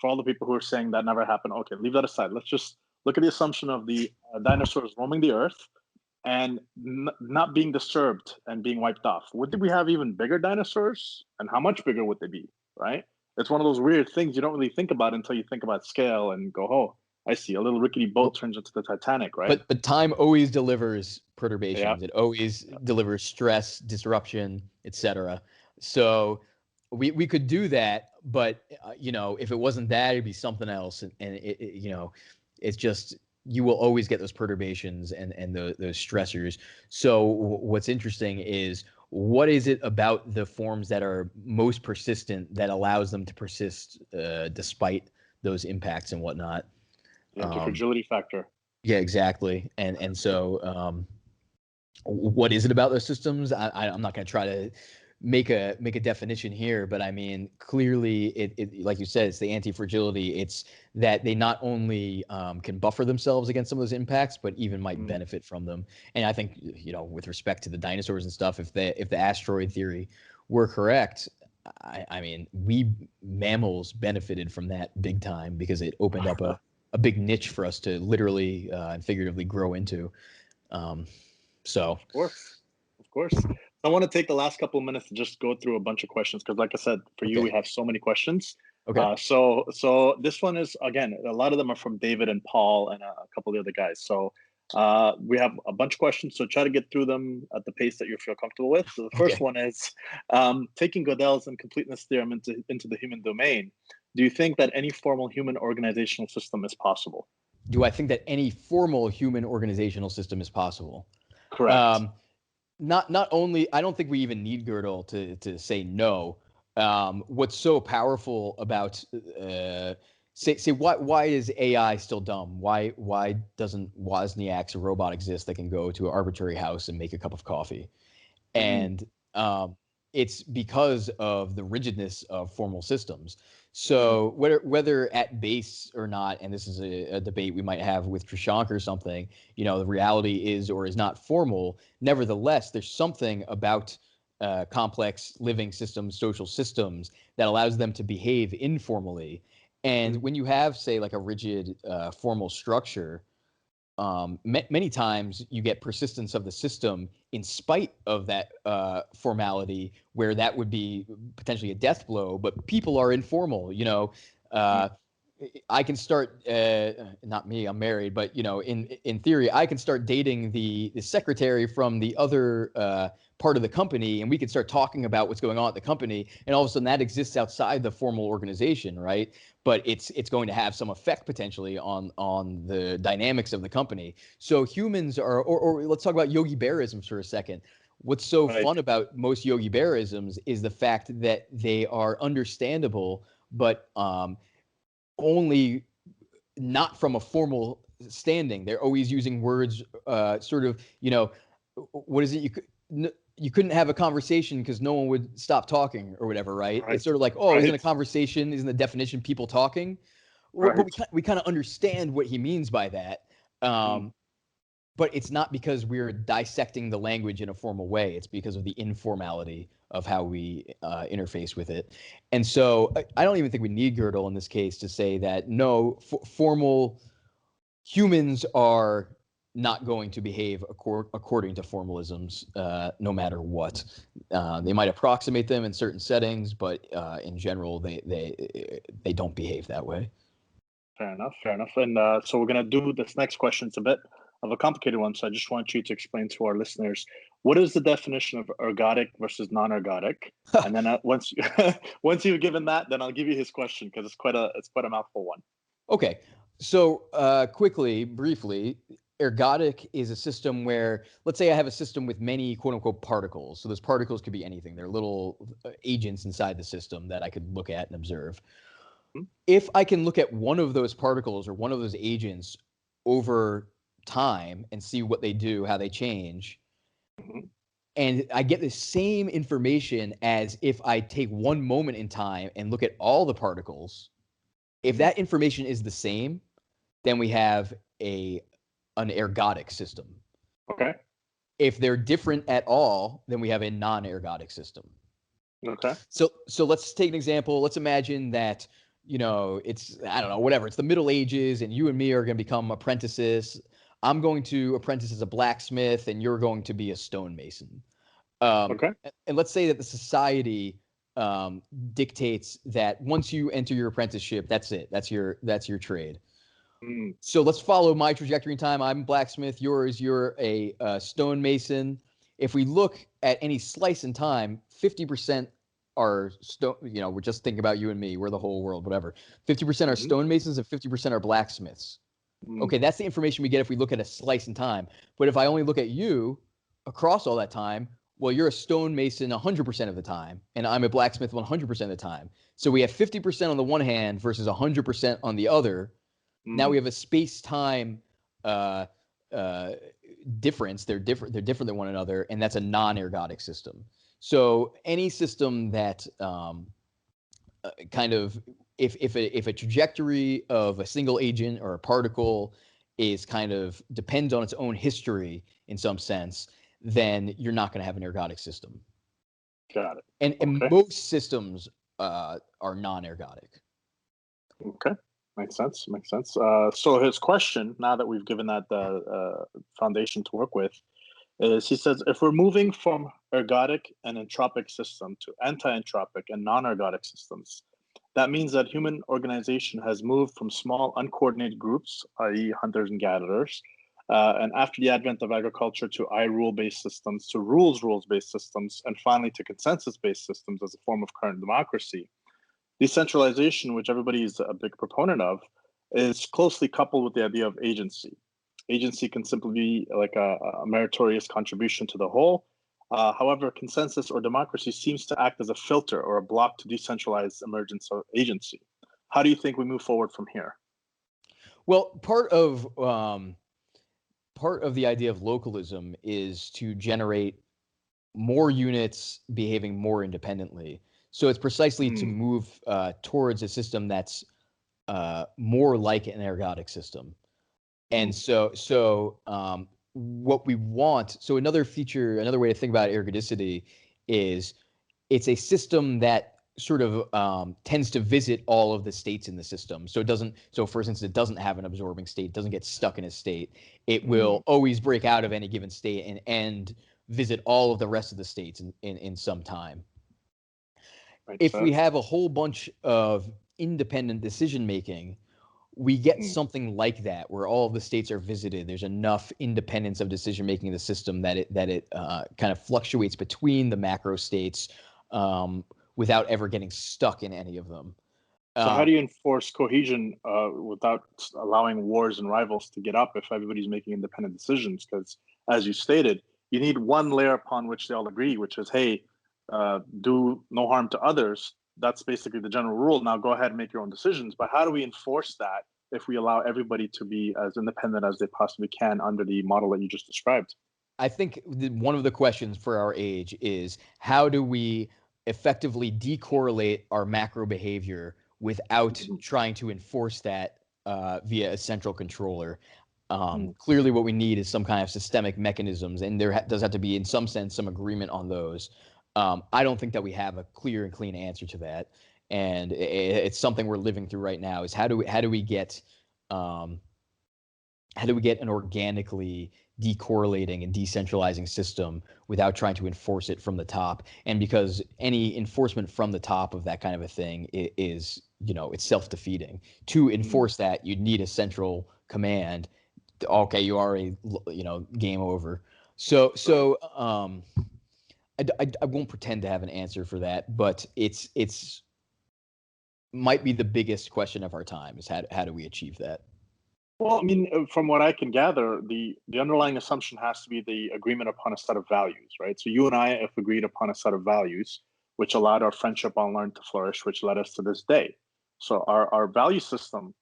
for all the people who are saying that never happened, okay, leave that aside. Let's just look at the assumption of the dinosaurs roaming the Earth, and not being disturbed and being wiped off, would we have even bigger dinosaurs? And how much bigger would they be, right? It's one of those weird things you don't really think about until you think about scale and go, oh, I see, a little rickety boat turns into the Titanic, right? But time always delivers perturbations. Yeah. It always delivers stress, disruption, etc. So we could do that, but if it wasn't that, it'd be something else. And it's just, you will always get those perturbations and those stressors. So what's interesting is, what is it about the forms that are most persistent that allows them to persist despite those impacts and whatnot? The antifragility factor. Yeah, exactly. And so what is it about those systems? I'm not going to try to make a definition here, but I mean, clearly it like you said, it's the anti-fragility. It's that they not only can buffer themselves against some of those impacts, but even might benefit from them. And I think, with respect to the dinosaurs and stuff, if the asteroid theory were correct, I mean, we mammals benefited from that big time, because it opened up a big niche for us to literally and figuratively grow into. So of course. I want to take the last couple of minutes to just go through a bunch of questions, because like I said, for you, we have so many questions. Okay. So this one is, again, a lot of them are from David and Paul and a couple of the other guys. So we have a bunch of questions, so try to get through them at the pace that you feel comfortable with. So the first one is, taking Gödel's incompleteness theorem into the human domain, do you think that any formal human organizational system is possible? Do I think that any formal human organizational system is possible? Correct. Not only, I don't think we even need Gödel to say no. What's so powerful about say why is AI still dumb? Why doesn't Wozniak's robot exist that can go to an arbitrary house and make a cup of coffee? And it's because of the rigidness of formal systems. So whether at base or not, and this is a debate we might have with Trishank or something, the reality is or is not formal. Nevertheless, there's something about complex living systems, social systems, that allows them to behave informally. And when you have, say, like a rigid formal structure, many times you get persistence of the system in spite of that formality, where that would be potentially a death blow, but people are informal. I can start, not me, I'm married, but in theory, I can start dating the secretary from the other part of the company, and we can start talking about what's going on at the company, and all of a sudden that exists outside the formal organization, right? But it's going to have some effect potentially on the dynamics of the company. So humans are, or let's talk about Yogi Bearisms for a second. What's so fun about most Yogi Bearisms is the fact that they are understandable, but only not from a formal standing. They're always using words, sort of, what is it? You couldn't have a conversation because no one would stop talking or whatever, right? It's sort of like, isn't a conversation, isn't the definition people talking? But we kind of understand what he means by that. But it's not because we're dissecting the language in a formal way. It's because of the informality of how we interface with it. And so I don't even think we need Gödel in this case to say that, no, formal humans are not going to behave according to formalisms, no matter what. They might approximate them in certain settings, but in general, they don't behave that way. Fair enough. And so we're going to do this next question. It's a bit of a complicated one, so I just want you to explain to our listeners, what is the definition of ergodic versus non-ergodic? And then once you've given that, then I'll give you his question, because it's quite a mouthful one. Okay, so briefly, ergodic is a system where, let's say I have a system with many quote unquote particles. So those particles could be anything. They're little agents inside the system that I could look at and observe. If I can look at one of those particles or one of those agents over time and see what they do, how they change, and I get the same information as if I take one moment in time and look at all the particles, if that information is the same, then we have an ergodic system. Okay. If they're different at all, then we have a non-ergodic system. Okay. So let's take an example. Let's imagine that, it's, I don't know, whatever. It's the Middle Ages, and you and me are going to become apprentices I'm going to apprentice as a blacksmith and you're going to be a stonemason. Okay. And let's say that the society dictates that once you enter your apprenticeship, that's it. That's your trade. Mm. So let's follow my trajectory in time. I'm a blacksmith. You're a stonemason. If we look at any slice in time, 50% are stone. We're just thinking about you and me. We're the whole world, whatever. 50% are stonemasons and 50% are blacksmiths. Okay, that's the information we get if we look at a slice in time. But if I only look at you across all that time, well, you're a stonemason 100% of the time, and I'm a blacksmith 100% of the time. So we have 50% on the one hand versus 100% on the other. Now we have a space-time difference. They're different than one another, and that's a non-ergodic system. So any system that kind of if a trajectory of a single agent or a particle is kind of depends on its own history in some sense, then you're not going to have an ergodic system. Got it. And most systems are non-ergodic. Okay. Makes sense. So his question, now that we've given that the foundation to work with, is he says, if we're moving from ergodic and entropic system to anti-entropic and non-ergodic systems, that means that human organization has moved from small uncoordinated groups, i.e. hunters and gatherers, and after the advent of agriculture to I-rule-based systems, to rules-based systems, and finally to consensus-based systems as a form of current democracy. Decentralization, which everybody is a big proponent of, is closely coupled with the idea of agency. Agency can simply be like a meritorious contribution to the whole. However, consensus or democracy seems to act as a filter or a block to decentralized emergence of agency. How do you think we move forward from here? Well, part of the idea of localism is to generate more units behaving more independently. So it's precisely to move towards a system that's more like an ergodic system. And so what we want, so another way to think about ergodicity is it's a system that sort of tends to visit all of the states in the system. So for instance, it doesn't have an absorbing state, it doesn't get stuck in a state. It will always break out of any given state and visit all of the rest of the states in some time. If we have a whole bunch of independent decision making, we get something like that where all of the states are visited. There's enough independence of decision making in the system that it kind of fluctuates between the macro states without ever getting stuck in any of them. So how do you enforce cohesion without allowing wars and rivals to get up if everybody's making independent decisions? Because as you stated, you need one layer upon which they all agree, which is, hey, do no harm to others. That's basically the general rule. Now go ahead and make your own decisions. But how do we enforce that if we allow everybody to be as independent as they possibly can under the model that you just described? I think one of the questions for our age is, how do we effectively decorrelate our macro behavior without trying to enforce that via a central controller? Clearly what we need is some kind of systemic mechanisms, and there does have to be, in some sense, some agreement on those. I don't think that we have a clear and clean answer to that, and it's something we're living through right now. Is how do we get an organically decorrelating and decentralizing system without trying to enforce it from the top? And because any enforcement from the top of that kind of a thing is it's self-defeating. To enforce that, you'd need a central command. Okay, you are game over. So I won't pretend to have an answer for that, but it's might be the biggest question of our time is how do we achieve that? Well, I mean, from what I can gather, the underlying assumption has to be the agreement upon a set of values, right? So you and I have agreed upon a set of values, which allowed our friendship online to flourish, which led us to this day. So our value system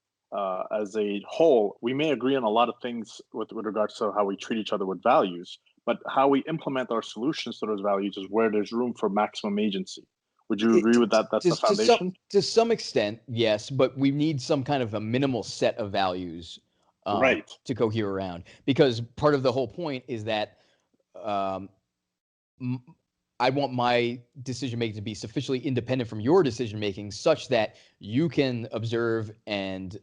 as a whole, we may agree on a lot of things with regards to how we treat each other with values, but how we implement our solutions to those values is where there's room for maximum agency. Would you agree with that? That's the foundation? To some extent, yes, but we need some kind of a minimal set of values to cohere around. Because part of the whole point is that I want my decision-making to be sufficiently independent from your decision-making such that you can observe and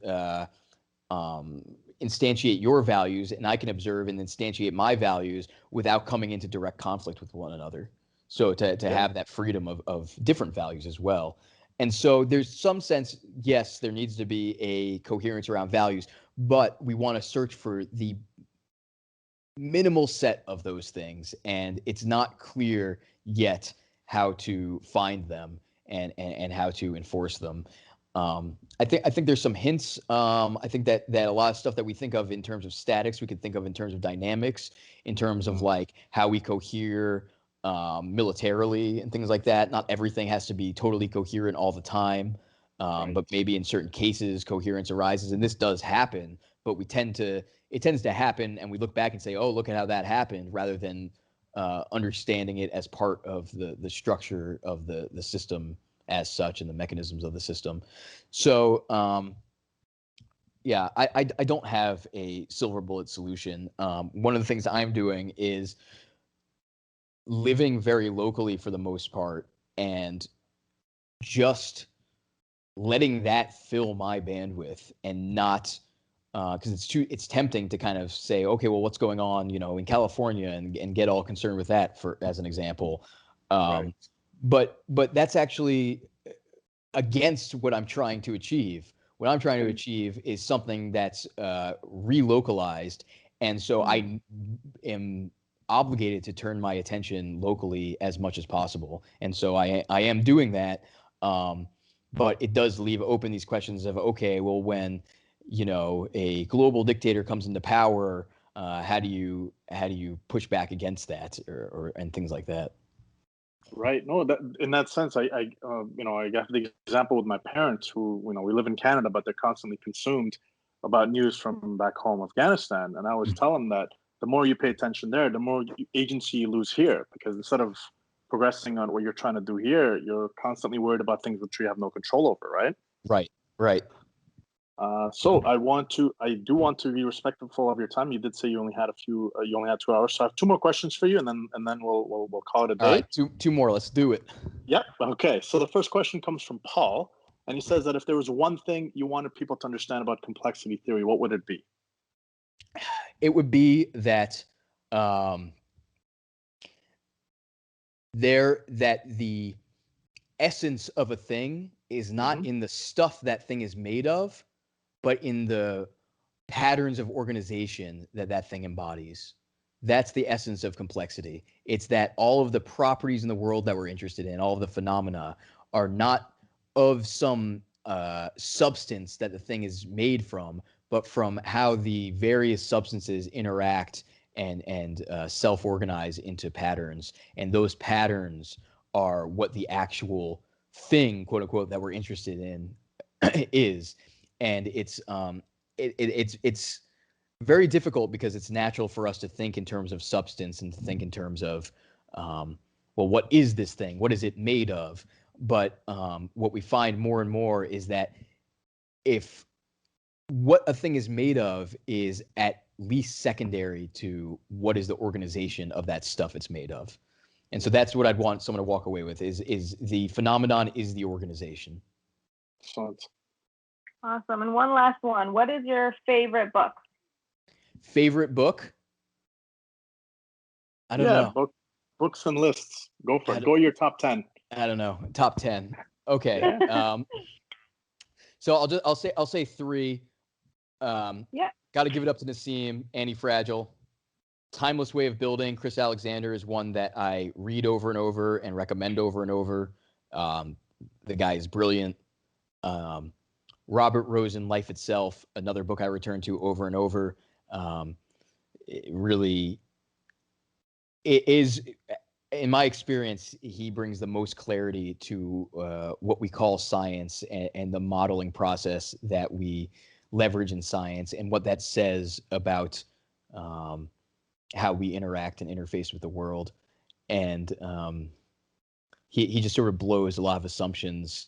instantiate your values, and I can observe and instantiate my values without coming into direct conflict with one another. So to have that freedom of different values as well. And so there's some sense, yes, there needs to be a coherence around values, but we want to search for the minimal set of those things, and it's not clear yet how to find them and how to enforce them. I think there's some hints. I think that a lot of stuff that we think of in terms of statics, we could think of in terms of dynamics, in terms of like how we cohere militarily and things like that. Not everything has to be totally coherent all the time, but maybe in certain cases coherence arises, and this does happen. But it tends to happen, and we look back and say, oh, look at how that happened, rather than understanding it as part of the structure of the system as such and the mechanisms of the system. So I don't have a silver bullet solution. One of the things I'm doing is living very locally for the most part, and just letting that fill my bandwidth, and not because it's tempting to kind of say, okay, well, what's going on, in California, and get all concerned with that, for as an example. But that's actually against what I'm trying to achieve. What I'm trying to achieve is something that's relocalized, and so I am obligated to turn my attention locally as much as possible. And so I am doing that, but it does leave open these questions of, okay, well, when a global dictator comes into power, how do you push back against that, and things like that. Right. No, that in that sense, I got the example with my parents, who, we live in Canada, but they're constantly consumed about news from back home, Afghanistan. And I always tell them that the more you pay attention there, the more agency you lose here, because instead of progressing on what you're trying to do here, you're constantly worried about things which you have no control over. Right. Right. So I do want to be respectful of your time. You did say you only had 2 hours. So I have 2 more questions for you, and then we'll call it a day. All right, two more. Let's do it. Yep. Okay. So the first question comes from Paul, and he says that if there was one thing you wanted people to understand about complexity theory, what would it be? It would be that the essence of a thing is not in the stuff that thing is made of, but in the patterns of organization that thing embodies. That's the essence of complexity. It's that all of the properties in the world that we're interested in, all of the phenomena, are not of some substance that the thing is made from, but from how the various substances interact and self-organize into patterns. And those patterns are what the actual thing, quote unquote, that we're interested in is. And it's very difficult, because it's natural for us to think in terms of substance and to think in terms of, well, what is this thing? What is it made of? But what we find more and more is that if what a thing is made of is at least secondary to what is the organization of that stuff it's made of. And so that's what I'd want someone to walk away with, is the phenomenon is the organization. Excellent. Awesome. And one last one. What is your favorite book? Favorite book? I don't know. Books and lists. Go for it. Go your top 10. I don't know. Top 10. Okay. So I'll say 3. Got to give it up to Nassim. Antifragile. Timeless Way of Building. Chris Alexander is one that I read over and over and recommend over and over. The guy is brilliant. Robert Rosen, Life Itself, another book I return to over and over. It is, in my experience, he brings the most clarity to what we call science, and the modeling process that we leverage in science, and what that says about how we interact and interface with the world. And he just sort of blows a lot of assumptions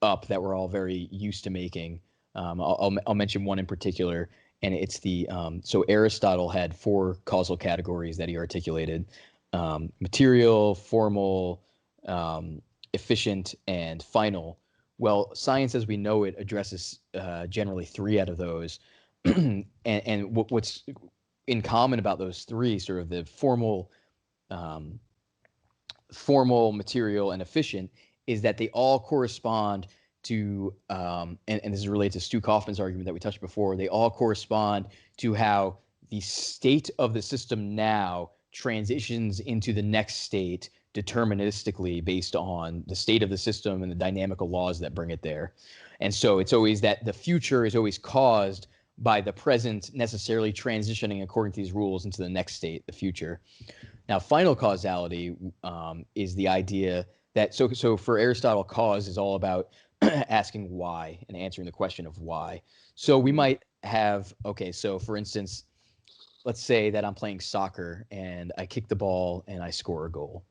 up that we're all very used to making. I'll mention one in particular, and it's so Aristotle had 4 causal categories that he articulated: material, formal, efficient, and final. Well, science as we know it addresses generally 3 out of those. and what's in common about those three, sort of the formal, material, and efficient, is that they all correspond to, and this is related to Stu Kaufman's argument that we touched before, they all correspond to how the state of the system now transitions into the next state deterministically based on the state of the system and the dynamical laws that bring it there. And so it's always that the future is always caused by the present necessarily transitioning according to these rules into the next state, the future. Now, final causality is the idea that, so for Aristotle, cause is all about asking why and answering the question of why. So we might have, okay, so for instance, let's say that I'm playing soccer and I kick the ball and I score a goal.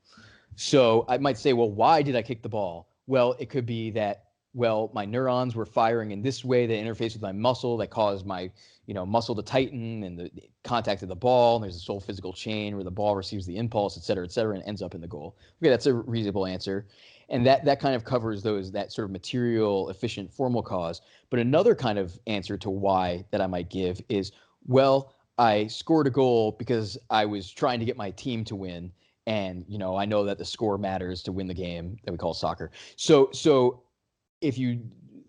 So I might say, well, why did I kick the ball? Well, it could be that, well, my neurons were firing in this way that interface with my muscle that caused my, muscle to tighten and the contact of the ball. And there's this whole physical chain where the ball receives the impulse, et cetera, and ends up in the goal. Okay, that's a reasonable answer. And that kind of covers that sort of material, efficient, formal cause. But another kind of answer to why that I might give is, well, I scored a goal because I was trying to get my team to win. And, I know that the score matters to win the game that we call soccer. So if you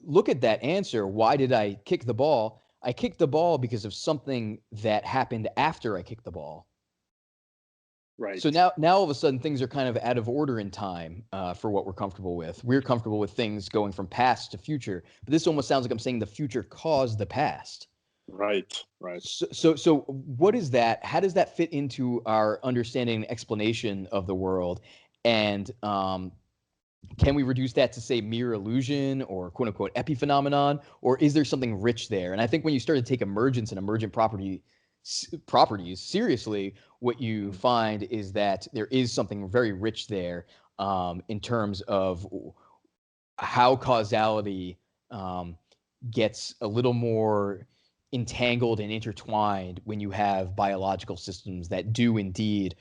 look at that answer, why did I kick the ball? I kicked the ball because of something that happened after I kicked the ball. Right. So now all of a sudden things are kind of out of order in time for what we're comfortable with. We're comfortable with things going from past to future, but this almost sounds like I'm saying the future caused the past. Right. So what is that? How does that fit into our understanding and explanation of the world? And can we reduce that to, say, mere illusion or quote unquote epiphenomenon, or is there something rich there? And I think when you start to take emergence and emergent properties seriously, what you find is that there is something very rich there in terms of how causality gets a little more entangled and intertwined when you have biological systems that do indeed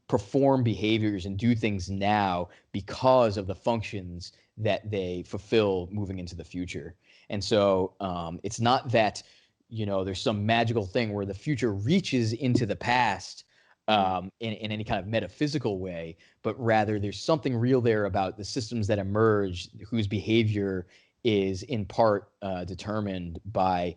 perform behaviors and do things now because of the functions that they fulfill moving into the future. And so it's not that, there's some magical thing where the future reaches into the past in any kind of metaphysical way, but rather there's something real there about the systems that emerge whose behavior is in part determined by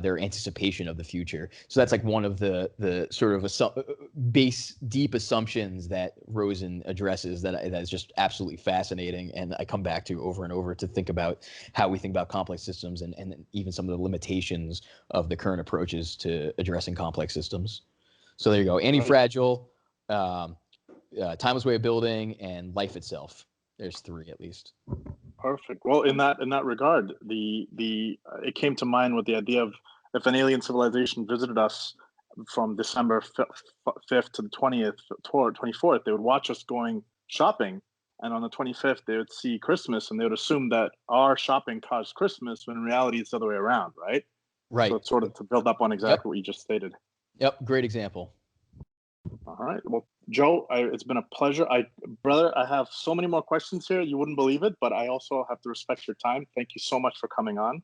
their anticipation of the future. So that's like one of the sort of base deep assumptions that Rosen addresses that is just absolutely fascinating, and I come back to over and over to think about how we think about complex systems and even some of the limitations of the current approaches to addressing complex systems. So there you go. Antifragile, timeless way of building, and life itself. There's three at least. Perfect. Well, in that regard, it came to mind with the idea of if an alien civilization visited us from December 5th to the 24th, they would watch us going shopping, and on the 25th they would see Christmas, and they would assume that our shopping caused Christmas, when in reality it's the other way around, right? Right. So it's sort of to build up on exactly what you just stated. Yep. Great example. All right. Well, Joe, it's been a pleasure. Brother, I have so many more questions here. You wouldn't believe it, but I also have to respect your time. Thank you so much for coming on.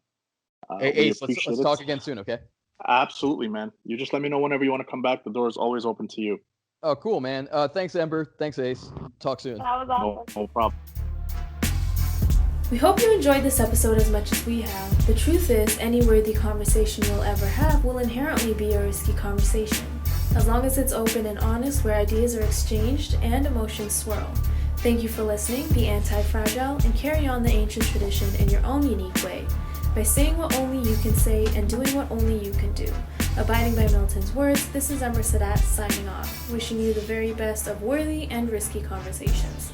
Hey, Ace, let's talk again soon, okay? Absolutely, man. You just let me know whenever you want to come back. The door is always open to you. Oh, cool, man. Thanks, Ember. Thanks, Ace. Talk soon. That was awesome. No problem. We hope you enjoyed this episode as much as we have. The truth is, any worthy conversation you'll ever have will inherently be a risky conversation, as long as it's open and honest, where ideas are exchanged and emotions swirl. Thank you for listening, be anti-fragile, and carry on the ancient tradition in your own unique way, by saying what only you can say and doing what only you can do. Abiding by Milton's words, this is Ember Sadat signing off, wishing you the very best of worthy and risky conversations.